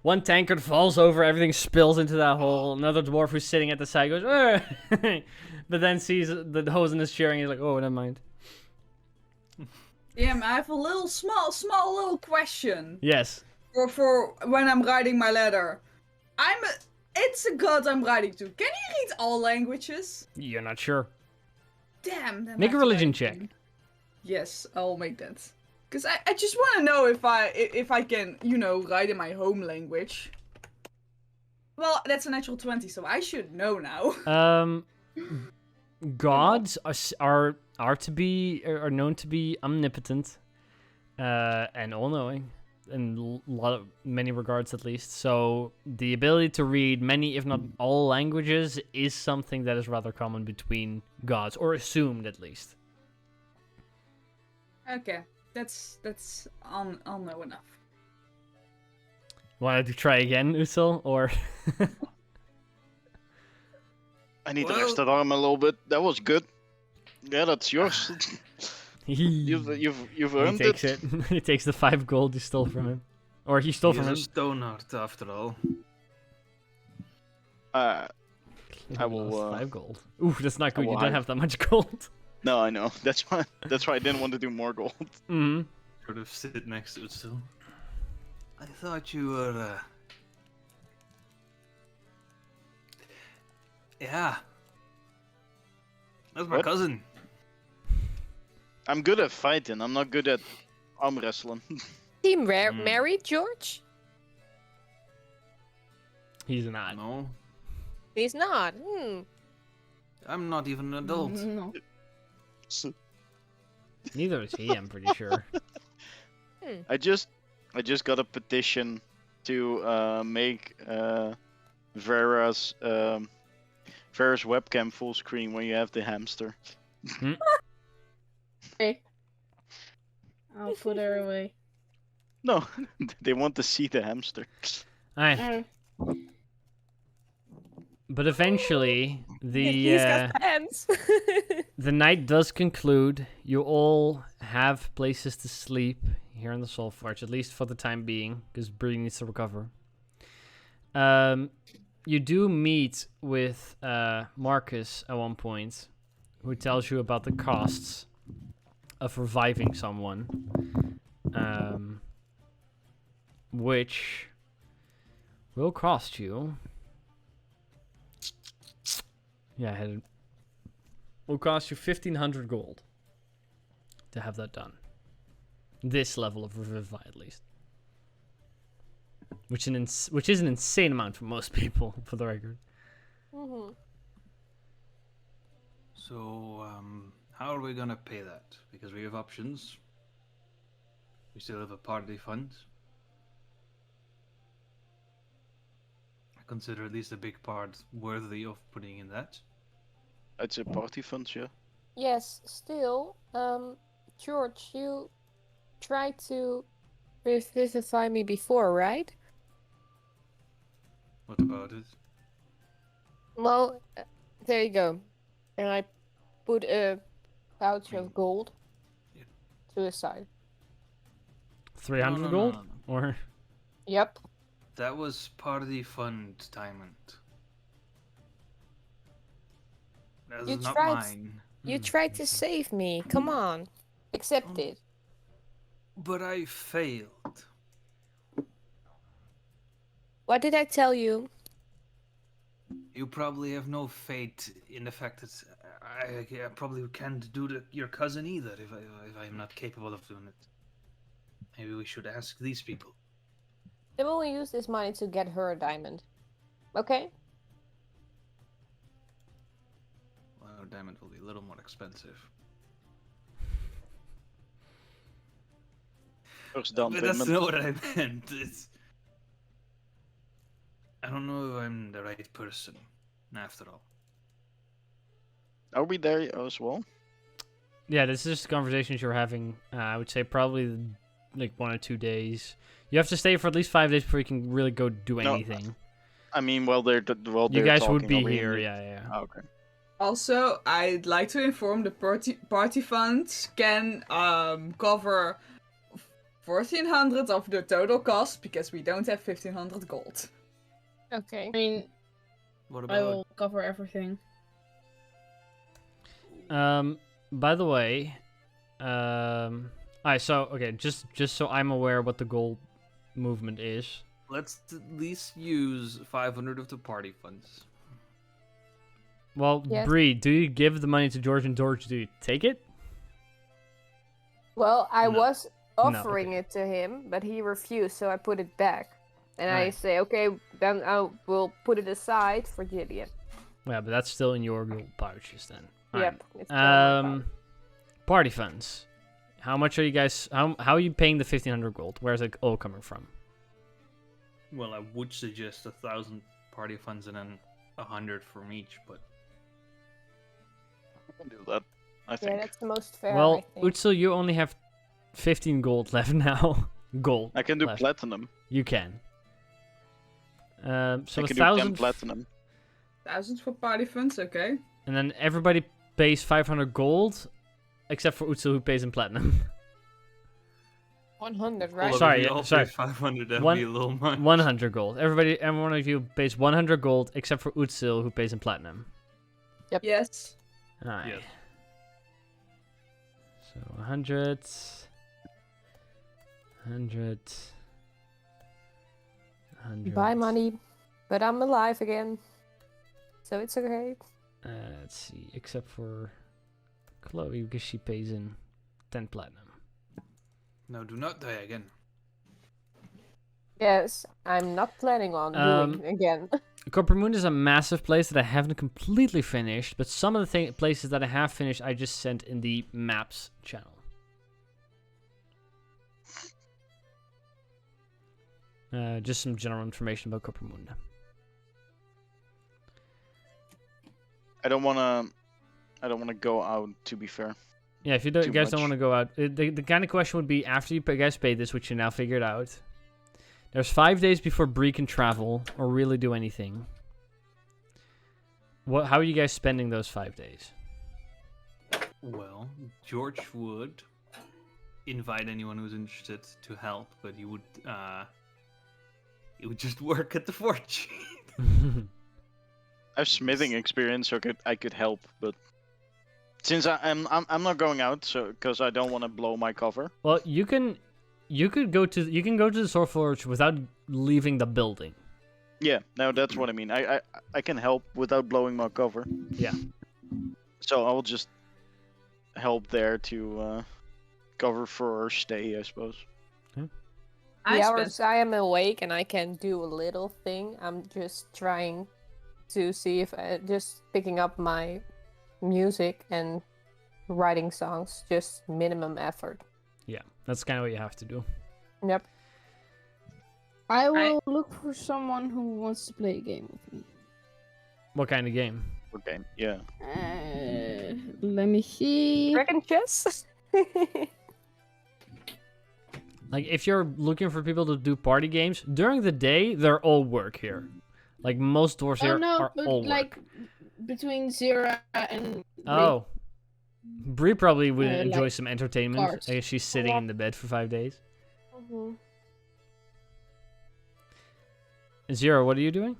One tankard falls over. Everything spills into that hole. Another dwarf who's sitting at the side goes, but then sees the hose in his cheering. He's like, oh, never mind. Yeah, I have a little small little question. Yes. for when I'm writing my letter. It's a god I'm writing to. Can he read all languages? You're not sure. Damn. Then I Make a have to religion write check. it. Yes, I'll make that. Cause I just want to know if I can, write in my home language. Well, that's a natural 20, so I should know now. Gods are known to be omnipotent, and all-knowing, in many regards at least. So the ability to read many, if not all, languages is something that is rather common between gods, or assumed at least. Okay, I'll know enough. Wanted to try again, Usul, or? I need to rest that arm a little bit. That was good. Yeah, that's yours. You've He earned takes it. it. He takes the 5 gold you stole from him, or he stole He's from a him. stoneheart after all. I He will, lost 5 gold. Ooh, that's not good. will You don't hide. have that much gold. No, I know. That's why I didn't want to do more gold. Mm-hmm. Sort of sit next to it still. I thought you were, Yeah. That's my What? cousin. I'm good at fighting. I'm not good at arm wrestling. Team Hmm. married, George? He's not. No, He's not. I'm not even an adult. No. Neither is he, I'm pretty sure. I just got a petition to make Vera's webcam full screen when you have the hamster. Okay. I'll put her away. No, they want to see the hamster. Aye. But eventually, He's got hands. the night does conclude. You all have places to sleep here in the Soul Forge, at least for the time being, because Bree needs to recover. You do meet with Marcus at one point, who tells you about the costs of reviving someone, which will cost you. Yeah, it will cost you 1,500 gold to have that done. This level of revivify, at least. Which is an insane amount for most people, for the record. So, how are we gonna pay that? Because we have options. We still have a party fund. I consider at least a big part worthy of putting in that. It's a party fund, yeah. Yes, still, George, you tried to revivify me before, right? What about it? Well, there you go. And I put a pouch of gold Yeah. to the side. 300 No, gold? no. Or Yep. That was party fund, Diamond. That You is not tried- mine. You tried to save me. Come on. Accept it. But I failed. What did I tell you? You probably have no faith in the fact that I probably can't do your cousin either if I'm not capable of doing it. Maybe we should ask these people. Then we'll use this money to get her a diamond. Okay? Well, diamond will be a little more expensive. First down But that's payment. not what I meant. I don't know if I'm the right person, after all. Are we there as well? yeah, this is just conversations you're having. I would say probably like 1 or 2 days. You have to stay for at least 5 days before you can really go do No, anything. I mean, while they're You guys would talking, be are we in here, the- yeah. Oh, okay. Also, I'd like to inform the party funds can cover 1,400 of the total cost because we don't have 1,500 gold. Okay. I mean, What I about will cover everything. By the way, alright, so okay, just so I'm aware what the goal movement is. Let's at least use 500 of the party funds. Well, Yes. Bree, do you give the money to George, and George, do you take it? Well, I No. was No, offering okay. it to him, but he refused, so I put it back. And I Alright. say, okay, then I will put it aside for Gideon. Yeah, but that's still in your gold pouches then. Alright. Yep. It's still on the Party funds. How much are you guys? How are you paying the 1,500 gold? Where's it all coming from? Well, I would suggest 1,000 party funds and then 100 from each, but I can do that. I Yeah, think. that's the most fair, Well, I think. Utsil, you only have 15 gold left now. Gold. I can do left. platinum. You can. So I can do 10 1,000, platinum. 1,000 for party funds, okay. and then everybody pays 500 gold, except for Utsil, who pays in platinum. 100, Well, right? if Sorry, we all sorry. pay 500, that'd One- be a little much. 100 gold. Every one of you pays 100 gold, except for Utsil, who pays in platinum. Yes. Alright. Yes. So 100. 100. 100. Buy money, but I'm alive again. So it's okay. Let's see, except for Chloe, because she pays in 10 platinum. No, do not die again. Yes, I'm not planning on doing again. Copper Moon is a massive place that I haven't completely finished, but some of the places that I have finished, I just sent in the maps channel. Just some general information about Copper Moon. I don't wanna go out. To be fair. Yeah, if you don't, Too guys don't much. want to go out, the kind of question would be after you guys pay this, which you now figured out. There's 5 days before Bree can travel or really do anything. How are you guys spending those 5 days? Well, George would invite anyone who's interested to help, but he would just work at the forge. I have smithing experience, so I could help, but since I'm not going out, so because I don't want to blow my cover. Well, you can go to the Sword Forge without leaving the building. Yeah, no, that's what I mean. I can help without blowing my cover. Yeah. So I will just help there to cover for our stay, I suppose. The hours I am awake and I can do a little thing. I'm just trying to see if just picking up my music and writing songs, just minimum effort. Yeah, that's kind of what you have to do. Yep. I will look for someone who wants to play a game with me. What kind of game? Okay, yeah. Let me see. Dragon chess? Like, if you're looking for people to do party games, during the day, they're all work here. Like, most dwarves here are but all like work. between Zira and Oh. Bree probably would enjoy like some entertainment. cards. I guess she's sitting in the bed for 5 days. Mhm. Zero, what are you doing?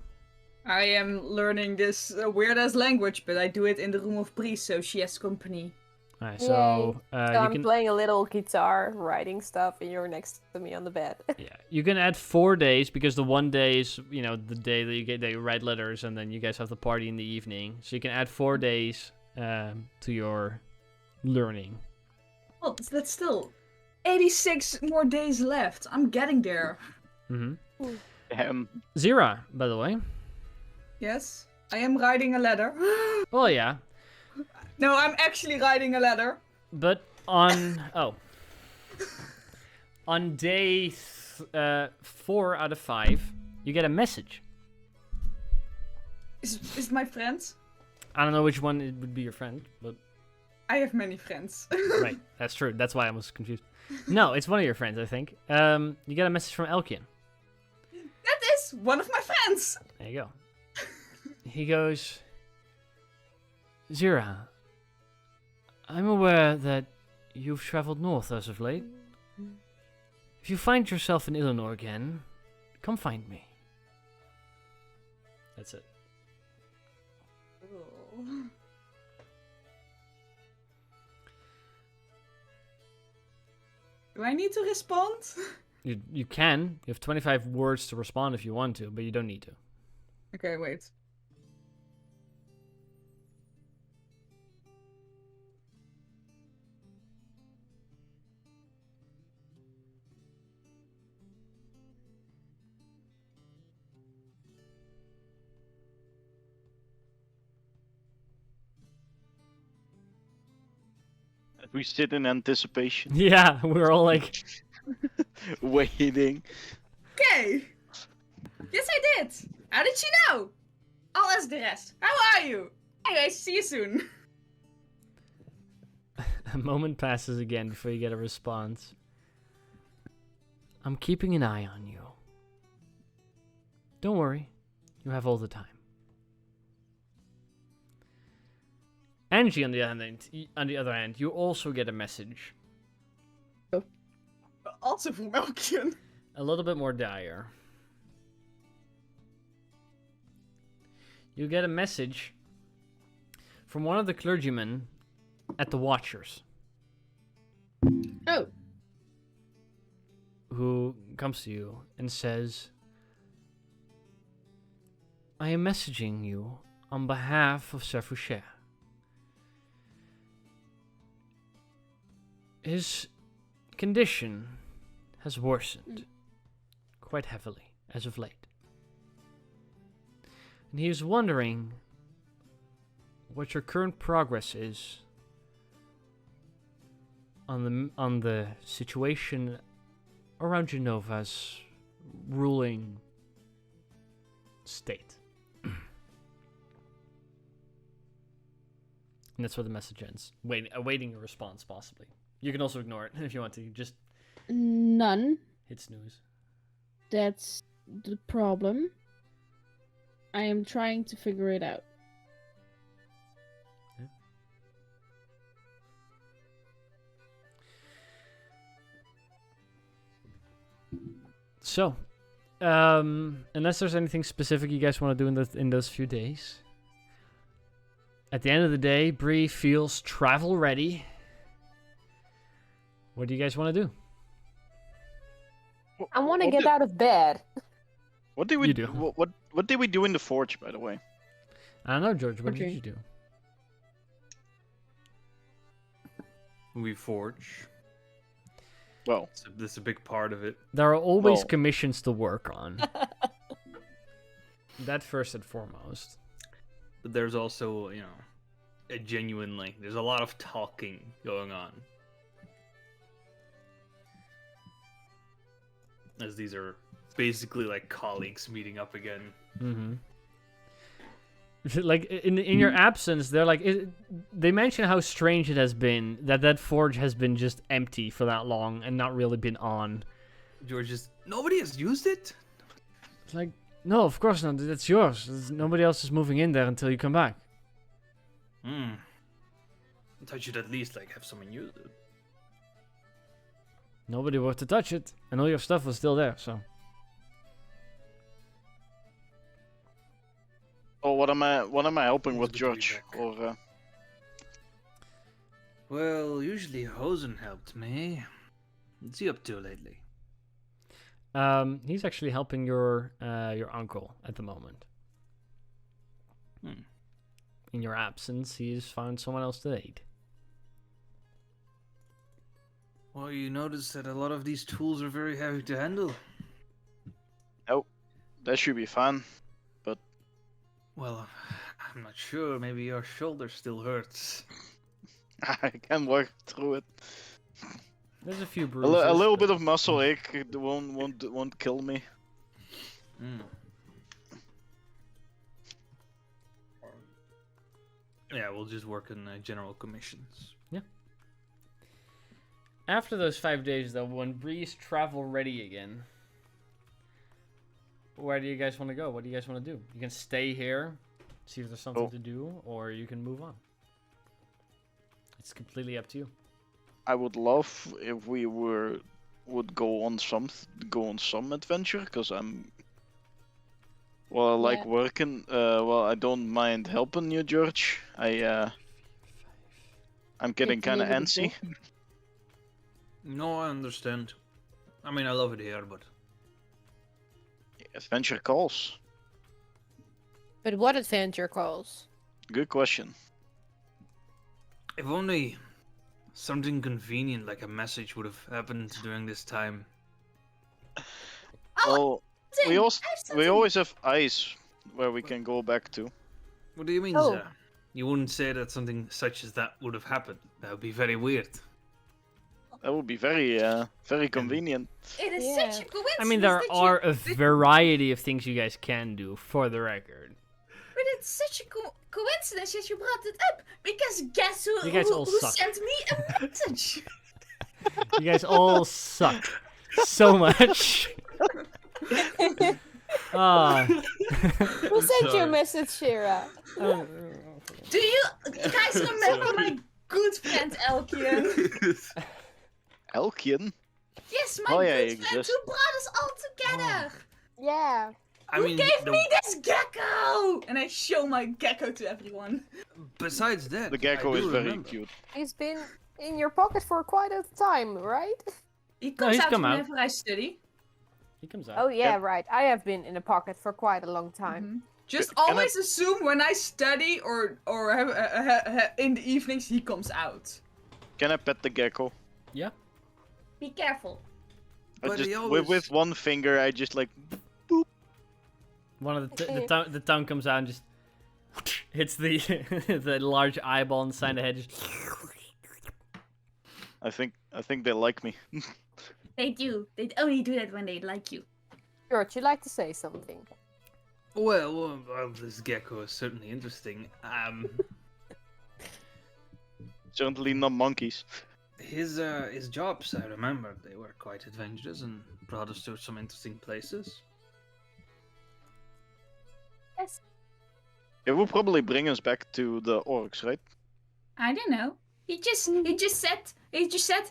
I am learning this weird-ass language, but I do it in the room of Bree, so she has company. Alright, Yay. so So you I'm can playing a little guitar, writing stuff, and you're next to me on the bed. you can add 4 days because the one day is the day that you write letters, and then you guys have the party in the evening. So you can add 4 days to your learning. Well, that's still 86 more days left. I'm getting there. Mm-hmm. Zira, Zira, by the way. Yes, I am writing a letter. Oh yeah, No, I'm actually writing a letter. but on on day 4 out of 5, you get a message. Is it my friend? I don't know which one it would be your friend, but I have many friends. right, that's true. That's why I was confused. No, it's one of your friends, I think. You get a message from Elkian. That is one of my friends. There you go. He goes, Zira, I'm aware that you've traveled north as of late. If you find yourself in Illinois again, come find me. That's it. Do I need to respond? You can. You have 25 words to respond if you want to, but you don't need to. Okay, wait. We sit in anticipation, Yeah, we're all like, waiting. Okay. Yes, I did. How did you know? I'll ask the rest. How are you? Anyways, see you soon. a moment passes again before you get a response. I'm keeping an eye on you. Don't worry, you have all the time. Angie, on the other hand, you also get a message. Also from Melkian. A little bit more dire. You get a message from one of the clergymen at the Watchers. Oh. Who comes to you and says, I am messaging you on behalf of Sir Foucher. His condition has worsened quite heavily as of late. And he is wondering what your current progress is on the situation around Genova's ruling state. And that's where the message ends. Awaiting a response, possibly. You can also ignore it if you want to. Just None. hit snooze. That's the problem. I am trying to figure it out. So, unless there's anything specific you guys want to do in those few days, at the end of the day, Bree feels travel ready. What do you guys want to do? I want to get out of bed. What did we You do. What did we do in the forge, by the way? I don't know, George. What did Okay. you do? We forge. Well, That's a big part of it. There are always Well- commissions to work on. That first and foremost. But there's also, a genuine link. There's a lot of talking going on. As these are basically like colleagues meeting up again. Mm-hmm. Like in your absence, they're like they mention how strange it has been that forge has been just empty for that long and not really been on. George just, nobody has used it? It's like, no, of course not. That's yours. Nobody else is moving in there until you come back. I thought you'd at least have someone use it. Nobody were to touch it, and all your stuff was still there. So oh, what am I helping with, It's good to be George? back. Or Well, usually Hosen helped me. What's he up to lately? he's actually helping your uncle at the moment. Hmm. In your absence, he's found someone else to aid. Well, you notice that a lot of these tools are very heavy to handle. that should be fine. Well, I'm not sure. Maybe your shoulder still hurts. I can work through it. There's a few A, bruises. a little but- bit of muscle ache won't kill me. Yeah, we'll just work in general commissions. After those 5 days, though, when Bree's travel ready again, where do you guys want to go? What do you guys want to do? You can stay here, see if there's something to do, or you can move on. It's completely up to you. I would love if we would go on some adventure, because I'm I like Yeah. working. I don't mind helping you, George. I'm getting It's a kind of little bit antsy. No, I understand. I mean, I love it here, but Adventure calls. But what adventure calls? Good question. if only something convenient like a message would have happened during this time. Well, we Something, also I have we something. always have ice where we can go back to. What do you mean, Oh. sir? You wouldn't say that something such as that would have happened. That would be very weird. That would be very convenient. It is Yeah. such a coincidence. I mean, there that are a that- variety of things you guys can do, for the record. But it's such a coincidence that you brought it up. Because guess who, You guys all who suck. sent me a message? You guys all suck so much. Ah. Who sent you a sorry. message, Shira? Do you guys remember my good friend Elkian? Elkian? Yes, my Oh, yeah, good he friend exists. who brought us all together. Yeah. I Who mean, gave the- me this gecko? And I show my gecko to everyone. besides that, The gecko I is do very remember. cute. He's been in your pocket for quite a time, right? He comes he's out come out. whenever I study. He comes out. Oh yeah, Yeah. right. I have been in a pocket for quite a long time. Mhm. Just Can I- always assume when I study or have, in the evenings he comes out. Can I pet the gecko? Yeah. Be careful. I But just he always- with one finger, I just like. One of the tongue comes out and just hits the the large eyeball on the side of the head. Just... I think they like me. They do. They only do that when they like you. George, you'd like to say something? Well, this gecko is certainly interesting. Certainly not monkeys. His jobs, I remember, they were quite adventurous and brought us to some interesting places. Yes. It will probably bring us back to the orcs, right? I don't know. He just said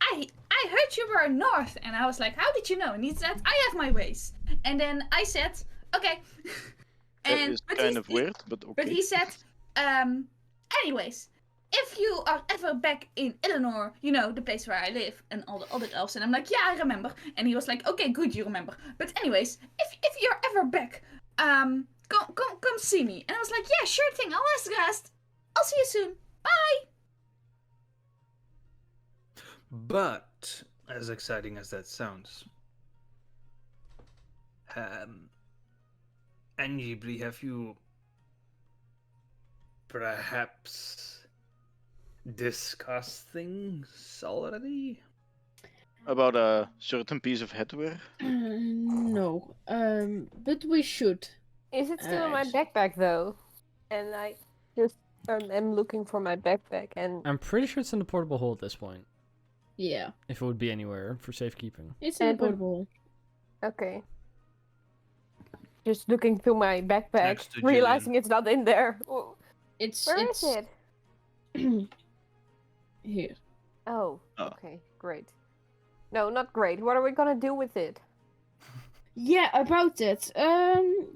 I heard you were north, and I was like, how did you know? And he said, I have my ways. And then I said, okay. That is but kind of weird, but okay. But he said, anyways, if you are ever back in Eleanor, you know, the place where I live, and all the other elves, and I'm like, yeah, I remember. And he was like, okay, good, you remember. But anyways, if you're ever back, come see me. And I was like, yeah, sure thing, I'll ask the rest. I'll see you soon. Bye. But, as exciting as that sounds, Angie, have you perhaps discussed things already? About a certain piece of headwear. No. But we should. Is it still in my Actually- backpack though? And I just am looking for my backpack and I'm pretty sure it's in the portable hole at this point. Yeah. If it would be anywhere for safekeeping. It's in the And we- portable. okay. Just looking through my backpack, Next to realizing Julian. it's not in there. Oh, It's where is it? Here. Oh, Oh. okay, great. No, not great. What are we gonna do with it? Yeah, about it.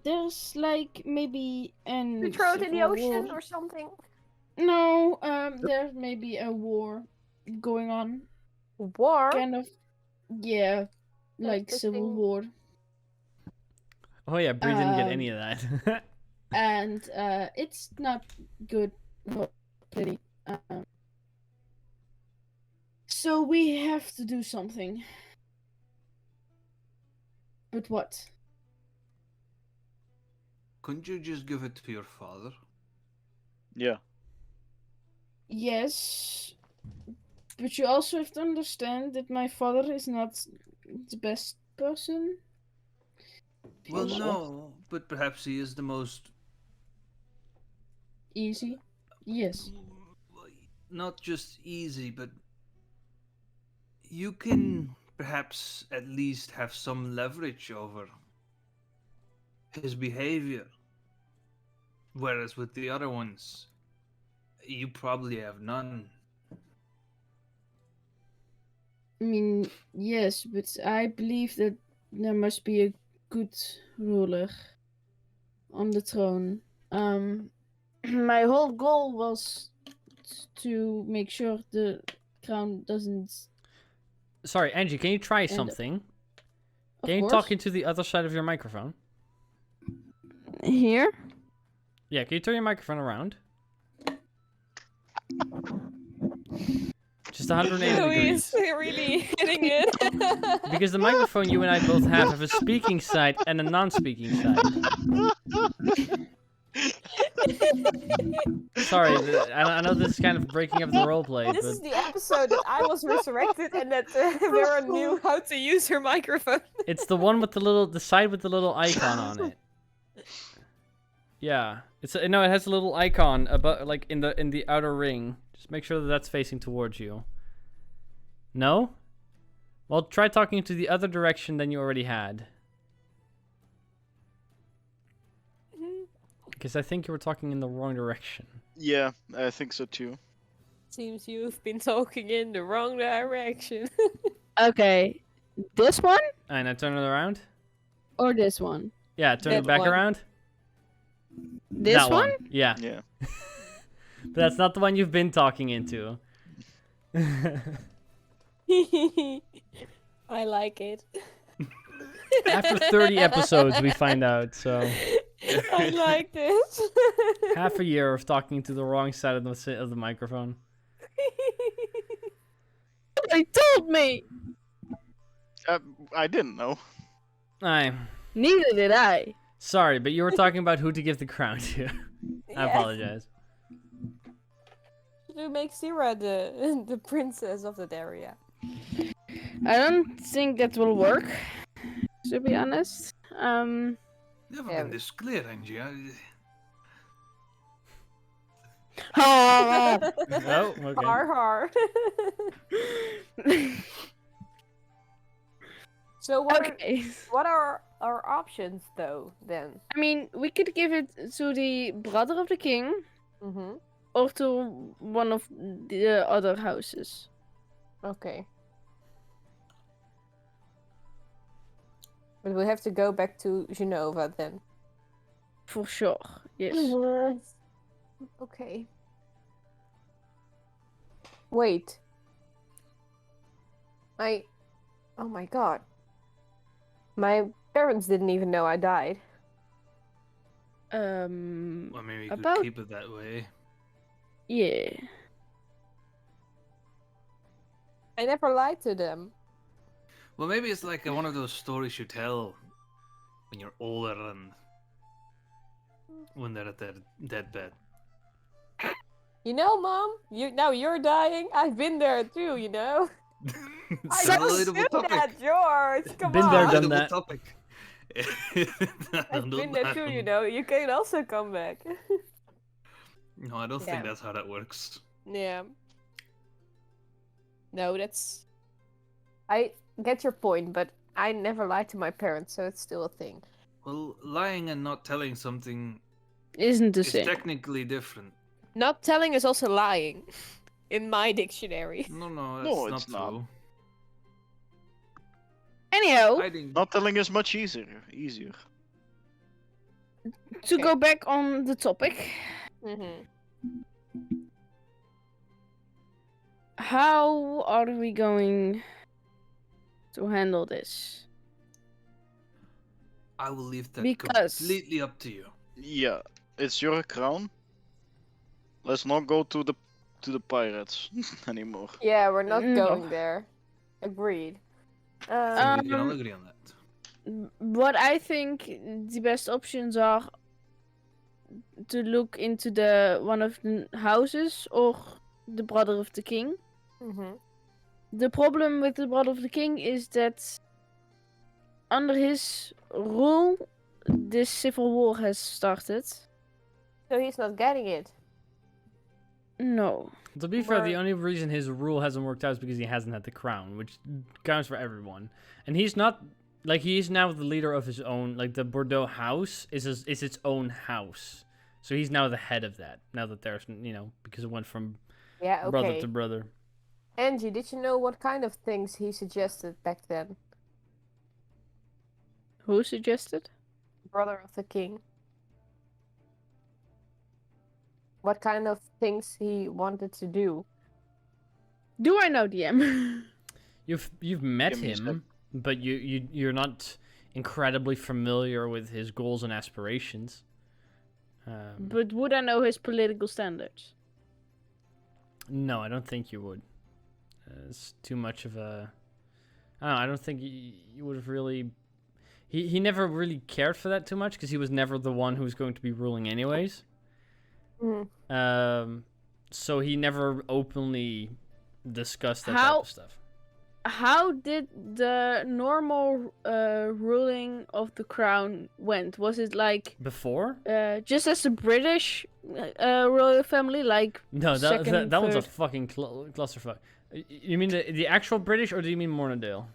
There's like maybe an. We throw it in the civil ocean war. or something? No, there's maybe a war going on. War? Kind of. Yeah, like the civil thing. war. Oh yeah, Bree didn't get any of that. And it's not good for pity. So we have to do something. But what? Couldn't you just give it to your father? Yeah. Yes, but you also have to understand that my father is not the best person. Well, Also? no, but perhaps he is the most. Easy. Yes. Not just easy, but you can perhaps at least have some leverage over his behavior. Whereas with the other ones, you probably have none. I mean, yes, but I believe that there must be a good ruler on the throne. My whole goal was to make sure the crown doesn't Sorry, Angie, can you try something? Can you talk into the other side of your microphone? Here? Yeah, can you turn your microphone around? Just 180 degrees. He's really hitting it. Because the microphone you and I both have a speaking side and a non-speaking side. Sorry, I know this is kind of breaking up the roleplay, This but is the episode that I was resurrected and that Vera knew how to use her microphone. it's the one with the side with the little icon on it. Yeah, no, it has a little icon about like in the outer ring. Just make sure that that's facing towards you. No? Well, try talking to the other direction than you already had. Because I think you were talking in the wrong direction. Yeah, I think so too. Seems you've been talking in the wrong direction. Okay. This one? Alright, now turn it around. Or this one? Yeah, turn it That back one. around. This That one? Yeah. Yeah. But that's not the one you've been talking into. I like it. After 30 episodes, we find out, so... I like this. Half a year of talking to the wrong side of the microphone. They told me! I didn't know. Neither did I. Sorry, but you were talking about who to give the crown to. I apologize. To make Syria the princess of that area. I don't think that will work, to be honest. Never been this clear, Angie. Oh, Oh, okay. Har. So what are our options though then? I mean, we could give it to the brother of the king, Mm-hmm. or to one of the other houses. Okay. But we have to go back to Genova then. For sure, yes. Okay. Wait. Oh my god. My parents didn't even know I died. Well, maybe you could About- keep it that way. Yeah. I never lied to them. Well, maybe it's like one of those stories you tell when you're older and when they're at their deathbed. You know, Mom, you're dying. I've been there too, you know. I It's a don't relatable do topic. that, George. Come Been on. there, done Relatable that. topic. I've been there too, you know. You can also come back. No, I don't Yeah. think that's how that works. Yeah. No, that's. I get your point, but I never lied to my parents, so it's still a thing. Well, lying and not telling something Isn't the is same. technically different. Not telling is also lying, in my dictionary. No, that's No, not it's not. true. Anyhow, Hiding. Not telling is much easier. to Okay. go back on the topic, Mm-hmm. how are we going to handle this? I will leave that Because- completely up to you. Yeah, it's your crown. Let's not go to the pirates anymore. Yeah, we're not No. going there. Agreed. We can all Um, agree on that. What I think the best options are to look into the one of the houses or the brother of the king. Mm-hmm. The problem with the brother of the king is that under his rule, this civil war has started. So he's not getting it. To No. be fair, the Where- only reason his rule hasn't worked out is because he hasn't had the crown, which counts for everyone. And he's not like he's now the leader of his own. Like the Bordeaux house is its own house, so he's now the head of that. Now that there's because it went from Yeah, okay. brother to brother. Angie, did you know what kind of things he suggested back then? Who suggested? Brother of the king. What kind of things he wanted to do? Do I know DM? You've met Give me a sec. him, but you're not incredibly familiar with his goals and aspirations. But would I know his political standards? No, I don't think you would. It's too much of a. I don't know. I don't think you would have really. He never really cared for that too much because he was never the one who was going to be ruling anyways. So he never openly discussed that type of stuff. How did the normal ruling of the crown went? Was it like Before? just as a British royal family, like No, second, that one's a third? fucking clusterfuck. You mean the actual British, or do you mean Mornendale?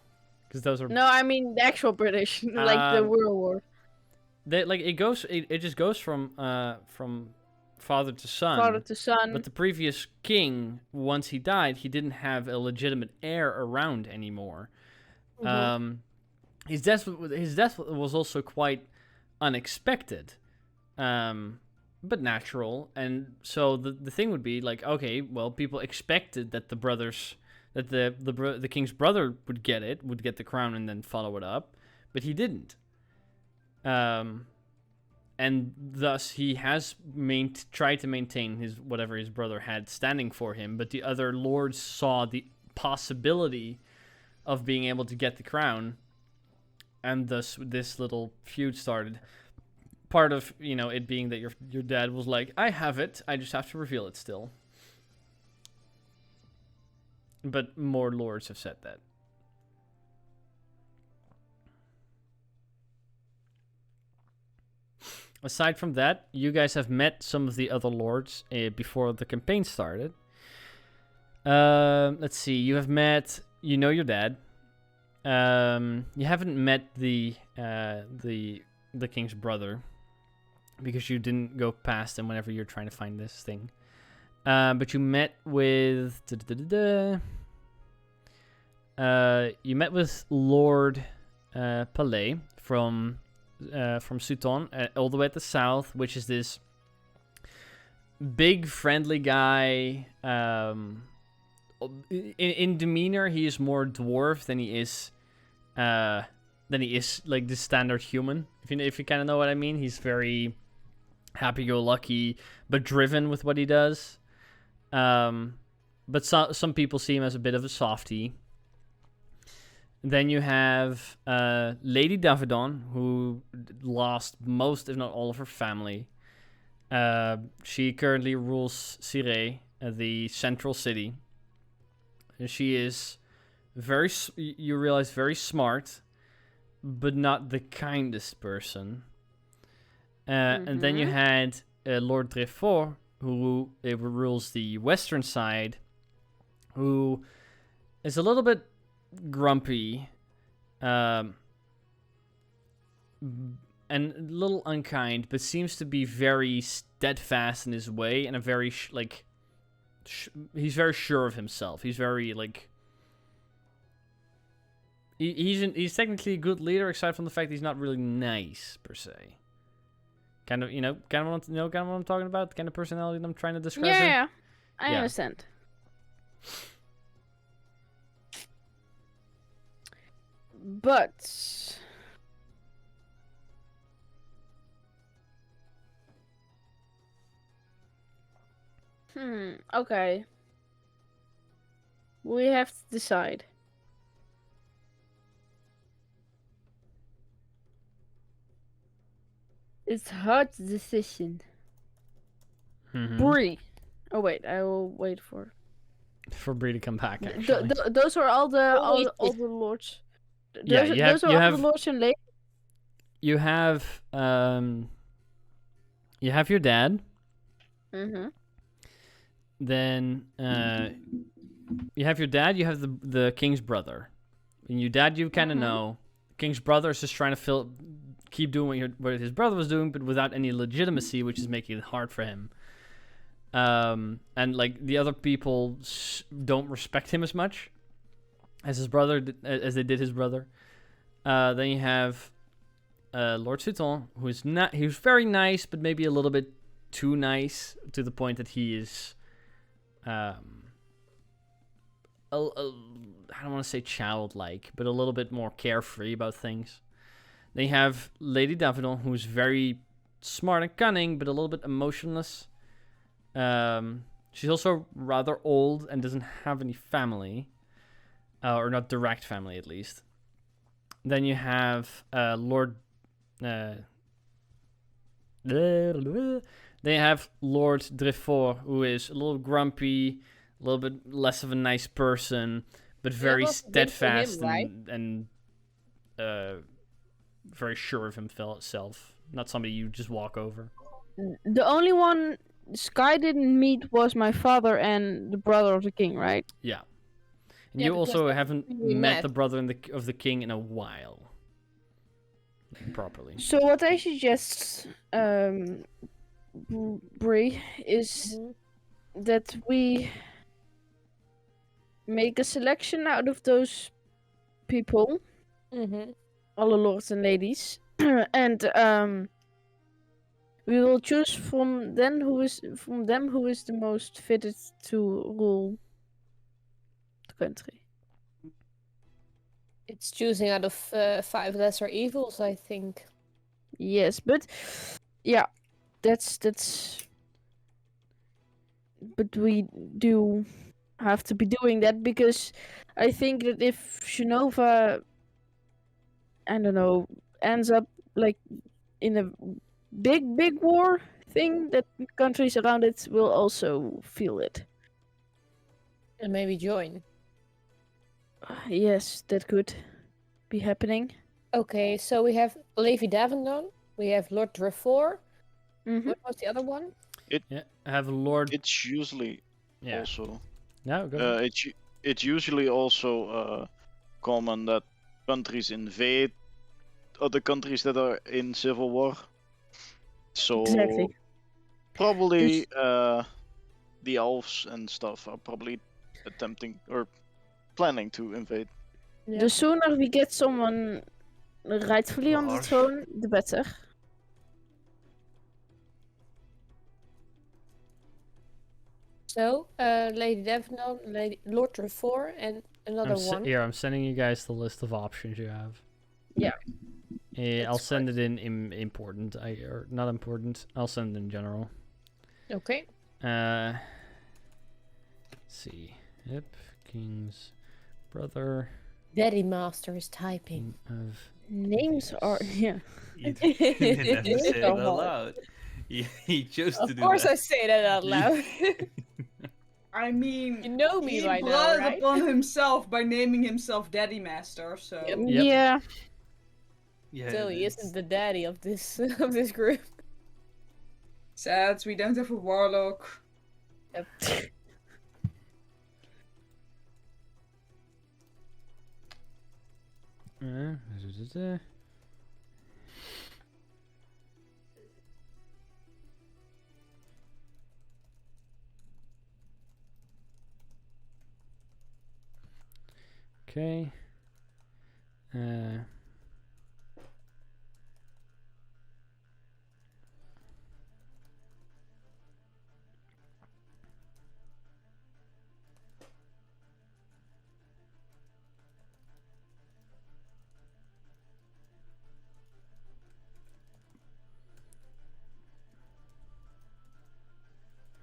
Because those are No, I mean the actual British, like the World War. it just goes from father to son. Father to son. But the previous king, once he died, he didn't have a legitimate heir around anymore. His death was also quite unexpected, but natural. And so the thing would be like, okay, well, people expected that the king's brother would get the crown and then follow it up, but he didn't. And thus he has tried to maintain whatever his brother had standing for him, but the other lords saw the possibility of being able to get the crown, and thus this little feud started. Part of it being that your dad was like, I have it, I just have to reveal it still. But more lords have said that. Aside from that, you guys have met some of the other lords before the campaign started. Let's see. You have met, your dad. You haven't met the king's brother because you didn't go past him whenever you're trying to find this thing. But you met with Lord Palais from Sutton, all the way at the south, which is this big friendly guy. In demeanor, he is more dwarf than he is like the standard human. If you kind of know what I mean, he's very happy-go-lucky, but driven with what he does. But some people see him as a bit of a softie. Then you have Lady Davidon, who lost most, if not all, of her family. She currently rules Syria, the central city. And she is you realize, very smart, but not the kindest person. And then you had Lord Reforged, who rules the western side, who is a little bit grumpy, and a little unkind, but seems to be very steadfast in his way, and a very he's very sure of himself. He's very he's technically a good leader, aside from the fact that he's not really nice per se. Kind of what I'm talking about, the kind of personality that I'm trying to describe. Yeah, I understand. But okay. We have to decide. It's a hard decision. Bree. Oh wait, I will wait for Bree to come back. Actually, those are all the lords. Those are all the lords and ladies. You have your dad. Then you have your dad. You have the king's brother. And your dad, you kind of know. King's brother is just trying to keep doing what his brother was doing, but without any legitimacy, which is making it hard for him. And the other people don't respect him as much as his brother, as they did his brother. Then you have Lord Sutton, who's very nice, but maybe a little bit too nice, to the point that he is I don't want to say childlike, but a little bit more carefree about things. They have Lady Davidon, who's very smart and cunning, but a little bit emotionless. She's also rather old and doesn't have any family, or not direct family at least. Then you have Lord. They have Lord Reforged, who is a little grumpy, a little bit less of a nice person, but very was big for him, steadfast right? and very sure of himself. Not somebody you just walk over. The only one Sky didn't meet was my father and the brother of the king, right? Yeah. And Yeah, you because also that's haven't when we met met. the brother of the king in a while. Properly. So what I suggest, Brie, is that we make a selection out of those people, Mm-hmm. all the lords and ladies, and we will choose from them who is the most fitted to rule the country. It's choosing out of 5 lesser evils, I think. Yes, but yeah, that's. But we do have to be doing that because I think that if Shinova, I don't know, ends up like in a big war thing, that countries around it will also feel it. And maybe join. Yes, that could be happening. Okay, so we have Lady Davidon, we have Lord Reforged. Mm-hmm. What was the other one? Yeah, I have Lord. It's usually Yeah. also No, go ahead. it's usually also common that countries invade other countries that are in civil war. So Exactly. probably the elves and stuff are probably attempting or planning to invade. Yeah. The sooner we get someone rightfully on the Gosh. throne, the better. So, Lady Davidon, Lord Reforged, and another one. Here, I'm sending you guys the list of options you have. Yeah. I'll That's send it in important. Or not important. I'll send it in general. Okay. Let's see. Yep. King's brother. Daddy Master is typing. King of Names are yeah. You didn't have to say it So out hard. loud. He chose to Of do course, that. I say that out loud. I mean, You know me he by now, brought it right? upon himself by naming himself Daddy Master, so... Yep. Yep. Yeah. Yeah, Still, he it's- isn't the daddy of this of this group. Sad, we don't have a warlock. Yep. uh, Okay.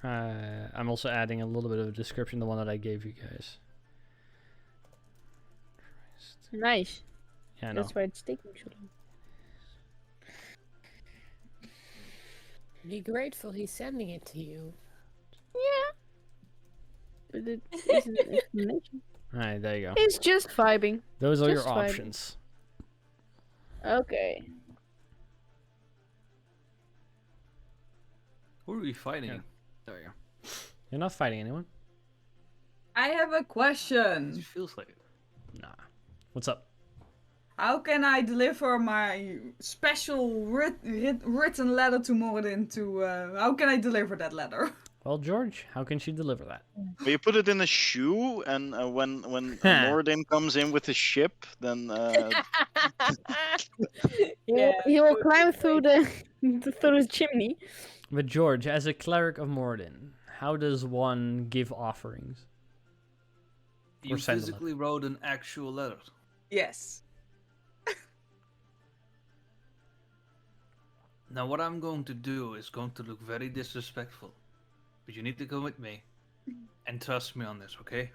I'm also adding a little bit of a description, the one that I gave you guys. Christ. Nice. Yeah, I know. That's why it's taking so long. Be grateful he's sending it to you. But it isn't an explanation. Alright, there you go. It's just vibing. Those are your just fine. options. Okay. Who are we fighting? Yeah. There you go. You're not fighting anyone? I have a It question. feels like it. Nah. What's up? How can I deliver my special written letter to Mordin to... how can I deliver that letter? Well, George, how can she deliver that? Well, you put it in a shoe, and when Moradin comes in with his ship, then He will climb through the through the chimney. But George, as a cleric of Mordin, how does one give offerings? You send them. physically wrote an actual letter. Yes. Now, what I'm going to do is going to look very disrespectful, but you need to come with me and trust me on this, okay?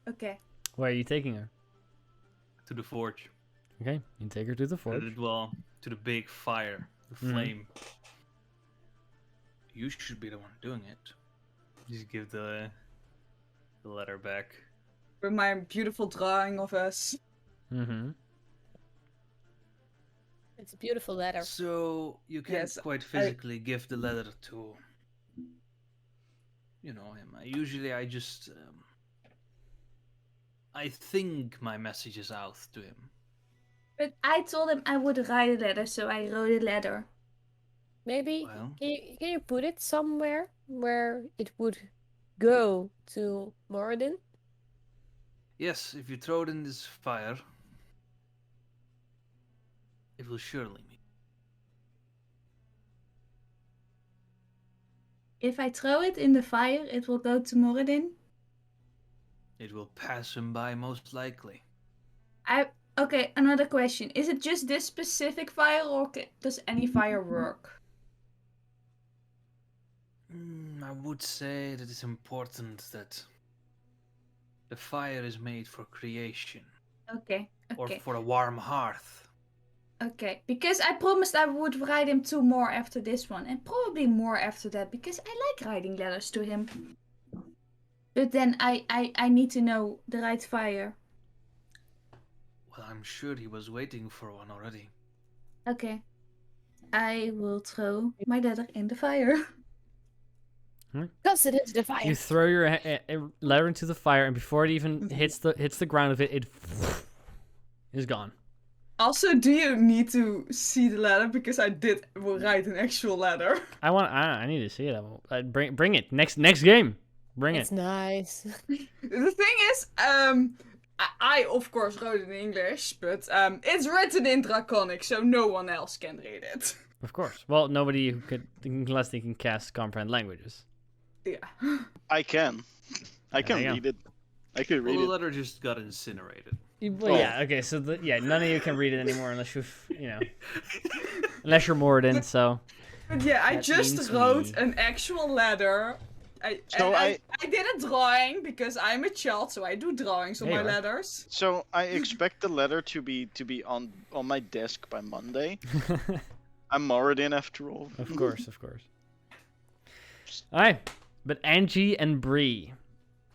Okay. Where are you taking her? To the forge. Okay, you take her to the forge. To the big fire, the flame. You should be the one doing it. Just give the letter back. With my beautiful drawing of us. Mm-hmm. It's a beautiful letter. So you can't Yes, quite physically give the letter to, him. I just, I think my message is out to him. But I told him I would write a letter, so I wrote a letter. Maybe Well, can you put it somewhere where it would go to Moradin? yes, if you throw it in this fire, it will surely meet. If I throw it in the fire, it will go to Moradin. It will pass him by most likely. Okay, another question. Is it just this specific fire, or does any fire work? I would say that it's important that the fire is made for creation, Okay. or for a warm hearth. Okay, because I promised I would write him 2 more after this one, and probably more after that, because I like writing letters to him. But then I need to know the right fire. Well, I'm sure he was waiting for one already. Okay. I will throw my letter in the fire. Because it is the fire. You throw your letter into the fire, and before it even hits the ground of it, it is gone. Also, do you need to see the letter? Because I did write an actual letter. I need to see it. Bring it next game. Bring It's it. nice. The thing is, I of course wrote it in English, but it's written in Draconic, so no one else can read it. Of course. Well, nobody who could, unless they can cast comprehend languages. Yeah. I can. I There can you go. read it. I can read Well, the it. letter just got incinerated. Well, yeah. Okay. So none of you can read it anymore unless unless you're Morden. So But yeah, I That just means wrote we- an actual letter. I did a drawing because I'm a child, so I do drawings on There my you are. letters. So I expect the letter to be on my desk by Monday. I'm Moradin after all. of course. All right. But Angie and Bree.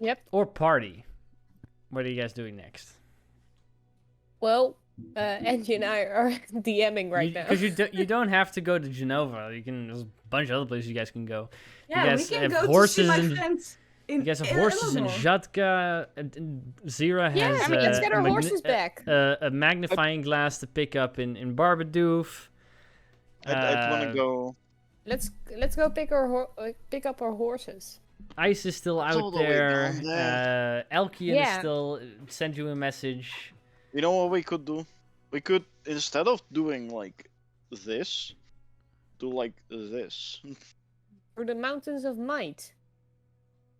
Yep. Or Party. What are you guys doing next? Well, Angie and I are DMing right now. Because you don't have to go to Genova. There's a bunch of other places you guys can go. Yeah, you we guys can have go to see horses my and friends in you guys have in horses in Eleanor. Zhatka. And Zira Yeah, has let's get our magni- horses back. a magnifying glass to pick up in Barbadoof. I'd want to go. Let's go pick up our horses. Ice is still It's out all the way there. down there. Elkian is Yeah. still sent you a message. You know what we could do? We could, instead of doing like this, do like this. Through the mountains of might.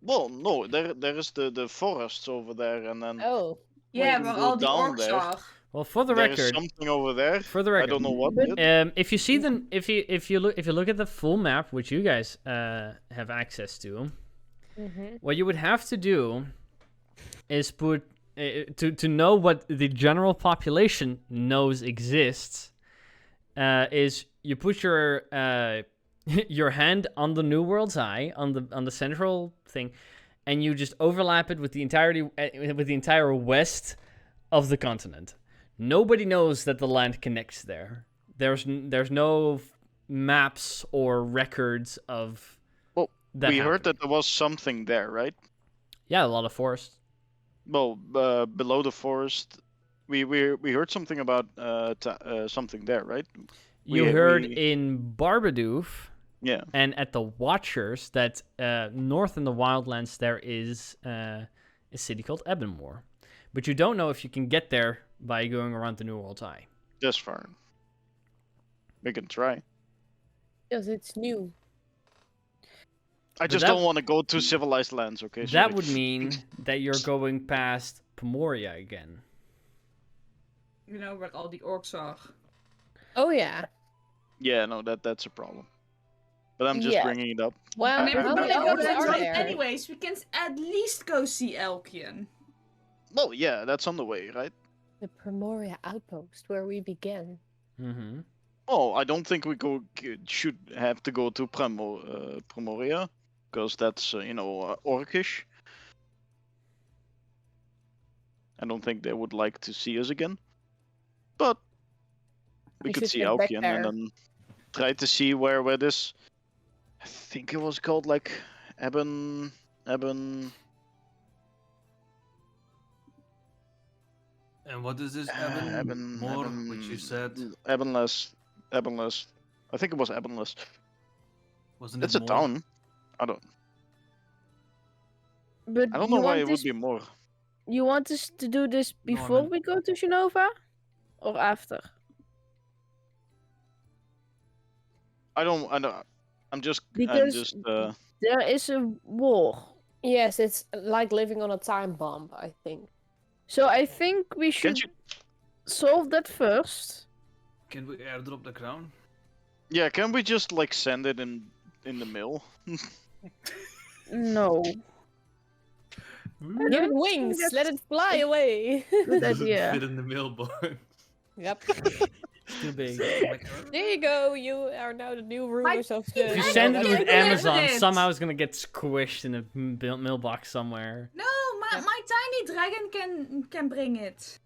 Well, no, there is the forests over there, and then Oh. Yeah, we where can all go the down orcs there. are. Well, for the there is record, something over there. for the I record, don't know what. But- Yet. if you see the if you look at the full map, which you guys have access to, what you would have to do is put to know what the general population knows exists. Is you put your your hand on the New World's Eye on the central thing, and you just overlap it with the entire west of the continent. Nobody knows that the land connects there. There's no maps or records of. Well, that we heard happened. that there was something there, right? Yeah, a lot of forest. Well, below the forest, we heard something about something there, right? You We- heard we- in Barbadoof Yeah. and at the Watchers that north in the Wildlands there is a city called Ebonmore. But you don't know if you can get there by going around the New World's Eye. That's fine. We can try. Because it's new. I just that- don't want to go to civilized lands, okay? That Sorry. would mean that you're going past Pomoria again. You know where all the orcs are. Oh yeah. Yeah, no, that's a problem. But I'm just Yeah. bringing it up. Well, And how everybody many goes orcs are right there? anyways. We can at least go see Elkian. Well, yeah, that's on the way, right? The Primoria outpost where we began. Mm-hmm. Oh, I don't think we should have to go to Primoria, because that's Orcish. I don't think they would like to see us again. But we We could should see get back Alkian there. and then try to see where this. I think it was called like Eben. And what is this Eben? More, which you said Ebenless. I think it was Ebenless. wasn't It's it a more? town. But I don't know why it would be more. You want us to do this No, I before meant- we go to Genova? Or after? I don't. I'm just. Because- There is a war. Yes, it's like living on a time bomb, I think. So I think we should Can't you? solve that first. Can we airdrop the crown? Yeah, can we just like send it in the mail? No. Give it wings, that's- let it fly away. Good Doesn't idea. fit in the mailbox. Yep. It's too big. There you go. You are now the new rulers of the. If you I send it don't with get it. Amazon, It. somehow it's gonna get squished in a mailbox somewhere. No, my tiny dragon can bring it.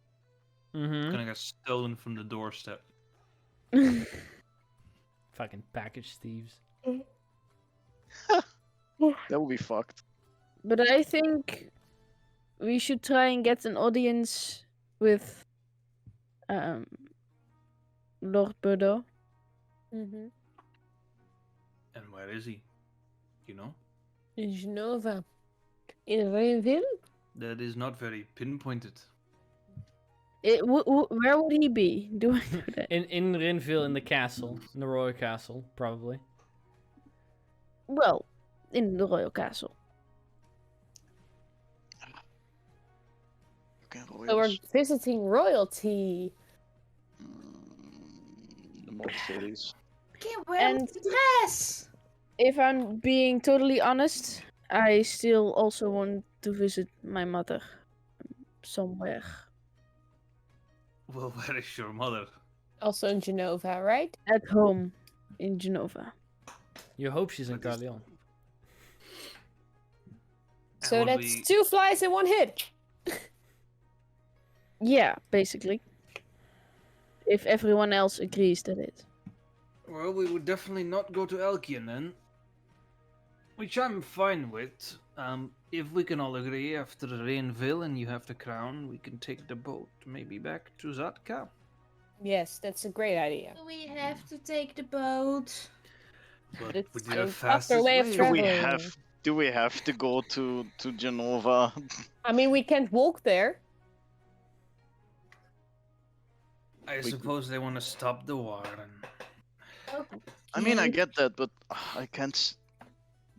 Mm-hmm. Gonna get stolen from the doorstep. Fucking package thieves. That would be fucked. But I think we should try and get an audience with Lord Burdo. Mm-hmm. And where is he? You know? In Genova. In Rainville? That is not very pinpointed. Where would he be? Do I know that? In Rinville, in the castle, in the royal castle, probably. Well, in the royal castle. Okay, So we're royals. visiting royalty. The more cities. Okay, where And- the dress? If I'm being totally honest, I still also want to visit my mother somewhere. Well, where is your mother? Also in Genova, right? At home in Genova. You hope she's in But is- Carleon. And So would that's we- 2 flies in 1 hit. Yeah, basically. If everyone else agrees that it. Well, we would definitely not go to Elkian then. Which I'm fine with. If we can all agree after Rainville and you have the crown, we can take the boat maybe back to Zatka. Yes, that's a great idea. We have to take the boat. But It's with a the faster fastest way of Do traveling. we have to go to Genova? I mean, we can't walk there. I suppose they want to stop the war. And... I mean, I get that, but I can't.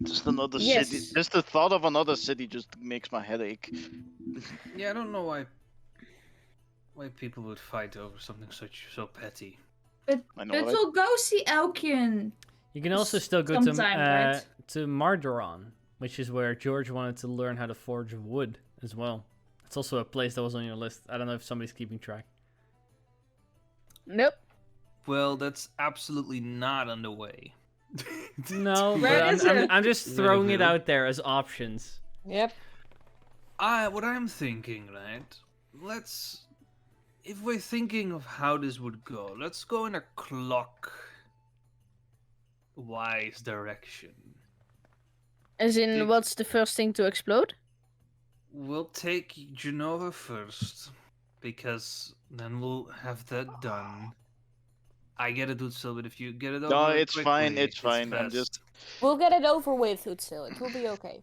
Just another Yes. city. Just the thought of another city just makes my head ache. Yeah, I don't know why people would fight over something so petty. I know, But right? we'll go see Elkian. You can also still go Sometime, right? to Mardoron, which is where George wanted to learn how to forge wood as well. It's also a place that was on your list. I don't know if somebody's keeping track. Nope. Well, that's absolutely not on the way. No, Where but is it? I'm just throwing it Rinville. out there as options. Yep. What I'm thinking, right? If we're thinking of how this would go, let's go in a clock-wise direction. As in, Think- what's the first thing to explode? We'll take Genova first, because then we'll have that done. I get it, Utsil, but if you get it over No, it's quickly, fine, it's fine, I'm fast. just- We'll get it over with, Utsil. It will be okay.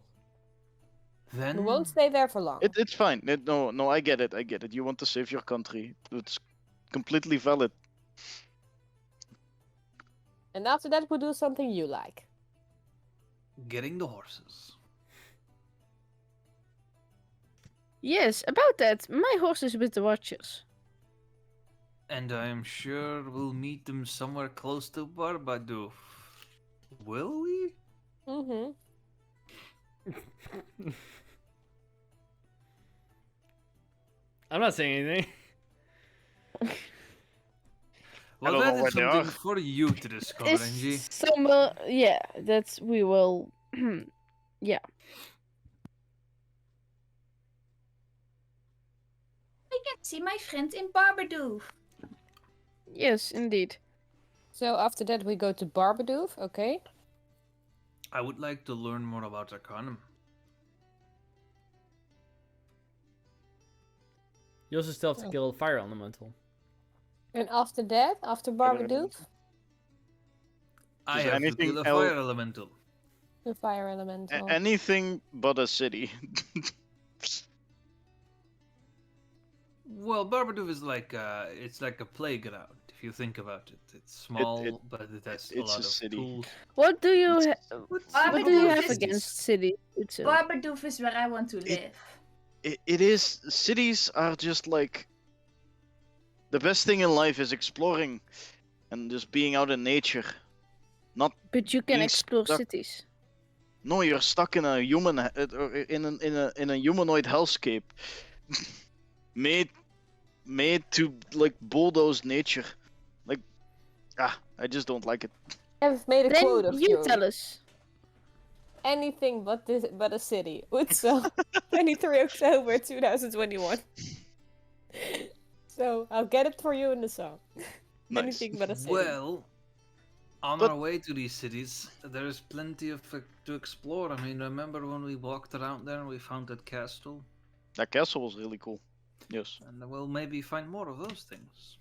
Then We won't stay there for long. It's fine. No, I get it. You want to save your country. It's completely valid. And after that, we'll do something you like. getting the horses. Yes, about that. My horse is with the Watchers. And I am sure we'll meet them somewhere close to Barbadouf. Will we? Mm-hmm. I'm not saying anything. Well, don't that know is where they something are. for you to discover, Angie. It's somewhere, yeah, that's we will. Yeah. I can see my friend in Barbadouf. Yes, indeed. So after that we go to Barbadouf, okay? I would like to learn more about Arcanum. You also still have to kill Fire Elemental. And after that, after Barbadouf, I Is have to anything kill a else- fire elemental. the fire elemental. Anything but a city. Well, Barbadouf is like it's like a playground. If you think about it, it's small, but it has a it's lot a of city. tools. What do you what do you Barbadouf have is- against city itself? Barbadouf is where I want to live. It is. Cities are just like. The best thing in life is exploring and just being out in nature. Not But you can being explore stuck- cities. No, you're stuck in a human or in a humanoid hellscape, made to like bulldoze nature. Like, I just don't like it. I've made a Then quote of you tell us. Anything but a city. Utso, 23 October 2021. So I'll get it for you in the song. Nice. Anything but a city. Well, on But- our way to these cities, there is plenty of to explore. I mean, remember when we walked around there and we found that castle? That castle was really cool. Yes, And we'll maybe find more of those things.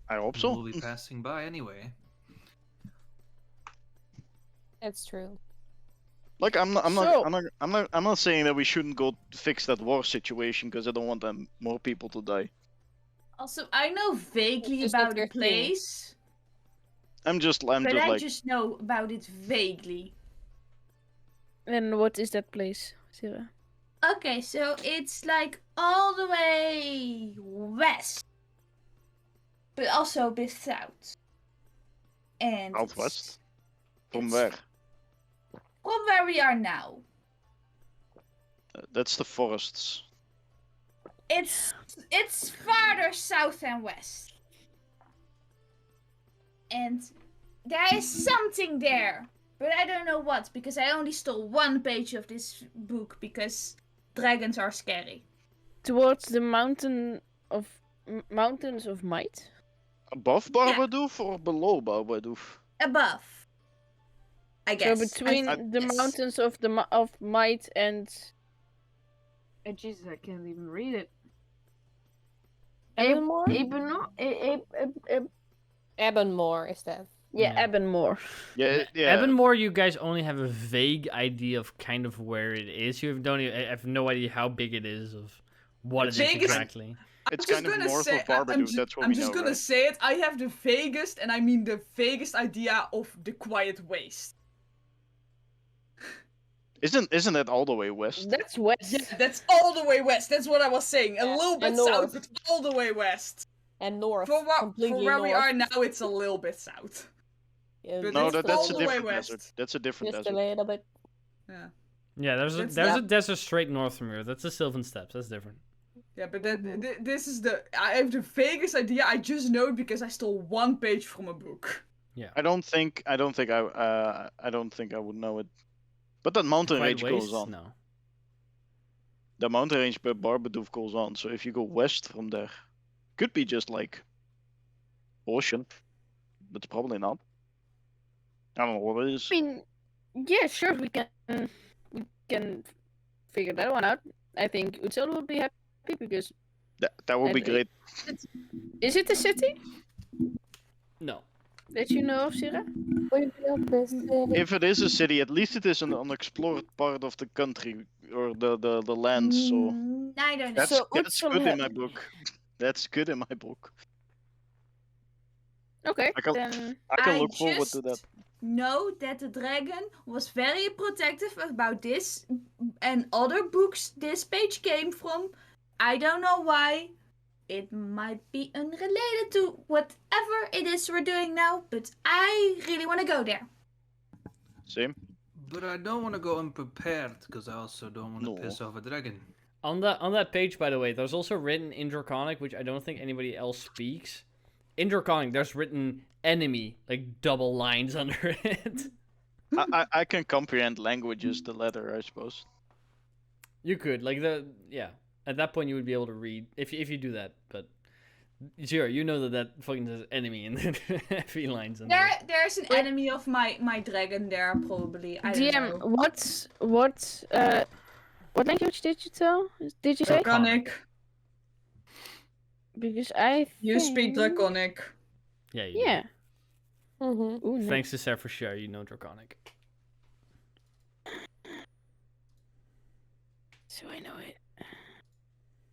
I hope so. We'll be passing by anyway. That's true. Like I'm not So- I'm not saying that we shouldn't go fix that war situation because I don't want more people to die. Also, I know vaguely It's just not about the your thing. place, I'm just but I like just know about it vaguely. And what is that place, Syria? Okay, so it's like all the way west, but also a bit south. And southwest. From it's where? from where we are now. That's the forests. It's farther south and west. And there is something there, but I don't know what because I only stole one page of this book because dragons are scary. Towards the mountains of might. Above Barbadouf or below Barbadouf? Above. I guess. So between the yes. mountains of of might and. Jesus, I can't even read it. Ebonmore? Ebonmore is that. Yeah, Yeah. Ebonmore. Yeah, yeah. Evanmore, you guys only have a vague idea of kind of where it is. You don't even, I have no idea how big it is, of what it is Vague is- exactly. It's I'm just kind of gonna north say- of Barbadouf. That's what I'm we just know, gonna right? say it. I have the vaguest, and I mean the vaguest idea of the Quiet Waste. Isn't that all the way west? That's west. Yeah, that's all the way west. That's what I was saying. A Yeah, little bit and south, north. but all the way west. And north. For completely where we north. are now, it's a little bit south. Yeah, But No, it's that's all a the way different west. desert. That's a different just a desert. little bit. Yeah, Yeah, there's That's a that- desert straight north from here. That's the Sylvan Steppes. That's different. yeah, but this is the. I have the vaguest idea. I just know it because I stole one page from a book. I don't think I would know it. But that mountain Quite range goes waste? on. No. The mountain range by Barbadouf goes on. So if you go west from there, could be just like ocean, but it's probably not. I don't know what it is. I mean, yeah, sure, we can figure that one out. I think Utsel would be happy because That would be and great. is it a city No. that you know of, Sira? If it is a city, at least it is an unexplored part of the country or the land. So I don't know. that's So that's Utsel good in ha- my book. That's good in my book. Okay, I can- then I can look forward to that. know that the dragon was very protective about this and other books this page came from. I don't know why. It might be unrelated to whatever it is we're doing now, but I really want to go there. Same. But I don't want to go unprepared because I also don't want to No. piss off a dragon. On that page, by the way, there's also written in Draconic, which I don't think anybody else speaks. In Draconic, there's written enemy, like double lines under it. I can comprehend languages, the letter, I suppose. You could, like, at that point you would be able to read, if you do that, but... Sure, you know that fucking says enemy and then FE lines under it. There's an enemy of my dragon there, probably. I don't DM, know. what language did you tell? Did you say? Draconic. Because I You speak think- Draconic. Yeah, you do. Yeah. Mm-hmm. Ooh, nice. Thanks to Sarah for sure, you know Draconic. So I know it.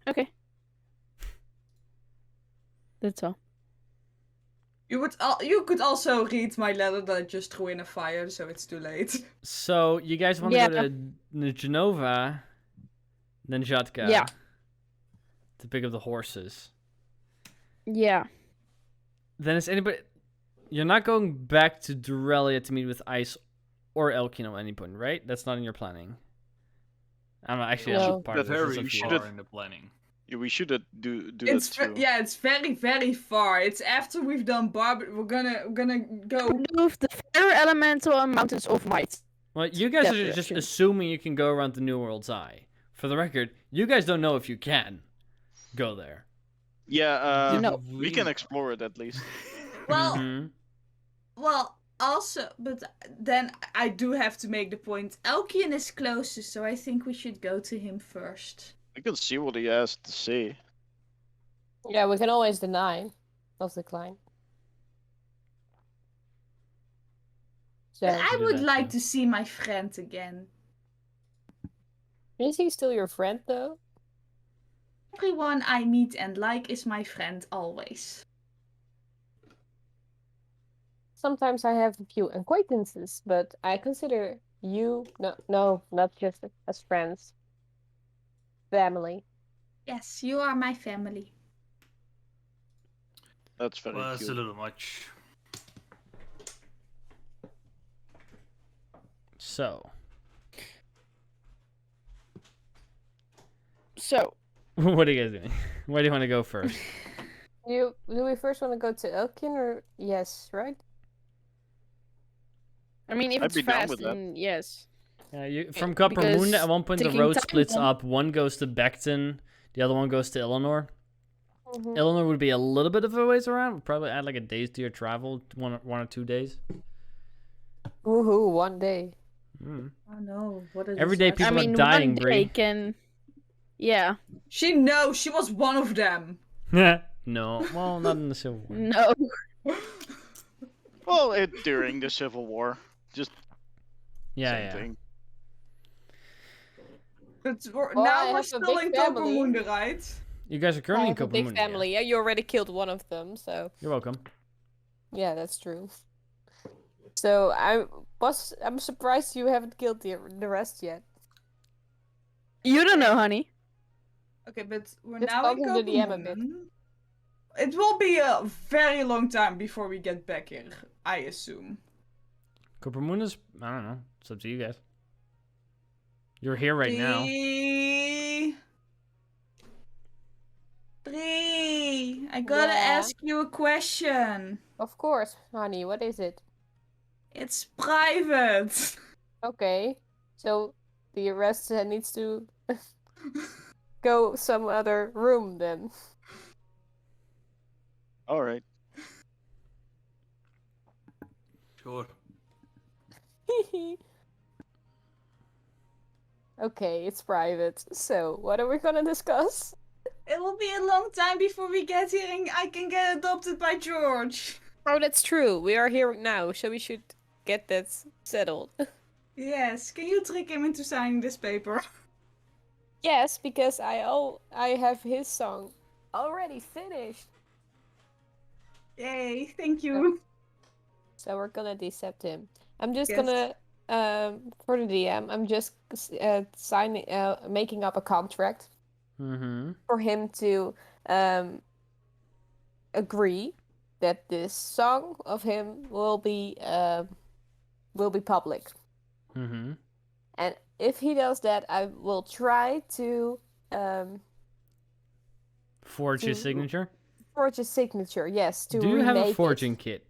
Okay. That's all. You could also read my letter that I just threw in a fire, so it's too late. So, you guys want to Yeah. go to Genova, then Zhatka, Yeah. to pick up the horses. Yeah. Then is anybody... You're not going back to Durelia to meet with Ice or Elkin at any point, right? That's not in your planning. I'm not actually No. that's part of this. Very It's up to you. far in the planning. Yeah, we should do It's that too. yeah, it's very very far. It's after we've done we're gonna go. Move the fire elemental and mountains of might. Well, you guys That are just direction. assuming you can go around the New World's Eye. For the record, you guys don't know if you can go there. Yeah, No. we can explore it at least. Well, Mhm. well, also, but then I do have to make the point. Elkian is closest, so I think we should go to him first. We can see what he has to say. Yeah, we can always deny. Not decline. So, But I do would that like too. to see my friend again. is he still your friend though? Everyone I meet and like is my friend always. Sometimes I have a few acquaintances, but I consider you no, not just as friends. Family. Yes, you are my family. That's very Well, that's a cute. little much. So, So, what are you guys doing? Where do you want to go first? Do we first want to go to Elkin or yes, right? I mean, if I'd it's be down fast, with that. then yes. From Coppermoon, because at one point the taking road time splits then- up. One goes to Beckton, the other one goes to Eleanor. Mhm. Eleanor would be a little bit of a ways around. Would probably add like a days to your travel, one or 2 days. Woohoo! One day. Mm. Oh no, what is Every day that? people I mean, are dying, one day Bree. can. Yeah. She knows she was one of them. No, well, not in the Civil War. No. Well, during the Civil War, just Yeah, same yeah. thing. But Well, I now we're have a still big in family. Coppermoon, right? You guys are I currently in have a big Coppermoon. family. Yeah, you already killed one of them, so You're welcome. yeah, that's true. So I'm surprised you haven't killed the rest yet. You don't know, honey. Okay, but we're Just now in talking to DM a bit. Coppermoon. It will be a very long time before we get back here, I assume. Coppermoon is, I don't know. It's up to you guys. You're here right now. Bree, I gotta Yeah. ask you a question. Of course, honey. What is it? It's private. Okay, so the rest needs to go some other room then. All right. Sure. Okay, it's private. So, what are we gonna discuss? It will be a long time before we get here and I can get adopted by George. Oh, that's true. We are here now, so we should get that settled. Yes, can you trick him into signing this paper? Yes, because I have his song already finished. Yay, thank you. So we're gonna decept him. I'm just Yes. gonna for the DM. I'm just signing, making up a contract Mm-hmm. for him to agree that this song of him will be public. Mm-hmm. And if he does that, I will try to Forge his To- signature. forge a signature. Yes, to Do you have a remake forging it. kit?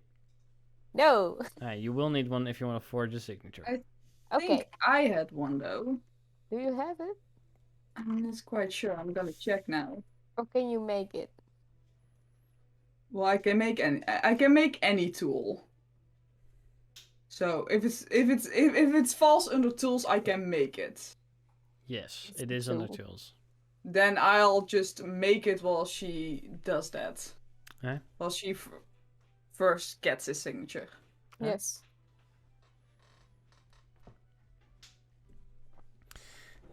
No. You will need one if you want to forge a signature. I Okay. think I had one though. Do you have it? I'm not quite sure. I'm gonna check now. Or can you make it? Well, I can make any tool. So if it falls under tools, I can make it. Yes, It's it a is on the tool. tools. Then I'll just make it while she does that. Okay. While she first gets his signature. Huh? Yes.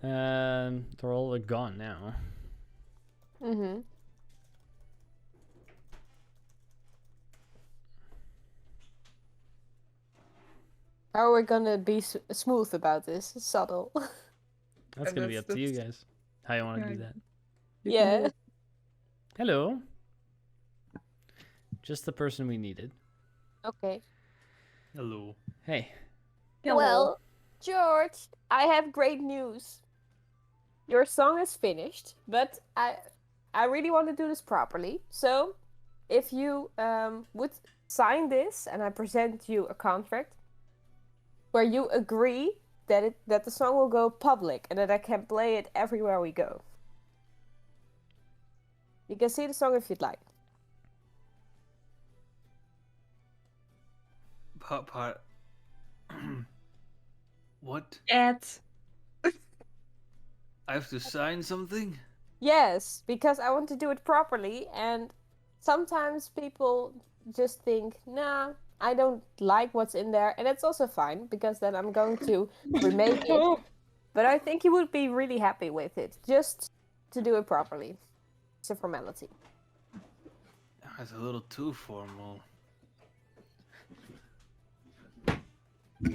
They're all gone now. Mm-hmm. How are we gonna be smooth about this? Subtle. That's And gonna be up to you guys. How you want to Yeah. do that? You can Yeah. do it. Hello. Just the person we needed. Okay. Hello. Hey. Hello. Well, George, I have great news. Your song is finished, but I really want to do this properly. So, if you would sign this, and I present you a contract where you agree that the song will go public and that I can play it everywhere we go. You can see the song if you'd like. Part. What? At I have to sign something? Yes, because I want to do it properly, and sometimes people just think, nah, I don't like what's in there, and that's also fine, because then I'm going to remake it. But I think you would be really happy with it, just to do it properly. It's a formality. That's a little too formal.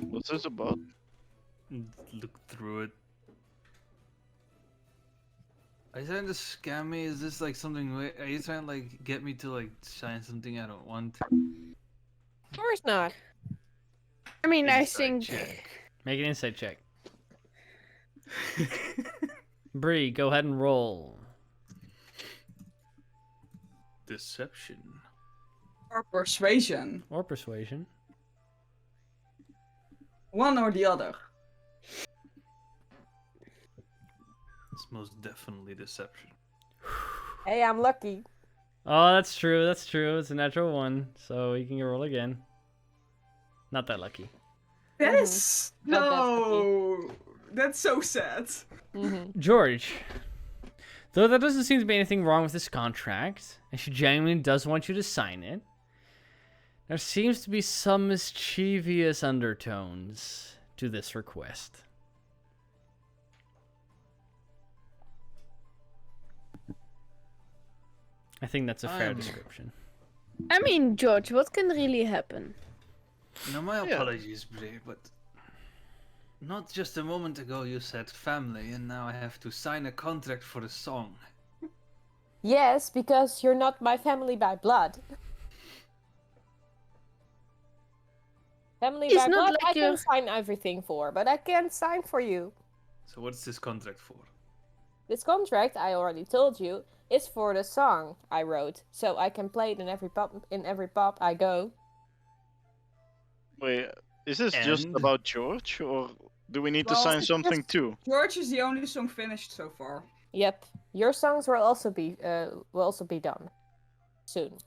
What's this about? Look through it. Are you trying to scam me? Is this like something? Are you trying to like get me to like sign something I don't want? Of course not. I mean, I Insight think. check. Make an insight check. Bree, go ahead and roll. Deception. or persuasion. Or persuasion. One or the other. It's most definitely deception. Hey, I'm lucky. Oh, that's true. That's true. It's a natural one, so you can roll again. Not that lucky. That Mhm. is Not that no. That's so sad. Mm-hmm. George, though there doesn't seem to be anything wrong with this contract, and she genuinely does want you to sign it, there seems to be some mischievous undertones to this request. I think that's a fair description. I mean, George, what can really happen? No, my Yeah. apologies, Brie, but not just a moment ago you said family, and now I have to sign a contract for the song. Yes, because you're not my family by blood. Family It's by not blood, like I can you're- sign everything for, but I can't sign for you. So what's this contract for? This contract, I already told you, is for the song I wrote, so I can play it in every pub I go. Wait, is this just And? about George, or do we need to Well, sign it's something just- too? George is the only song finished so far. Yep, your songs will also be done soon.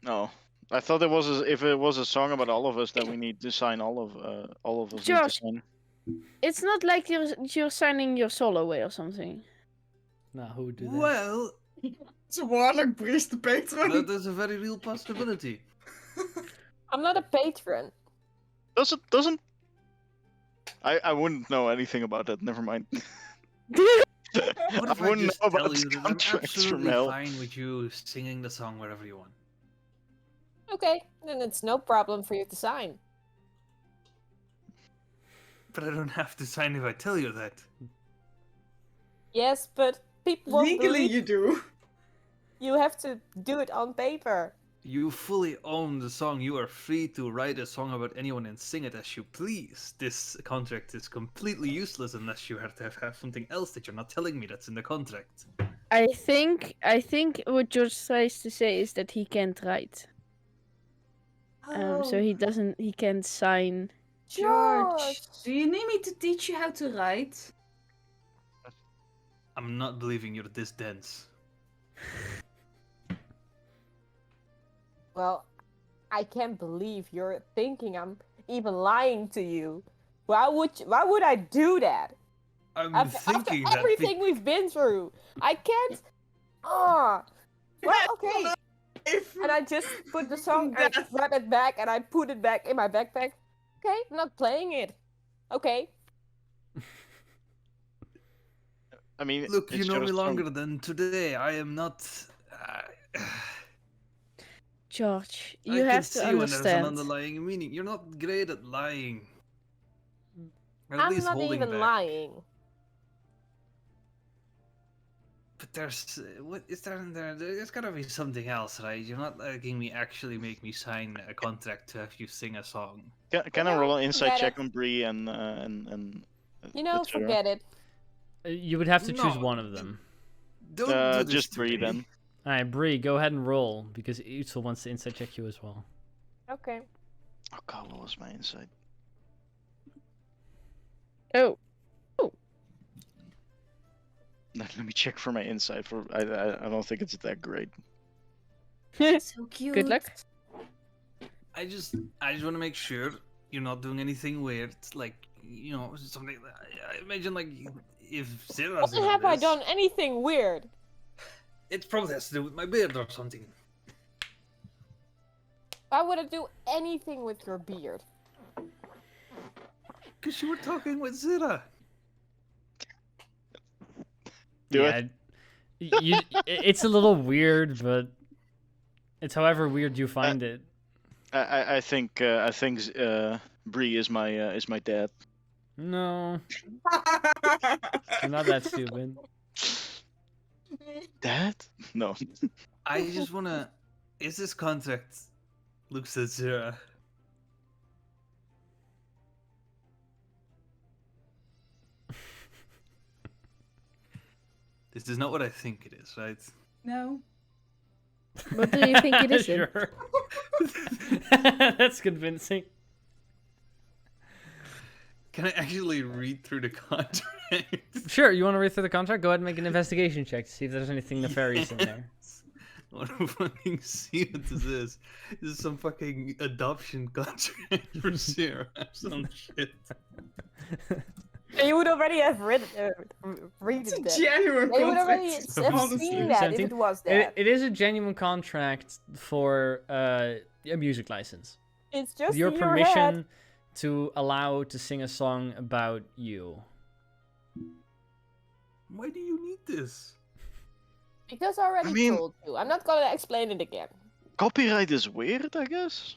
No, I thought it was if it was a song about all of us, that we need to sign all of us need to Josh. sign. It's not like you're signing your solo away or something. No, who would do that? Well, It's a warlock priest, the patron. that is a very real possibility. I'm not a patron. Doesn't I wouldn't know anything about that. Never mind. What I if I wouldn't just know tell about you that I'm contracts from absolutely hell. fine with you singing the song wherever you want? Okay, then it's no problem for you to sign. But I don't have to sign if I tell you that. Yes, but people won't Legally, believe you do. you have to do it on paper. You fully own the song. You are free to write a song about anyone and sing it as you please. This contract is completely useless unless you have to have something else that you're not telling me that's in the contract. I think what George tries to say is that he can't write. So he can't sign. George, do you need me to teach you how to write? I'm not believing you're this dense. Well, I can't believe you're thinking I'm even lying to you. Why would I do that? I'm thinking that everything we've been through, I can't. Well, okay. And I just put the song, I grab it back, and I put it back in my backpack. Okay, I'm not playing it. Okay. I mean, Look, you it's know your me song. longer than today. I am not. George, I you can have to see when there's an understand. underlying meaning. You're not great at lying. Or at I'm least not holding even back. lying. But there's what is there in there? There's gotta be something else, right? You're not letting me actually make me sign a contract to have you sing a song. Can I roll an insight forget check it. on Bree and You know, etc.? forget it. You would have to choose No, one of them. Don't do this Just to Bree me. then. Alright, Bree, go ahead and roll, because Utsil wants to insight check you as well. Okay. Oh god, what was my insight? Oh, Let me check for my insight. I don't think it's that great. So cute. good luck. I just want to make sure you're not doing anything weird, like something. I imagine like if Sarah's When have I done anything weird? It probably has to do with my beard or something. Why would I do anything with your beard? Because you were talking with Zira. Do it. It's a little weird, but it's however weird you find it. I think Bree is my dad. No, you're not that stupid. Dad? No. I just wanna. Is this contract? Looks at Zira. This is not what I think it is, right? No. What do you think it is? Then? Sure. That's convincing. Can I actually read through the contract? Sure, you want to read through the contract? Go ahead and make an investigation check to see if there's anything nefarious in there. I want to fucking see what this is. This is some fucking adoption contract for Zira. Some shit. You would already have read it It's a that. genuine They would already contract. have honestly. seen that if 17? it was that. It is a genuine contract for a music license. It's just Your in your permission head. to allow to sing a song about you. Why do you need this? Because I already I mean- told you. I'm not gonna explain it again. Copyright is weird, I guess.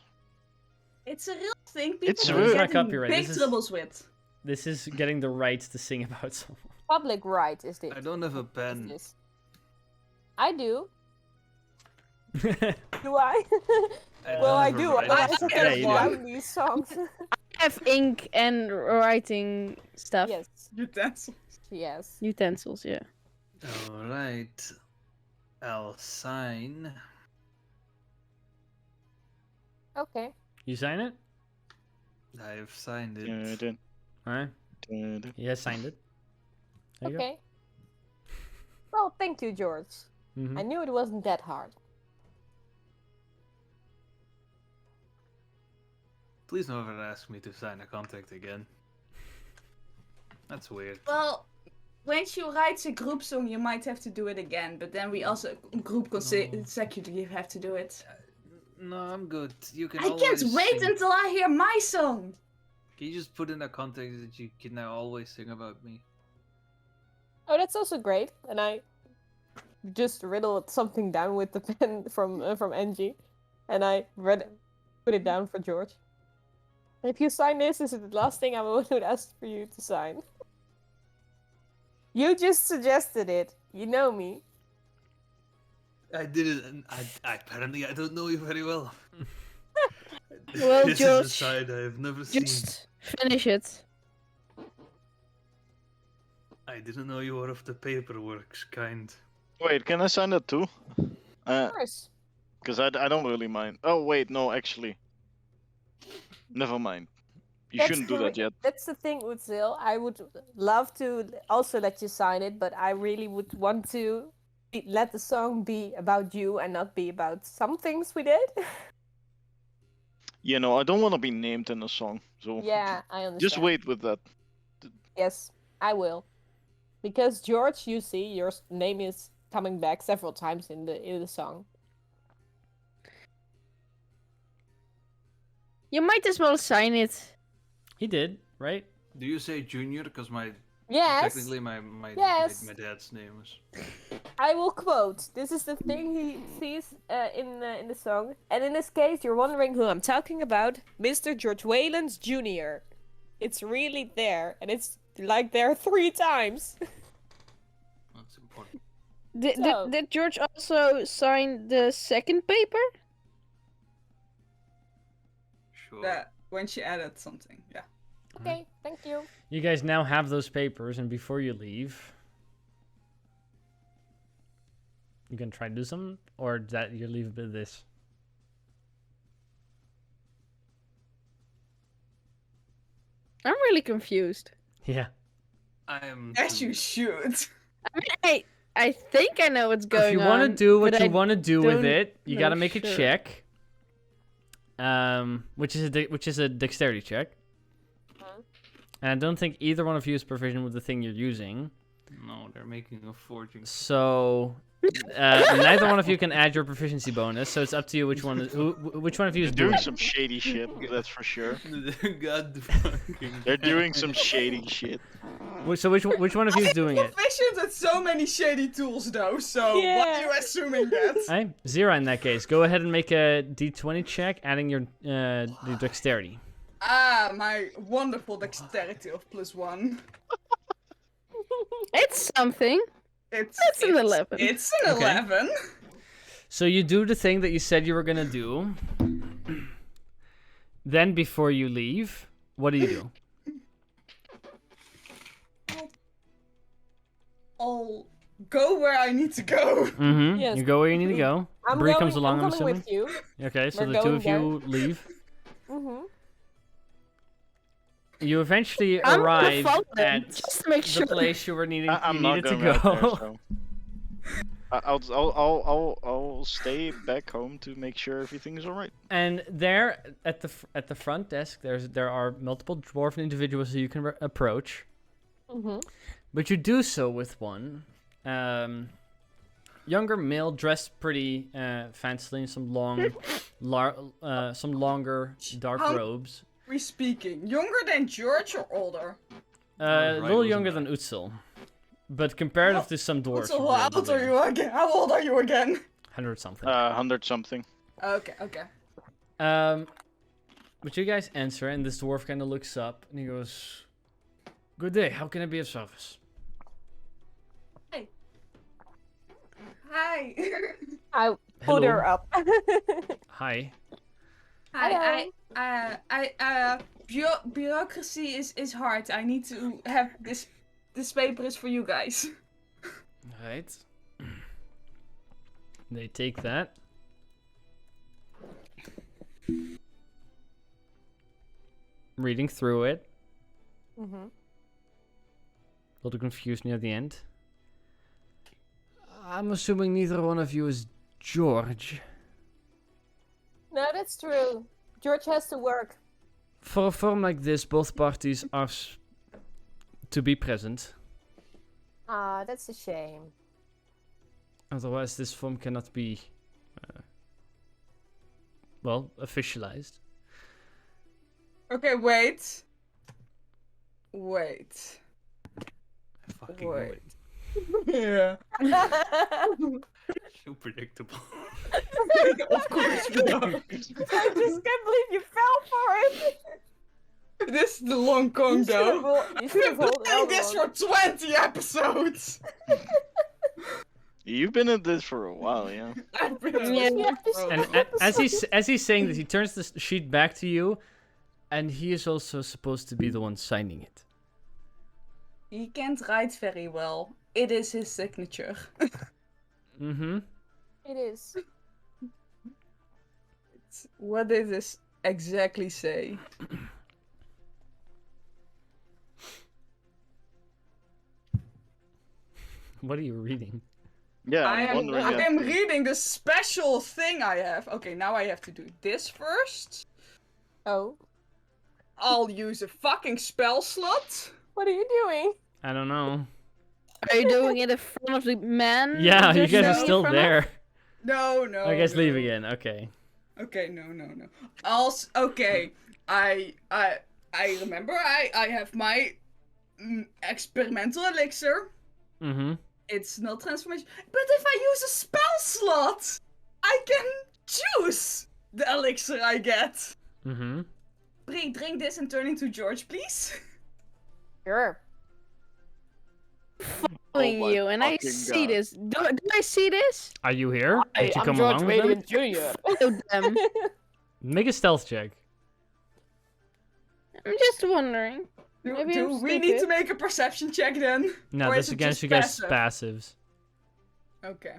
It's a real thing It's people real. get It's not in copyright, big this is- troubles with. This is getting the right to sing about someone. Public right is this. I don't have a Is pen. this. I do. Do I? Well, I do. I Otherwise, I Yeah, can't you do. write these songs. I have ink and writing stuff. Yes. Utensils. Yes. Utensils, yeah. Alright. I'll sign. Okay. You sign it? I've signed it. Dun, Alright. dun, dun. He has signed it. There you Okay. Well, thank you, George. go. Mhm. I knew it wasn't that hard. Please don't ever ask me to sign a contract again. That's weird. Well, when you write a group song, you might have to do it again, but then we also group consecutively have to do it. No, I'm good. You can I can't always wait sing. until I hear my song. Can you just put in a contract that you can now always sing about me? Oh, that's also great. And I just riddled something down with the pen from NG, and I put it down for George. If you sign this is the last thing I would ask for you to sign. You just suggested it. You know me. I did it, and apparently I don't know you very well. Well, This is George, a side I have never seen. just finish it. I didn't know you were of the paperwork kind. Wait, can I sign that too? Of course. Because I don't really mind. Oh, wait, no, actually. Never mind. You shouldn't do that yet. That's the thing, Uzil. I would love to also let you sign it, but I really would want to let the song be about you and not be about some things we did. Yeah, no, I don't want to be named in a song. So Yeah, I understand. just wait with that. Yes, I will. Because George, you see, your name is coming back several times in the song. You might as well sign it. He did, right? Do you say Junior? Because Yes. technically my Yes. my dad's name is. I will quote. This is the thing he sees in the song. And in this case, you're wondering who I'm talking about. Mr. George Wayland's Jr. It's really there. And it's like there 3 times. That's important. Did George also sign the second paper? Sure. That when she added something, yeah. Okay, thank you. You guys now have those papers, and before you leave, you gonna try to do something, or that you leave a bit of this? I'm really confused. Yeah. I am. As too. you should. I mean, I think I know what's going on. If you want to do what but you I want to do with don't it, you know gotta make a sure. check. Which is a dexterity check. And I don't think either one of you is proficient with the thing you're using. No, they're making a forging. So neither one of you can add your proficiency bonus. So it's up to you which one which one of you is They're doing doing. some shady shit, that's for sure. God fucking. They're doing some shady shit. So which one of you is doing it? Proficient at so many shady tools, though. So why Yeah. are you assuming that? Alright, Zira in that case. Go ahead and make a d20 check, adding your dexterity. Ah, my wonderful dexterity of +1. It's something. It's an 11. It's an Okay. 11. So you do the thing that you said you were gonna do. Then before you leave, what do you do? I'll go where I need to go. Mm-hmm. Yes. You go where you need to go. Bree comes along, I'm I'm coming assuming. with you. Okay, so We're the two going of you leave. Mm-hmm. You eventually I'm gonna arrive follow them, at just to make sure. the place you were I'm you not needed to going out there, go. so. I'll stay back home to make sure everything's alright. And there at the front desk, there are multiple dwarven individuals who you can approach. Mm-hmm. But you do so with one younger male dressed pretty fancily in some some longer dark How- robes. We speaking younger than George or older? A right, little wasn't younger that? than Utsil. But comparative to some dwarves. So how old are you again? How old are you again? 100 something. 100 something. Okay. But you guys answer, and this dwarf kind of looks up, and he goes, "Good day, how can I be of service?" Hi. I put Hello. her up. Hi. Bureaucracy is hard. I need to have this paper is for you guys. Right. They take that. Reading through it. Mm-hmm. A little confused near the end. I'm assuming neither one of you is George. No, that's true. George has to work. For a firm like this, both parties are to be present. Ah, that's a shame. Otherwise, this form cannot be, officialized. Okay, wait. Fucking Wait. wait. Yeah. So predictable. Of course we don't. I just can't believe you fell for it. This is the long Kong, You should have though. you should have We've rolled been playing this another for 20 episodes. You've been at this for a while, yeah. I've been at Yeah. this for And as he's saying this, he turns the sheet back to you, and he is also supposed to be the one signing it. He can't write very well. It is his signature. Mm-hmm. It is. What did this exactly say? What are you reading? Yeah, I I'm wondering that am too. reading the special thing I have. Okay, now I have to do this first. Oh. I'll use a fucking spell slot. What are you doing? I don't know. Are you doing it in front of the man? Yeah, you Just guys are standing in still front of? there. No. I guess no. leave again. Okay. Okay, no. Okay, I remember I have my experimental elixir. Mm-hmm. It's not transformation. But if I use a spell slot, I can choose the elixir I get. Mm-hmm. Bree, drink this and turn into George, please. Sure. Following my you, and I fucking see God. this. Do I see this? Are you here? Hey, Did you I'm come George along with them? Radiant Jr. Follow them. Make a stealth check. I'm just wondering. Do Maybe I'm we need to stupid. make a perception check then? No, Or that's is it against just you guys' passive? passives. Okay.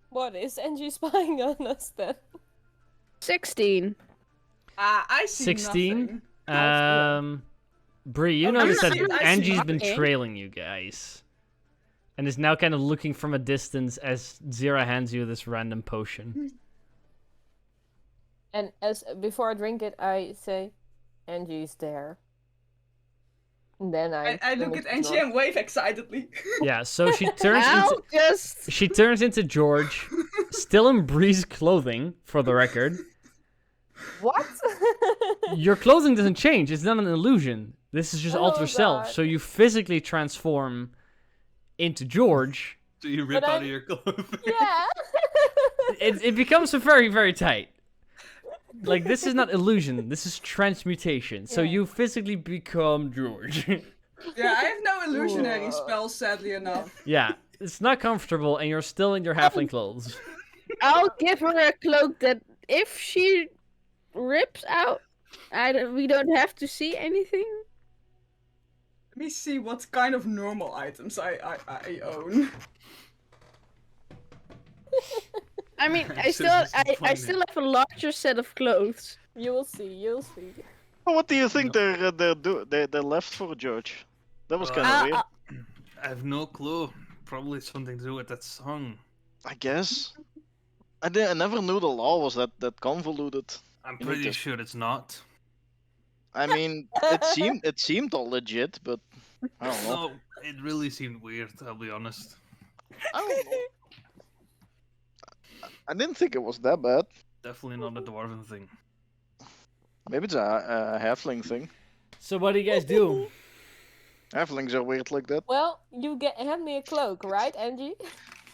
What is Angie spying on us then? 16. I see 16? nothing. Bree, you Oh, notice I that see it, I see Angie's it. been Okay. trailing you guys. And is now kind of looking from a distance as Zira hands you this random potion. And as before I drink it, I say, Angie's there. And then I bring look it at to Angie George. and wave excitedly. Yeah, so she turns I'll into just. she turns into George, still in Bree's clothing, for the record. What? Your clothing doesn't change, it's not an illusion. This is just Oh, alter self. God. So you physically transform into George. So you rip But out I'm- of your clothes. Yeah. It becomes very, very tight. Like, this is not illusion, this is transmutation. So Yeah. you physically become George. Yeah, I have no illusionary Whoa. spells, sadly enough. Yeah, it's not comfortable and you're still in your halfling clothes. I'll give her a cloak that if she rips out, we don't have to see anything. Let me see what kind of normal items I own. I mean, I So still, just I find still have a larger set of clothes. You'll see, you'll see. Oh, what do you think they left for, George? That was kind of weird. I have no clue. Probably something to do with that song. I guess. I never knew the law was that convoluted. I'm You need pretty to- sure it's not. I mean, it seemed all legit, but I don't know. No, it really seemed weird, I'll be honest. I don't know. I didn't think it was that bad. Definitely not a dwarven thing. Maybe it's a halfling thing. So what do you guys do? Halflings are weird like that. Well, you hand me a cloak, right, Angie?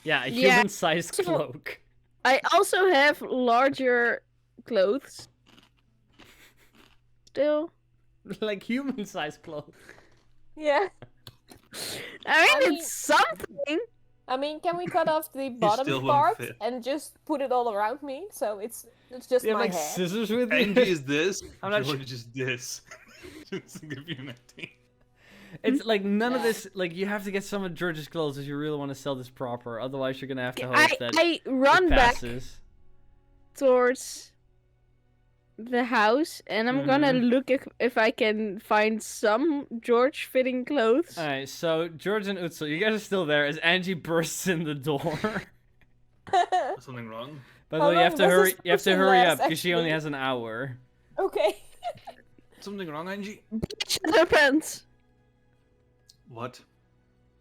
Yeah, a Yeah. human-sized So- cloak. I also have larger clothes. Still. Like human-sized clothes. Yeah. I mean, mean- it's something. I mean, can we cut off the bottom still won't part fit. and just put it all around me? So it's just You have my like head. scissors with you? Angie is this, I'm not George is this. Just to give you an idea. It's like none of Yeah. this. Like you have to get some of George's clothes if you really want to sell this proper. Otherwise, you're gonna have to hope that I it run back passes. towards the house, and I'm gonna look if I can find some George fitting clothes. All right, so George and Utsul, you guys are still there as Angie bursts in the door. Something wrong? By the How way, you long have to does hurry. this You have to person hurry up last, because she only actually? has an hour. Okay. Something wrong, Angie? Underpants. What?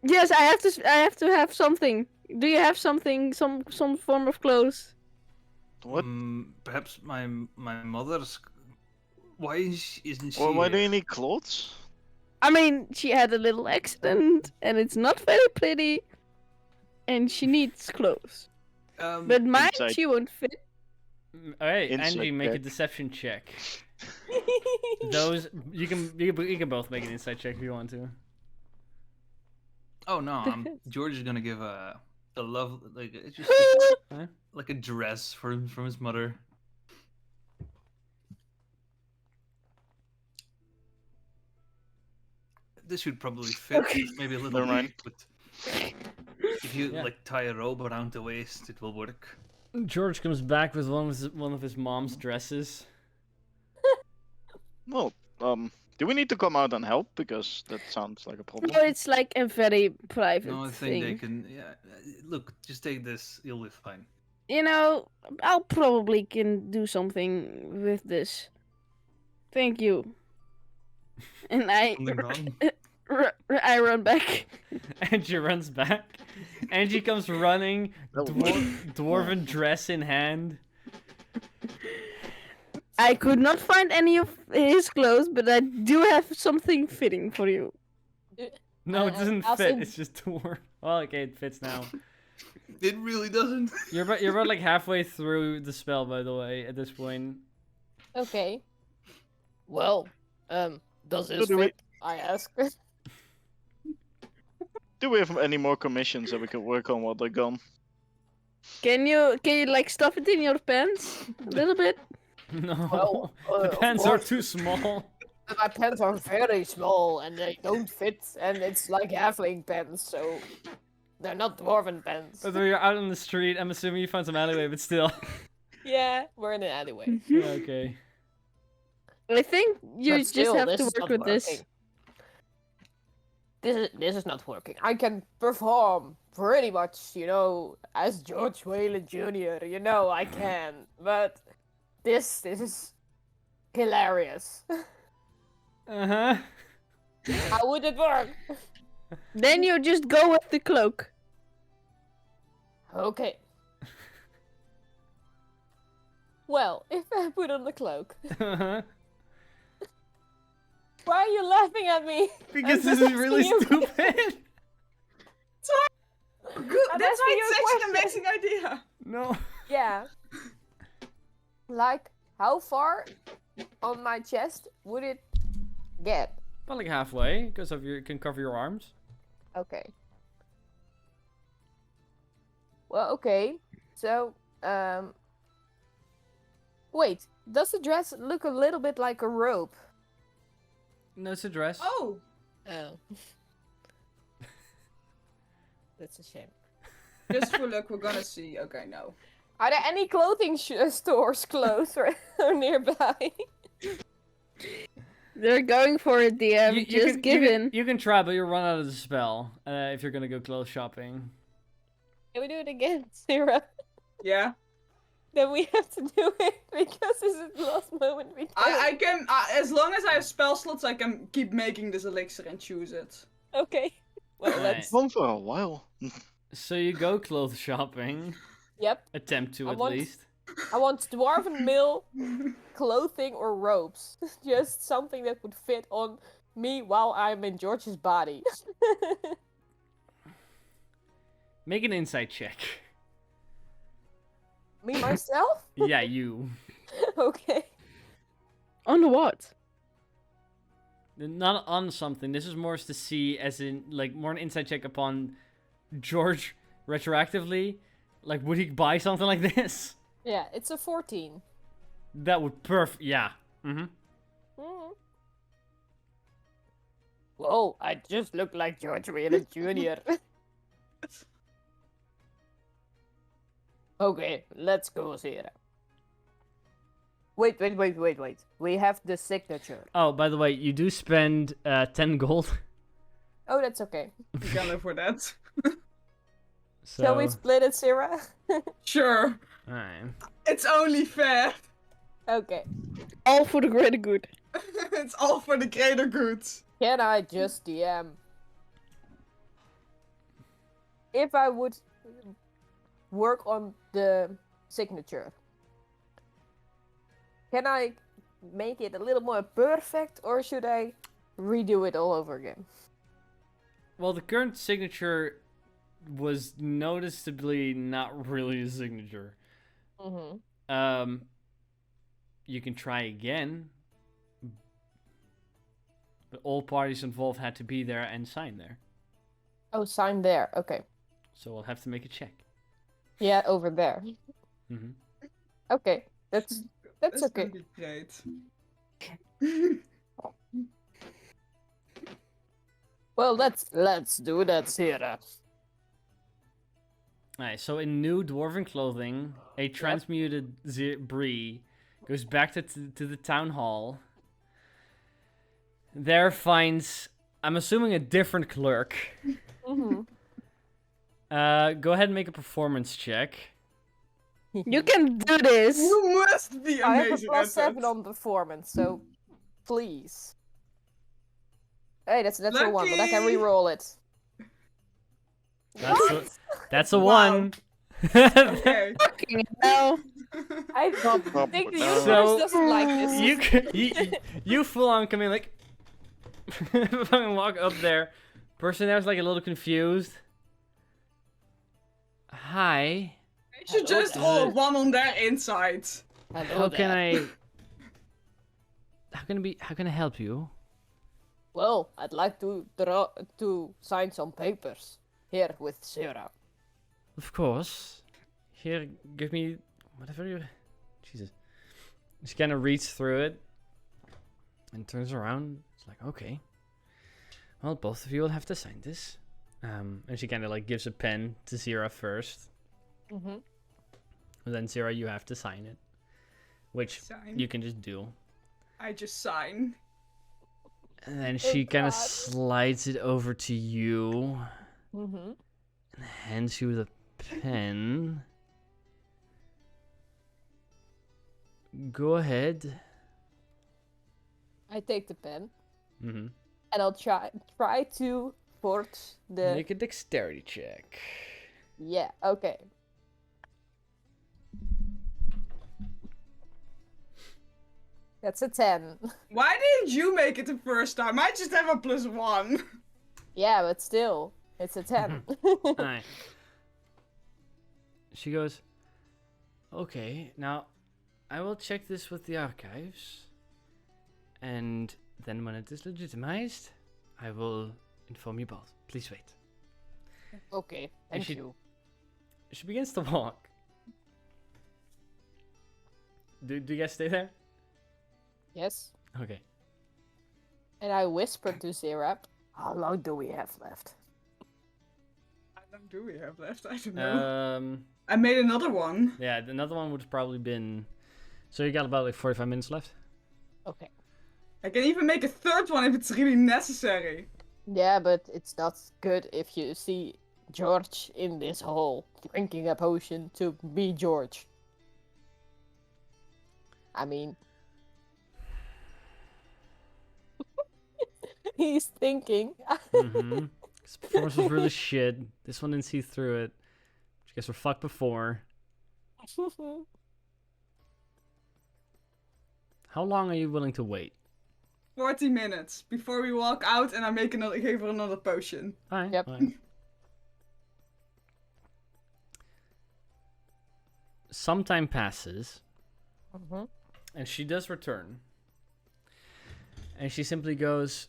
Yes, I have to have something. Do you have something, some form of clothes? What? Perhaps my mother's. Why isn't she? Well, why do here? you need clothes? I mean, she had a little accident, and it's not very pretty, and she needs clothes. But mine, Inside. she won't fit. Alright, Insight Angie, make a check. deception check. You can both make an insight check if you want to. Oh no, George is gonna give a love like it's just Huh? like a dress from his mother. This should probably fit, maybe a little Never mind. bit, but if you Yeah. like tie a robe around the waist, it will work. George comes back with one of his mom's dresses. Well, do we need to come out and help? Because that sounds like a problem. No, it's like a very private No, I think thing. they can. Yeah, look, just take this. You'll be fine. You know, I'll probably can do something with this. Thank you. And Something wrong? I run back. Angie runs back. Angie comes running, dwarven dress in hand. I could not find any of his clothes, but I do have something fitting for you. No, it doesn't I'll fit. send- It's just dwarf. Well, okay, it fits now. It really doesn't. You're about like halfway through the spell, by the way. At this point, Okay. Well, does this do we- fit? I ask. Do we have any more commissions that we can work on while they're gone? Can you like stuff it in your pants a little bit? no, Well, the of pants are course. too small. My pants are very small and they don't fit, and it's like halfling pants, so they're not dwarven pants. But when you're out on the street, I'm assuming you found some alleyway, but still. Yeah, we're in an alleyway. Yeah, okay. I think you But just still, have this to is work not with this. working. This is not working. I can perform pretty much, as George Whalen Jr. I can, but this is hilarious. Uh-huh. How would it work? Then you just go with the cloak. Okay. Well, if I put on the cloak, Uh-huh. why are you laughing at me? Because I'm this just is really asking you- stupid. Good. I'm That's why asking you it's a such an question. amazing idea. No. Yeah. Like, how far on my chest would it get? About like halfway, because of you can cover your arms. Okay. Well, okay. So, wait. Does the dress look a little bit like a robe? No, it's a dress. Oh. Oh. That's a shame. Just for luck, we're gonna see. Okay, no. Are there any clothing stores close or nearby? They're going for it, DM. Just give in. You can try, but you'll run out of the spell if you're gonna go clothes shopping. Can we do it again, Syria? Yeah. Then we have to do it because this is the last moment we do I it. can, as long as I have spell slots, I can keep making this elixir and choose it. Okay. Well, Alright. let's. Gone for a while. So you go clothes shopping. Yep. Attempt to I at want- least. I want dwarven mill clothing or robes. Just something that would fit on me while I'm in George's body. Make an insight check. Me myself? Yeah, you. Okay. On what? Not on something. This is more to see, as in, like, more an insight check upon George retroactively. Like, would he buy something like this? Yeah, it's a 14. That would yeah. Mm-hmm. Mm. Whoa, I just look like George Whalen Jr. Okay, let's go, Sarah. Wait. We have the signature. Oh, by the way, you do spend 10 gold. Oh, that's okay. You can live with that. So, Shall we split it, Sarah? Sure. alright. It's only fair. Okay. All for the greater good. It's all for the greater good. Can I just DM? If I would work on the signature, can I make it a little more perfect, or should I redo it all over again? Well, the current signature was noticeably not really a signature. Mm-hmm. You can try again. But all parties involved had to be there and sign there. Oh, sign there. Okay. So we'll have to make a check. Yeah, over there. Mm-hmm. Okay, that's okay. Gonna be great. Well, let's do that, Syria. Alright, so in new dwarven clothing, a transmuted Bree goes back to the town hall. There finds, I'm assuming, a different clerk. Mm-hmm. Go ahead and make a performance check. You can do this. You must be I have a amazing plus at 7 that. on performance, so please. Hey, that's a natural 1, but I can Lucky! re-roll it. That's a Wow. 1. Okay. Fucking hell. I think the universe So, doesn't like this. you full on come in like fucking walk up there. Person there was like a little confused. Hi. You should just Hello. roll 1 on their inside. How can I help you? Well, I'd like to sign some papers here with Syria. Of course. Here, give me whatever you. Jesus. She kind of reads through it and turns around. It's like, okay. Well, both of you will have to sign this. And she kind of like gives a pen to Zira first. Mm-hmm. And then Zira, you have to sign it, which Sign. you can just do. I just sign. And then she kind of God. slides it over to you Mm-hmm. and hands you the pen. Go ahead. I take the pen Mm-hmm. and I'll try to port the. Make a dexterity check. Yeah. Okay. That's a 10. Why didn't you make it the first time? I just have a +1. Yeah, but still, it's a 10. Alright. She goes, okay, now I will check this with the archives. And then when it is legitimized, I will inform you both. Please wait. Okay, And thank you. She begins to walk. Do you guys stay there? Yes. Okay. And I whispered to Zerap, how long do we have left? How long do we have left? I don't know. Um, I made another one. yeah, another one would have probably been. So you got about like 45 minutes left. Okay. I can even make a third one if it's really necessary. Yeah, but it's not good if you see George in this hole drinking a potion to be George. I mean, he's thinking. Mm-hmm. This performance was really shit. This one didn't see through it. You guys were fucked before. How long are you willing to wait? 40 minutes before we walk out and I make give her another potion. Alright. Yep. Alright. Some time passes, Mhm. and she does return. And she simply goes,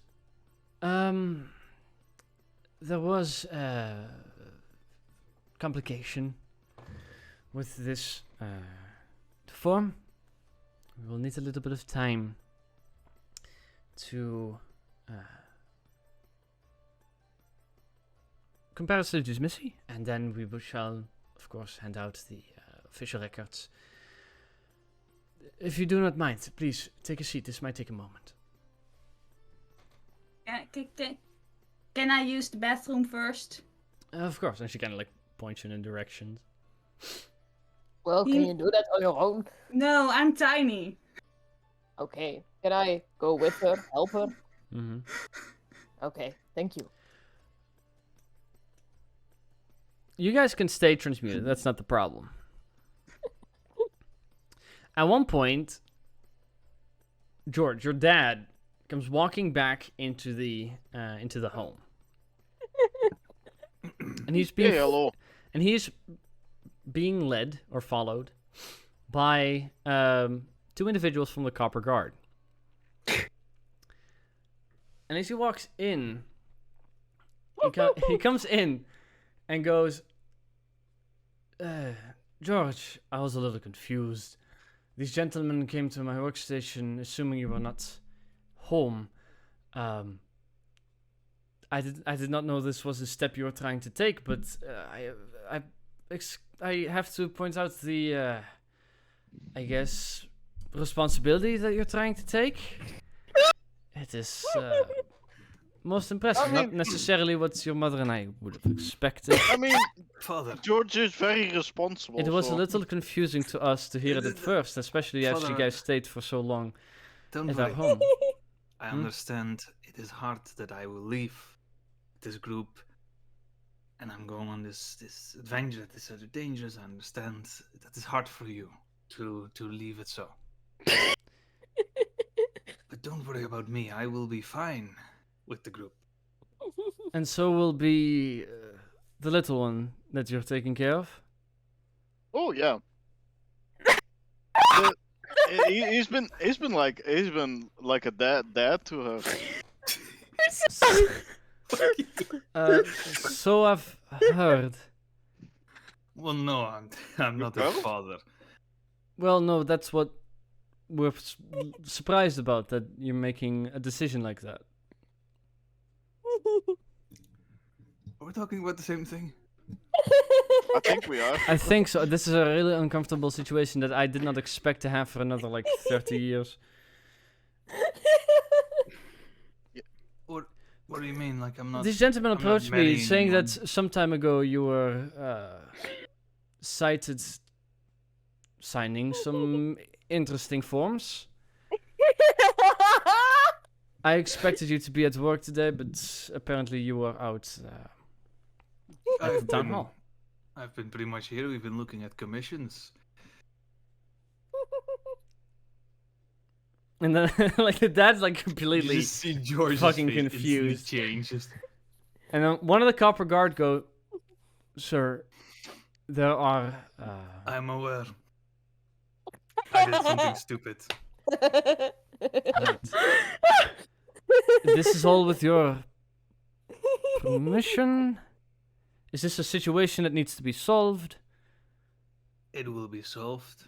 there was a complication with this form. We will need a little bit of time to compare to Missy, and then we shall, of course, hand out the official records. If you do not mind, please take a seat. This might take a moment. Can I use the bathroom first? Of course, and she kind of like points you in directions. Well, can you do that on your own? No, I'm tiny. Okay. Can I go with her? Help her? Mm-hmm. Okay. Thank you. You guys can stay transmuted. That's not the problem. At one point, George, your dad, comes walking back into the home, and he's being Hey, hello. and he's being led or followed by 2 individuals from the Copper Guard. And as he walks in, he comes in and goes, George, I was a little confused. These gentlemen came to my workstation assuming you were not home. I did not know this was a step you were trying to take, but I have to point out the, I guess, responsibility that you're trying to take. It is most impressive. Not necessarily what your mother and I would have expected. I mean, Father, George is very responsible. It was so- a little confusing to us to hear it at first, especially as you Father, guys stayed for so long don't at our worry. home. I understand it is hard that I will leave this group and I'm going on this adventure, this other dangers. I understand that it's hard for you to leave it so. But don't worry about me. I will be fine with the group. And so will be the little one that you're taking care of. Oh yeah. He's been like a dad to her. So I've heard. Well, no, I'm not their Well? father. Well, no, that's what we're surprised about, that you're making a decision like that. Are we talking about the same thing? I think we are. I think so. This is a really uncomfortable situation that I did not expect to have for another, 30 years. What do you mean? Like I'm not. This gentleman I'm not approached me marrying saying that anyone. some time ago you were cited signing some interesting forms. I expected you to be at work today, but apparently you were out at the town hall. I've been pretty much here. We've been looking at commissions. And then, the dad's You completely. just see George's fucking face instantly confused. change. Just And then one of the Copper Guard go, Sir, there are. I'm aware. I did something stupid. This is all with your permission? Is this a situation that needs to be solved? It will be solved.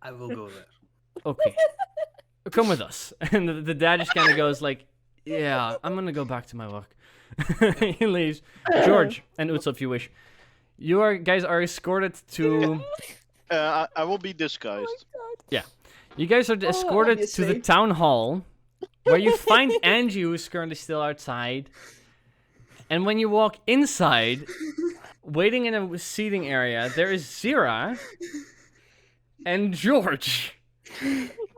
I will go there. Okay. Come with us. And the dad just kind of goes yeah, I'm going to go back to my work. He leaves. George and Utsa, if you wish. You guys are escorted to... I will be disguised. You guys are escorted to the obviously. town hall, where you find Angie, who is currently still outside. And when you walk inside, waiting in a seating area, there is Zira and George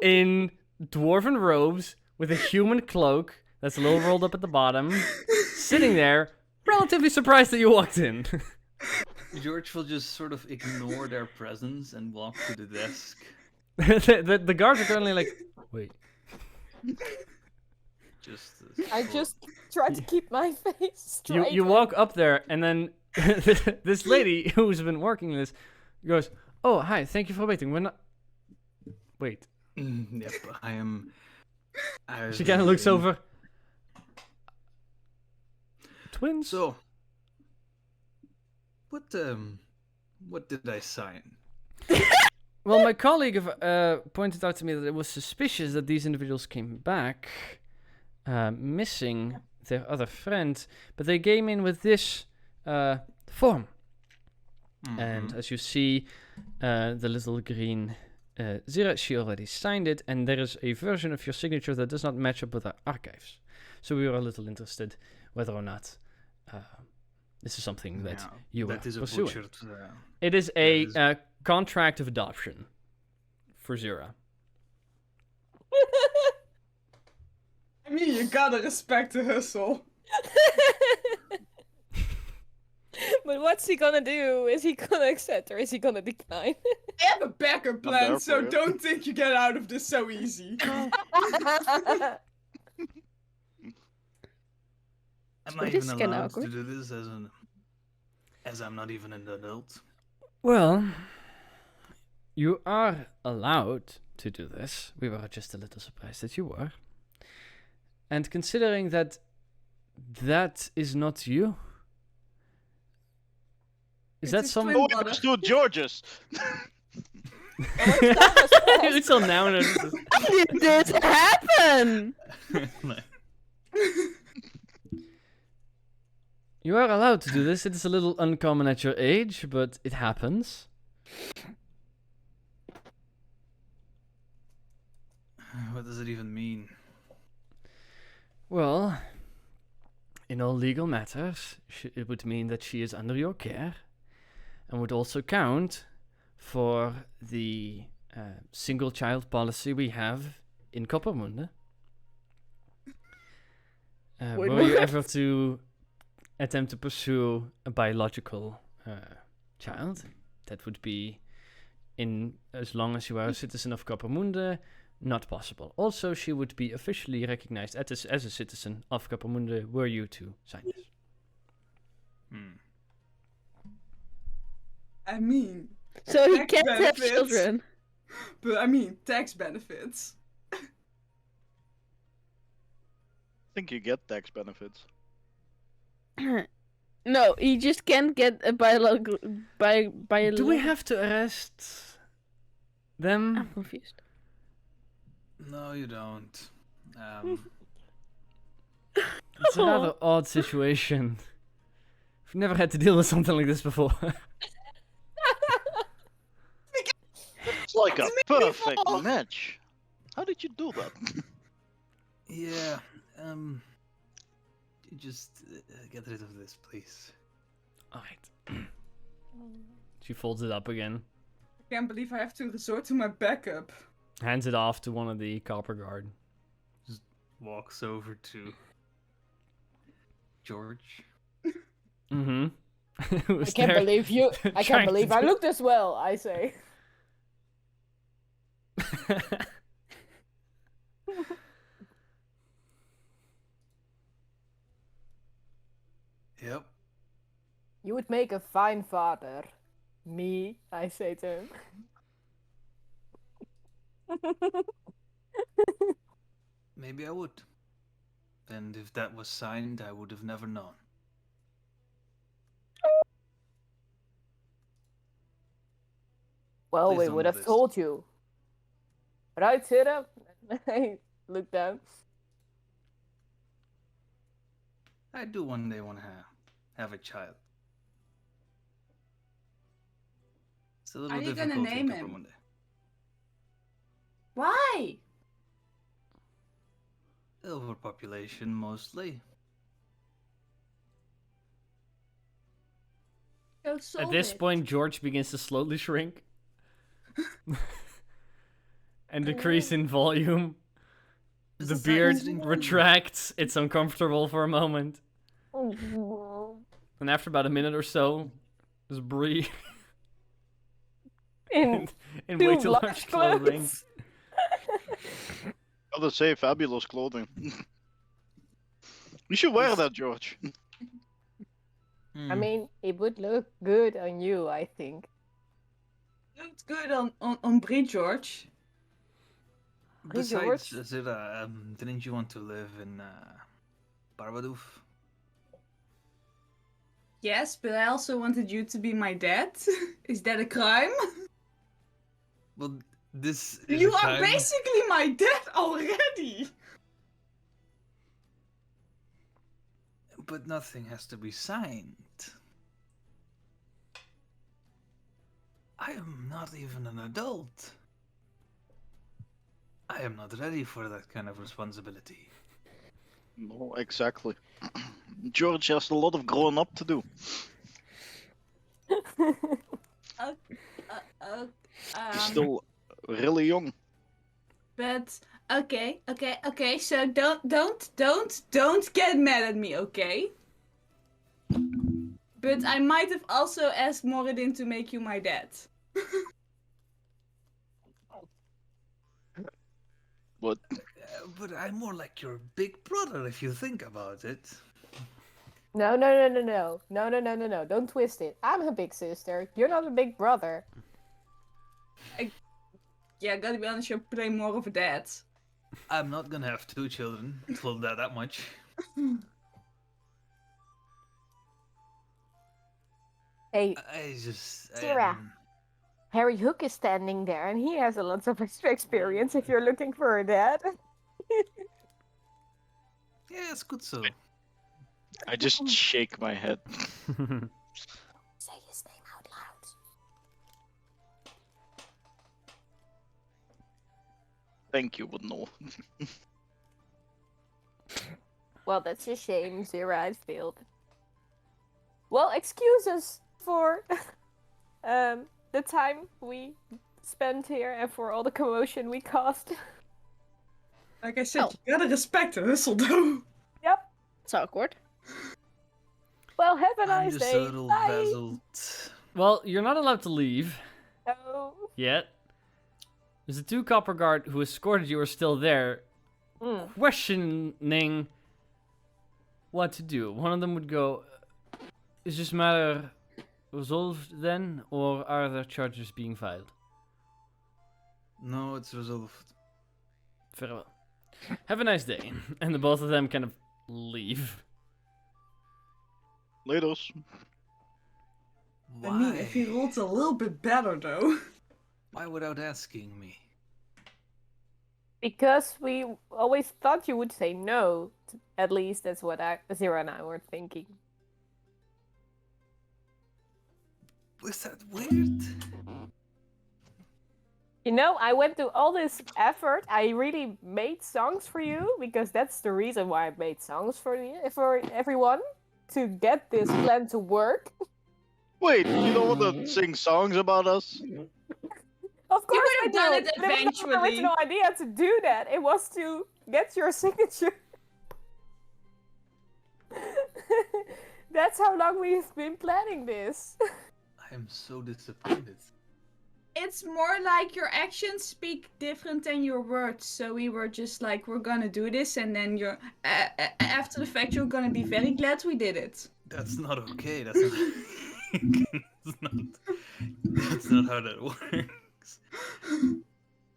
in dwarven robes with a human cloak that's a little rolled up at the bottom, sitting there, relatively surprised that you walked in. George will just sort of ignore their presence and walk to the desk. the guards are currently wait. Just. I just try to keep my face You straight. you walk up there, and then this lady who's been working this goes, "Oh, hi, thank you for waiting. We're not." Wait. Yep, I am. She kind of looks over. Twins. So, what did I sign? Well, my colleague pointed out to me that it was suspicious that these individuals came back missing their other friend, but they came in with this form. And as you see, the little green Zira, she already signed it, and there is a version of your signature that does not match up with our archives. So we were a little interested whether or not this is something that you were that is a pursuing. butchered. It is a contract of adoption for Zira. I mean, you gotta respect the hustle. But what's he gonna do? Is he gonna accept or is he gonna decline? I have a backup plan, there so for you. don't think you get out of this so easy. Am I This even can allowed to awkward. do this as I'm not even an adult? Well, You are allowed to do this. We were just a little surprised that you were. And considering that is not you. Is It's that his some... twin Oh, brother. it's two Georges. Until now notices. How did this happen? You are allowed to do this. It is a little uncommon at your age, but it happens. What does it even mean? Well, in all legal matters, it would mean that she is under your care, and would also count for the single child policy we have in Coppermunde. Wait, Were you what? ever to attempt to pursue a biological child? That would be, in as long as you are a citizen of Coppermunde, not possible. Also, she would be officially recognized as a citizen of Coppermunde were you to sign this. I mean, So he tax can't have benefits. children. But I mean, tax benefits. I think you get tax benefits. No, he just can't get a biological. Do we have to arrest them? I'm confused. No, you don't. It's a rather odd situation. We've never had to deal with something like this before. It's like a perfect match. How did you do that? Yeah. You just get rid of this, please. Alright. She folds it up again. I can't believe I have to resort to my backup. Hands it off to one of the copper guard. Walks over to George. Mm-hmm. I can't believe you. I can't believe I looked as well, I say. Yep. You would make a fine father. Me, I say to him. Maybe I would. And if that was signed, I would have never known. Well, Please we don't would do have this. told you. Right, Syria? I look down. I do one day want to have a child. It's a little Are you difficult gonna in name him? Coppermunde. Why? Overpopulation, mostly. Go At solve this it. point, George begins to slowly shrink. And decrease in volume. Is The this beard like- retracts. It's uncomfortable for a moment. And after about a minute or so, just breathe In in two way too large large clothing. clothes. Gotta say, fabulous clothing. You should wear that, George. I mean, it would look good on you, I think. Looks good on Brie, George. Besides, George? Zira, didn't you want to live in Barbadoof? Yes, but I also wanted you to be my dad. Is that a crime? Well, this is You a are time- basically my dad already. But nothing has to be signed. I am not even an adult. I am not ready for that kind of responsibility. No, exactly. George has a lot of growing up to do. He's still really young. But okay. So don't get mad at me, okay? But I might have also asked Moradin to make you my dad. But But I'm more like your big brother if you think about it. No. Don't twist it. I'm a big sister. You're not a big brother. Yeah, gotta be honest, you're playing more of a dad. I'm not gonna have 2 children. Told that much. Hey, I just. Syria. Harry Hook is standing there, and he has a lot of extra experience if you're looking for a dad. Yeah, it's good so. I just shake my head. Say his name out loud. Thank you, but no. Well, that's a shame, Zira. I failed. Well, excuse us for the time we spent here and for all the commotion we caused. Like I said, you gotta respect the hustle, though. Yep. It's awkward. Well, have a I'm nice just day. a little Bye. dazzled. Well, you're not allowed to leave No. yet. Because the 2 copper guard who escorted you are still there, questioning what to do. One of them would go, is this matter resolved then, or are there charges being filed? No, it's resolved. Very well. Have a nice day. And the both of them kind of leave. Laters. Why? I mean, if he rolls a little bit better, though. Why without asking me? Because we always thought you would say no. At least that's what Zira and I were thinking. Was that weird? You know, I went to all this effort. I really made songs for you because that's the reason why I made songs for you, for everyone, to get this plan to work. Wait, you don't want to sing songs about us? Of course I would've do. done it But it was not eventually. my original idea to do that. It was to get your signature. That's how long we've been planning this. I am so disappointed. It's more like your actions speak different than your words. So we were just like, we're gonna do this, and then you're after the fact, you're gonna be very glad we did it. That's not okay. That's not. That's not how that works.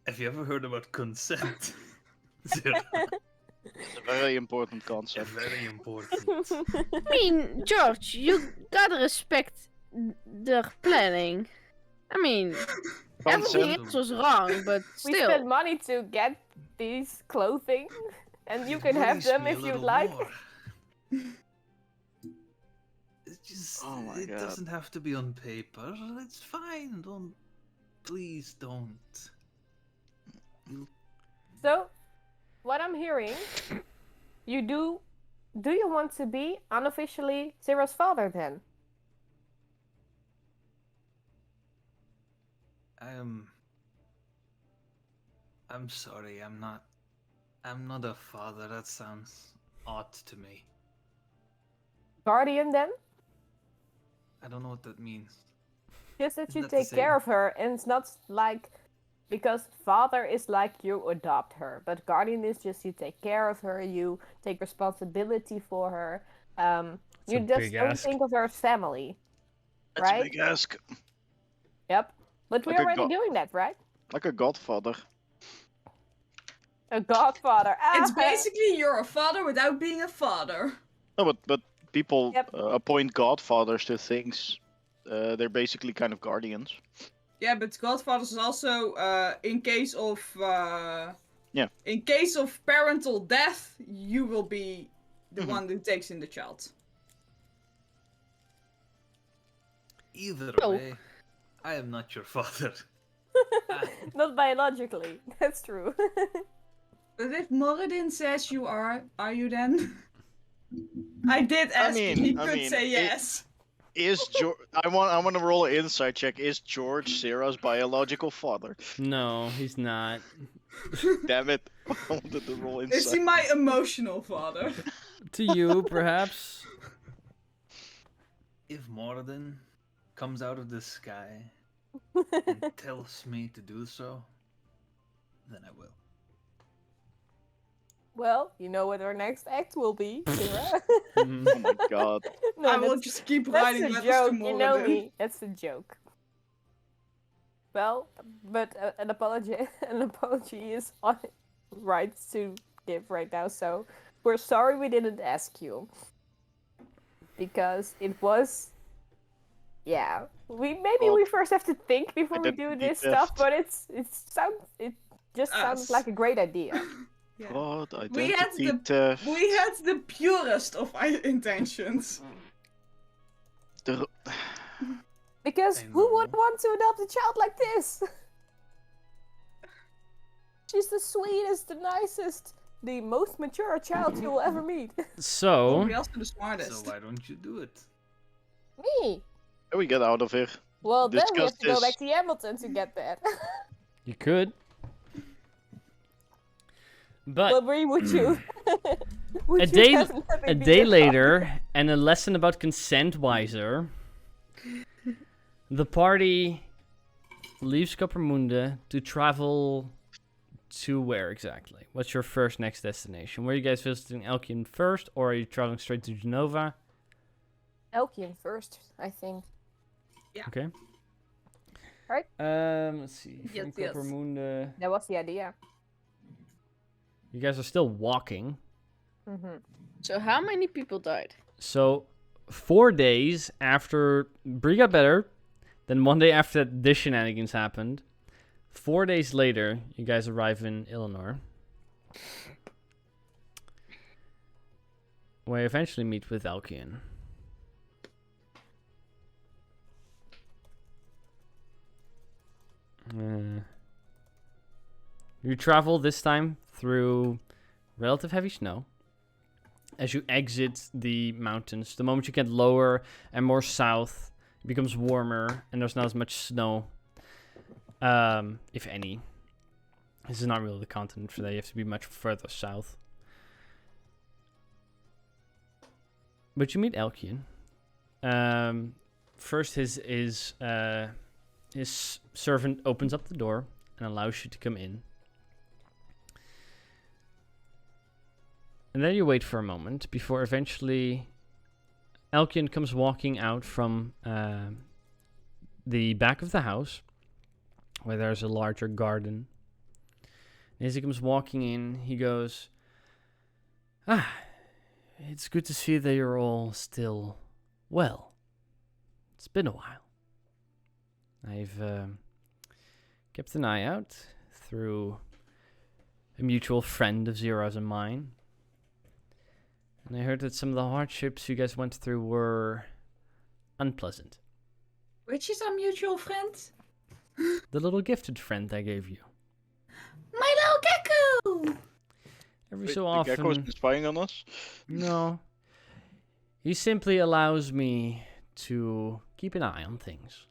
Have you ever heard about consent? Zero. It's a very important Yeah, concept. very important. I mean, George, you gotta respect their planning. I mean, everything Consent. else was wrong, but We still. spent money to get these clothing, and you can have Worries them me a if you'd little like. more. It just Oh my it God. doesn't have to be on paper. It's fine. Please don't. So, what I'm hearing, you do you want to be unofficially Zira's father then? I'm sorry. I'm not a father. That sounds odd to me. Guardian then? I don't know what that means. Just that you Isn't that the take care same? of her, and it's not like, because father is like you adopt her, but guardian is just you take care of her, you take responsibility for her. You a just big don't ask. think of her as family, That's a right? big ask. Yep. But we're Like a already go- doing that, right? Like a godfather. A godfather. It's Ah. basically you're a father without being a father. No, but people Yep. appoint godfathers to things. They're basically kind of guardians. Yeah, but godfathers is also in case of Yeah. in case of parental death, you will be the Mhm. one who takes in the child. Either Oh. way, I am not your father. Not biologically. That's true. But if Moradin says you are you then? I did ask him. He I could mean, say it- yes. Is George? I want to roll an insight check. Is George Sarah's biological father? No, he's not. Damn it! I wanted to roll Is he insight. my emotional father? To you, perhaps. If Moradin comes out of the sky and tells me to do so, then I will. Well, you know what our next act will be, Zira. Mhm. Oh my god! No, I will that's, just keep that's writing a letters joke. to You know Moradin. me. That's a joke. Well, but an apology is on right to give right now. So we're sorry we didn't ask you because it was, yeah. Well, We first have to think before we do identity this stuff, theft. but it just sounds Us. like a great idea. Yeah. Fraud, We had identity theft. We had the purest of intentions. The- Because I who would know. want to adopt a child like this? She's the sweetest, the nicest, the most mature child you'll ever meet. So, Probably also the smartest. So why don't you do it? Me. Can we get out of here? Well, then we have Discuss to go this. back to Hamilton to get that. you could. But But where would you? Would a you day definitely a be day a later, and a lesson about consent wiser, the party leaves Coppermunde to travel to where exactly? What's your first next destination? Were you guys visiting Elkian first, or are you traveling straight to Genova? Elkian first, I think. Okay. Right. Let's see. Yes, From yes. Coppermunde, That was the idea. you guys are still walking. Mm-hmm. So how many people died? So, 4 days after Bree got better, then 1 day after this shenanigans happened, 4 days later, you guys arrive in Illinois, where you eventually meet with Elkian. You travel this time through relative heavy snow. As you exit the mountains, the moment you get lower and more south, it becomes warmer and there's not as much snow, if any. This is not really the continent for that. You have to be much further south. But you meet Elkian. First, his servant opens up the door and allows you to come in. And then you wait for a moment before eventually Elkian comes walking out from the back of the house, where there's a larger garden. And as he comes walking in, he goes, it's good to see that you're all still well. It's been a while. I've kept an eye out through a mutual friend of Zero's and mine. And I heard that some of the hardships you guys went through were unpleasant. Which is our mutual friend? The little gifted friend I gave you. My little gecko! Every Wait, so the gecko's often... been spying on us? No. He simply allows me to keep an eye on things.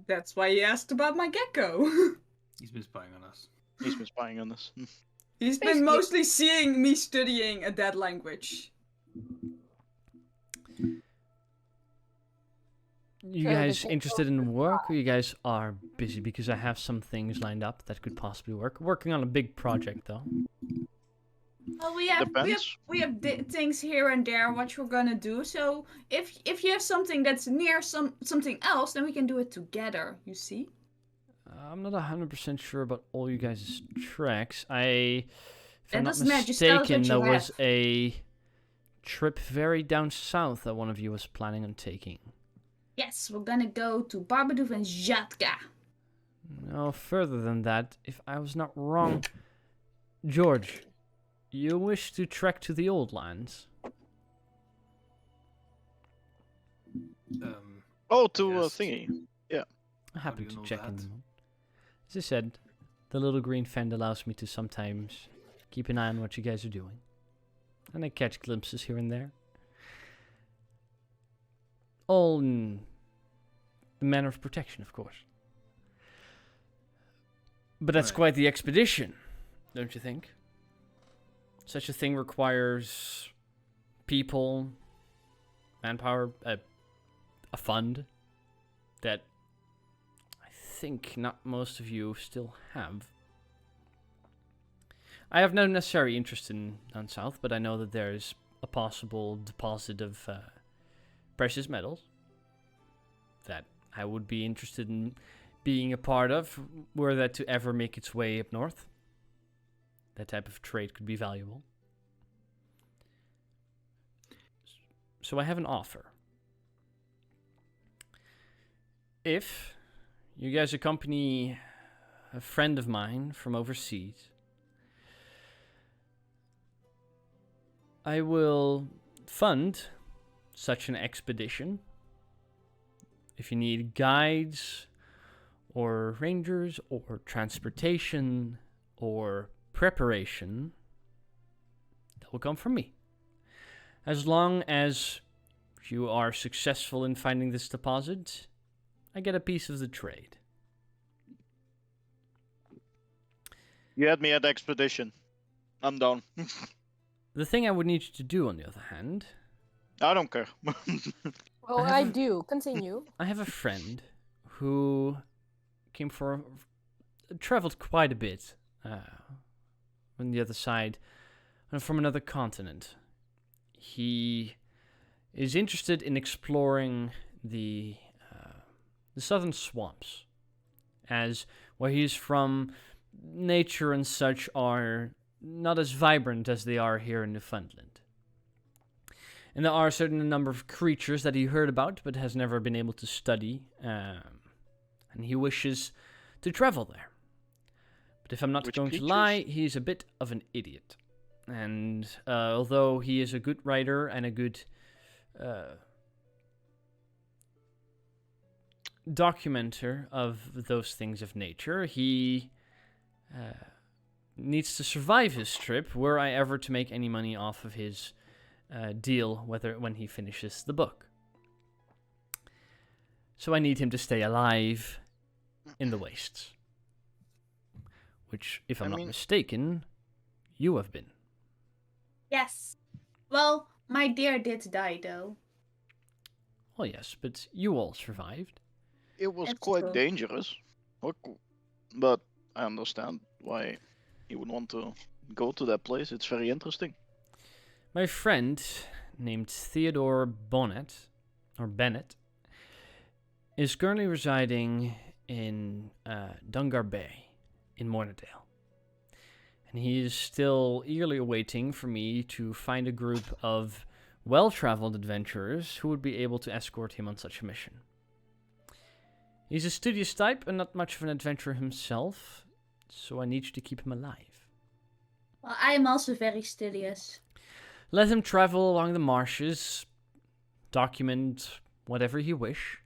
That's why he asked about my gecko. He's been spying on us. He's been spying on us. He's been Basically- mostly seeing me studying a dead language. You So the guys gecko interested in work, or you guys are busy? Because I have some things lined up that could possibly work. Working on a big project, though. Well, we have Depends. Things here and there what we're gonna do. So if you have something that's near something else, then we can do it together. You see? I'm not 100% sure about all you guys' tracks. If I'm That not doesn't matter, just tell us mistaken, what there you was have. a trip very down south that one of you was planning on taking. Yes, we're gonna go to Barbadoof and Zhatka. No, further than that, if I was not wrong, George, you wish to trek to the old lands. Oh, to Yes. thingy. I'm happy do you to know check in. that? them. As I said, the little green friend allows me to sometimes keep an eye on what you guys are doing. And I catch glimpses here and there. All in the manner of protection, of course. But that's Right. quite the expedition, don't you think? Such a thing requires people, manpower, a fund that I think not most of you still have. I have no necessary interest in down south, but I know that there's a possible deposit of precious metals that I would be interested in being a part of, were that to ever make its way up north. That type of trade could be valuable. So I have an offer. If you guys accompany a friend of mine from overseas, I will fund such an expedition. If you need guides, or rangers, or transportation, or preparation, that will come from me. As long as you are successful in finding this deposit, I get a piece of the trade. You had me at expedition. I'm down. The thing I would need you to do, on the other hand, I don't care. Well, I I have a- do. Continue. I have a friend who came traveled quite a bit on the other side, from another continent. He is interested in exploring the southern swamps, as where he is from, nature and such are not as vibrant as they are here in Newfoundland. And there are a certain number of creatures that he heard about but has never been able to study, and he wishes to travel there. But if I'm not Which going creatures? to lie, he's a bit of an idiot. And although he is a good writer and a good documenter of those things of nature, he needs to survive his trip were I ever to make any money off of his deal when he finishes the book. So I need him to stay alive in the wastes. Which, if I'm not mistaken, you have been. Yes. Well, my dear did die, though. Well, yes, but you all survived. It was That's quite true. dangerous. But I understand why you would want to go to that place. It's very interesting. My friend, named Theodore Bennett, is currently residing in Dungar Bay in Mornidale. And he is still eagerly awaiting for me to find a group of well-traveled adventurers who would be able to escort him on such a mission. He's a studious type and not much of an adventurer himself, so I need you to keep him alive. Well, I am also very studious. Let him travel along the marshes, document whatever he wish,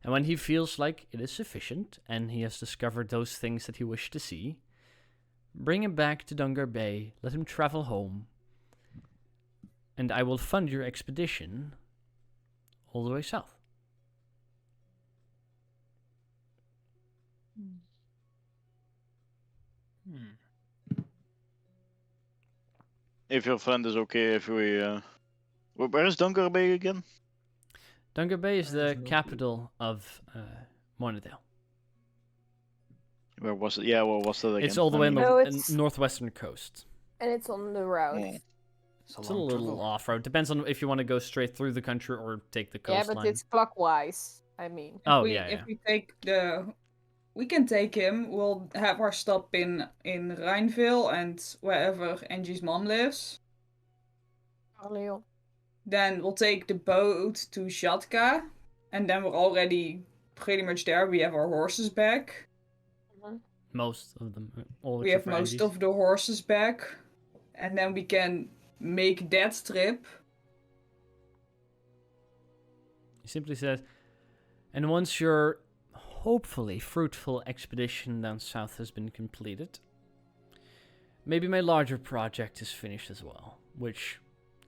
and when he feels like it is sufficient, and he has discovered those things that he wished to see, bring him back to Dungar Bay, let him travel home, and I will fund your expedition all the way south. If your friend is okay, if we... Where is Dungar Bay again? Dungar Bay is the no capital of Mornidale. Where was it? Yeah, where was that again? It's all the way on the No, it's- northwestern coast. And it's on the route. Yeah. It's a little off-road. Depends on if you want to go straight through the country or take the Yeah, coastline. but it's clockwise. I mean. Oh, If yeah. we take we can take him. We'll have our stop in Rhineville and wherever Angie's mom lives. Orléans. Then we'll take the boat to Zhatka, and then we're already pretty much there. We have our horses back. Most of them. All We except have for most Angie's. of the horses back, and then we can make that trip. He simply says, and once your hopefully fruitful expedition down south has been completed, maybe my larger project is finished as well, which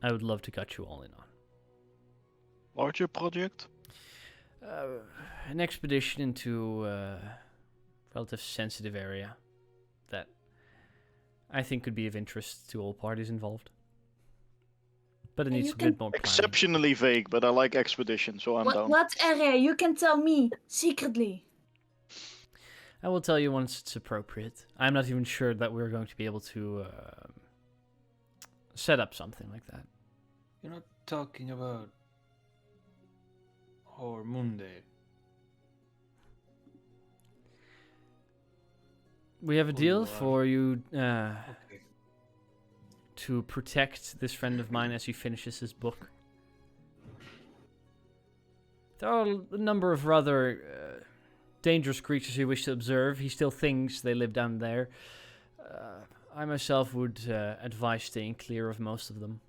I would love to cut you all in on. Larger project? An expedition into a relative sensitive area that I think could be of interest to all parties involved. But it And needs you a bit more planning. Exceptionally vague, but I like expedition, so I'm down. What area? You can tell me secretly. I will tell you once it's appropriate. I'm not even sure that we're going to be able to set up something like that. You're not talking about Hormunde. We have a Oh, deal you are. for you Okay. to protect this friend of mine as he finishes his book. There are a number of rather dangerous creatures he wishes to observe. He still thinks they live down there. I myself would advise staying clear of most of them.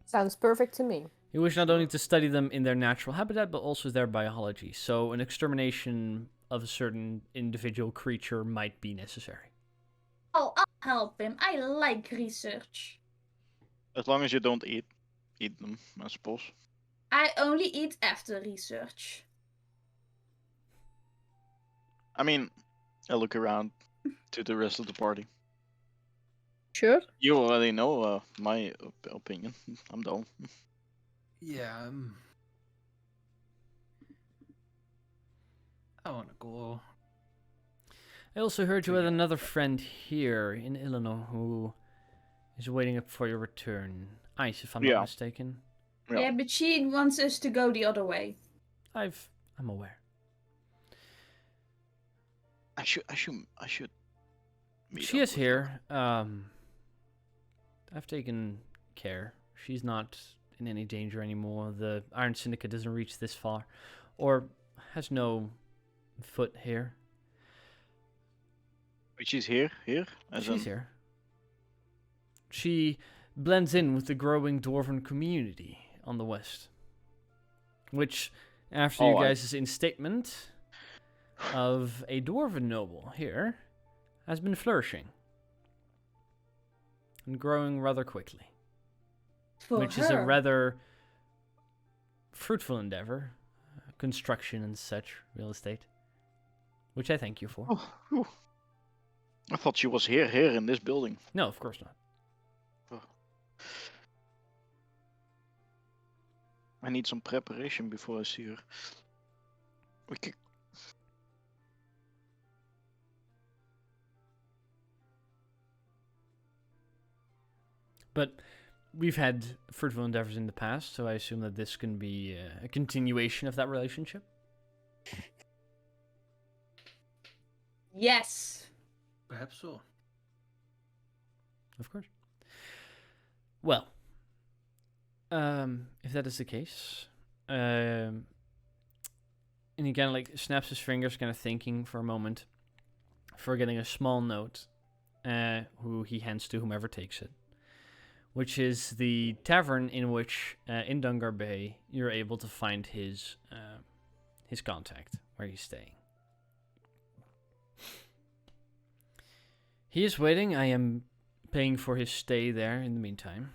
Sounds perfect to me. He wished not only to study them in their natural habitat, but also their biology. So an extermination of a certain individual creature might be necessary. Oh, I'll help him. I like research. As long as you don't eat them, I suppose. I only eat after research. I mean, I look around to the rest of the party. Sure. You already know my opinion. I'm down. Yeah. I want to go. I also heard you had another friend here in Illinois who is waiting up for your return. Ice, if I'm Yeah. not mistaken. Yeah, but she wants us to go the other way. I'm aware. I should meet She up is with here. I've taken care. She's not in any danger anymore. The Iron Syndicate doesn't reach this far, or has no foot here. But she's here. She's here. She blends in with the growing dwarven community on the west, which, after you guys' instatement of a dwarven noble here, has been flourishing and growing rather quickly, which is a rather fruitful endeavor, construction and such, real estate, which I thank you for. Oh, whew. I thought she was here in this building. No, of course not. I need some preparation before I see her. Okay. But we've had fruitful endeavors in the past, so I assume that this can be a continuation of that relationship. Yes. Perhaps so. Of course. Well, if that is the case, and he kind of like snaps his fingers, kind of thinking for a moment, for getting a small note, who he hands to whomever takes it, which is the tavern in which, in Dungar Bay, you're able to find his contact, where he's staying. He is waiting. I am paying for his stay there in the meantime.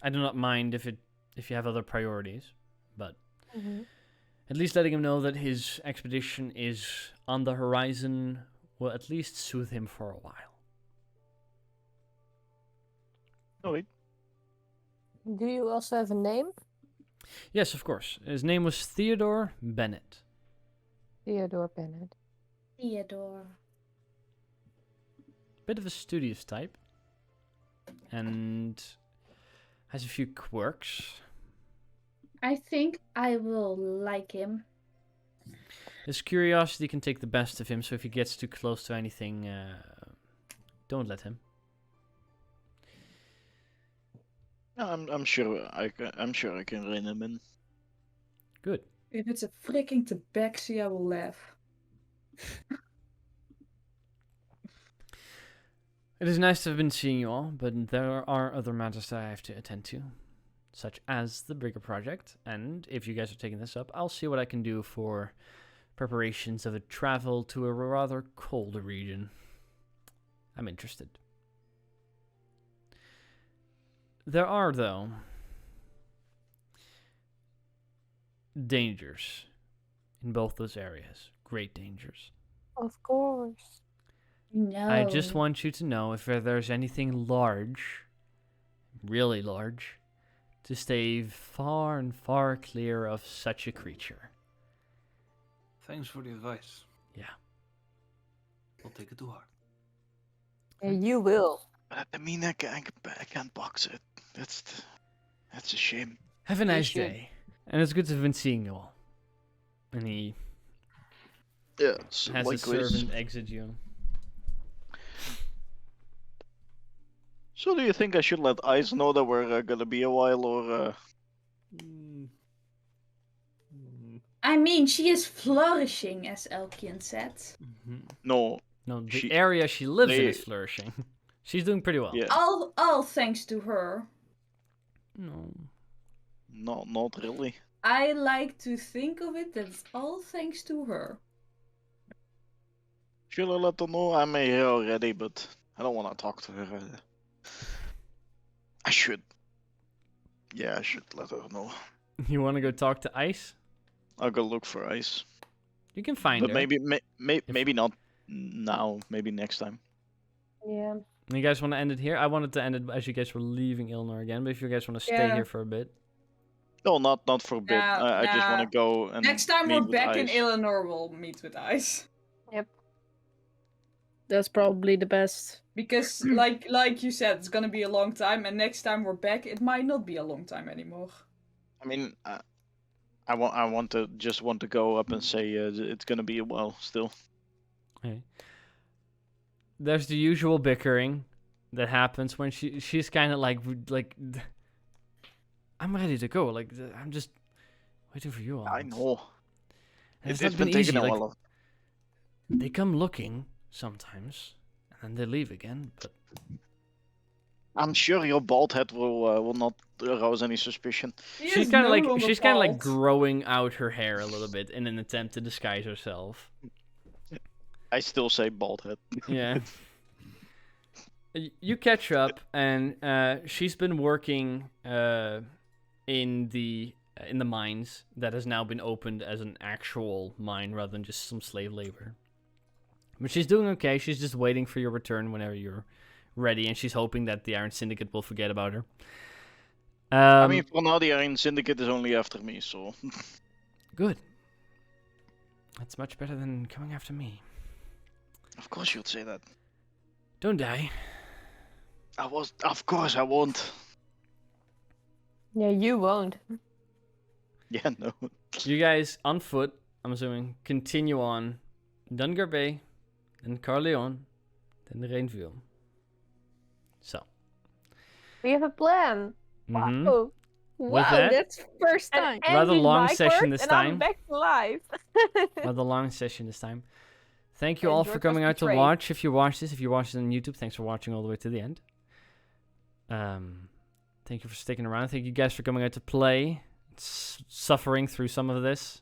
I do not mind if you have other priorities, but at least letting him know that his expedition is on the horizon will at least soothe him for a while. Oh wait. Do you also have a name? Yes, of course. His name was Theodore Bennett. Theodore Bennett. Theodore. Bit of a studious type, and has a few quirks. I think I will like him. His curiosity can take the best of him, so if he gets too close to anything, don't let him. I'm sure I can rein him in. Good. If it's a freaking tabaxi, I will laugh. It is nice to have been seeing you all, but there are other matters that I have to attend to, such as the bigger project, and if you guys are taking this up, I'll see what I can do for preparations of a travel to a rather cold region. I'm interested. There are, though, dangers in both those areas. Great dangers. Of course. No. I just want you to know if there's anything large, really large, to stay far and far clear of such a creature. Thanks for the advice. Yeah. I'll take it to heart. You will. I mean, I can't box it. That's a shame. Have a nice should. day. And it's good to have been seeing you all. And he Yeah, it's has like a servant exit you. So do you think I should let Ice know that we're gonna be a while, or? Mm. I mean, she is flourishing, as Elkian said. No. No, the She- area she lives in they- is flourishing. She's doing pretty well. Yeah. All thanks to her. No. No, not really. I like to think of it that it's all thanks to her. Should I let her know I'm here already? But I don't want to talk to her. I should. Yeah, I should let her know. You want to go talk to Ice? I'll go look for Ice. You can find But her. maybe not now. Maybe next time. Yeah. You guys want to end it here? I wanted to end it as you guys were leaving Ilnor again, but if you guys want to stay Yeah. here for a bit. No, not for a bit. I just want to go and Next time meet we're with back in Ice. Eleanor, we'll meet with Ice. That's probably the best. Because, like you said, it's gonna be a long time, and next time we're back, it might not be a long time anymore. I mean, I want to go up and say it's gonna be a while still. Okay. There's the usual bickering that happens when she's kind of like I'm ready to go. Like I'm just waiting for you all. I know. And It's not been taking easy. a Like, while. they come looking sometimes, and then they leave again. But I'm sure your bald head will not arouse any suspicion. He she's is kind of no like longer like bald. growing out her hair a little bit in an attempt to disguise herself. I still say bald head. Yeah. You catch up, and she's been working in the mines that has now been opened as an actual mine rather than just some slave labor. But she's doing okay. She's just waiting for your return whenever you're ready, and she's hoping that the Iron Syndicate will forget about her. I mean, for now the Iron Syndicate is only after me, so. Good. That's much better than coming after me. Of course you'd say that. Don't die. Of course I won't. Yeah, you won't. Yeah, no. You guys, on foot, I'm assuming, continue on Dungar Bay, then Carleon, then the Rainville. So. We have a plan. Mhm. Wow. With Wow, that- that's first And time. Rather Angie long mic session worked, this and time. I'm back to life. Rather long session this time. Thank you And all George for was coming out to betrayed. watch. If you watch this, if you watch it on YouTube, thanks for watching all the way to the end. Thank you for sticking around. Thank you guys for coming out to play. Suffering through some of this.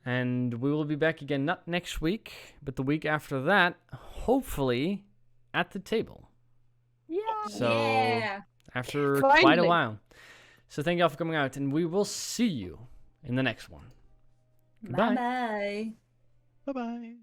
And we will be back again, not next week, but the week after that, hopefully at the table. Yeah. So Yeah. after quite a Finally. while. So thank you all for coming out, and we will see you in the next one. Goodbye. Bye bye. Bye bye.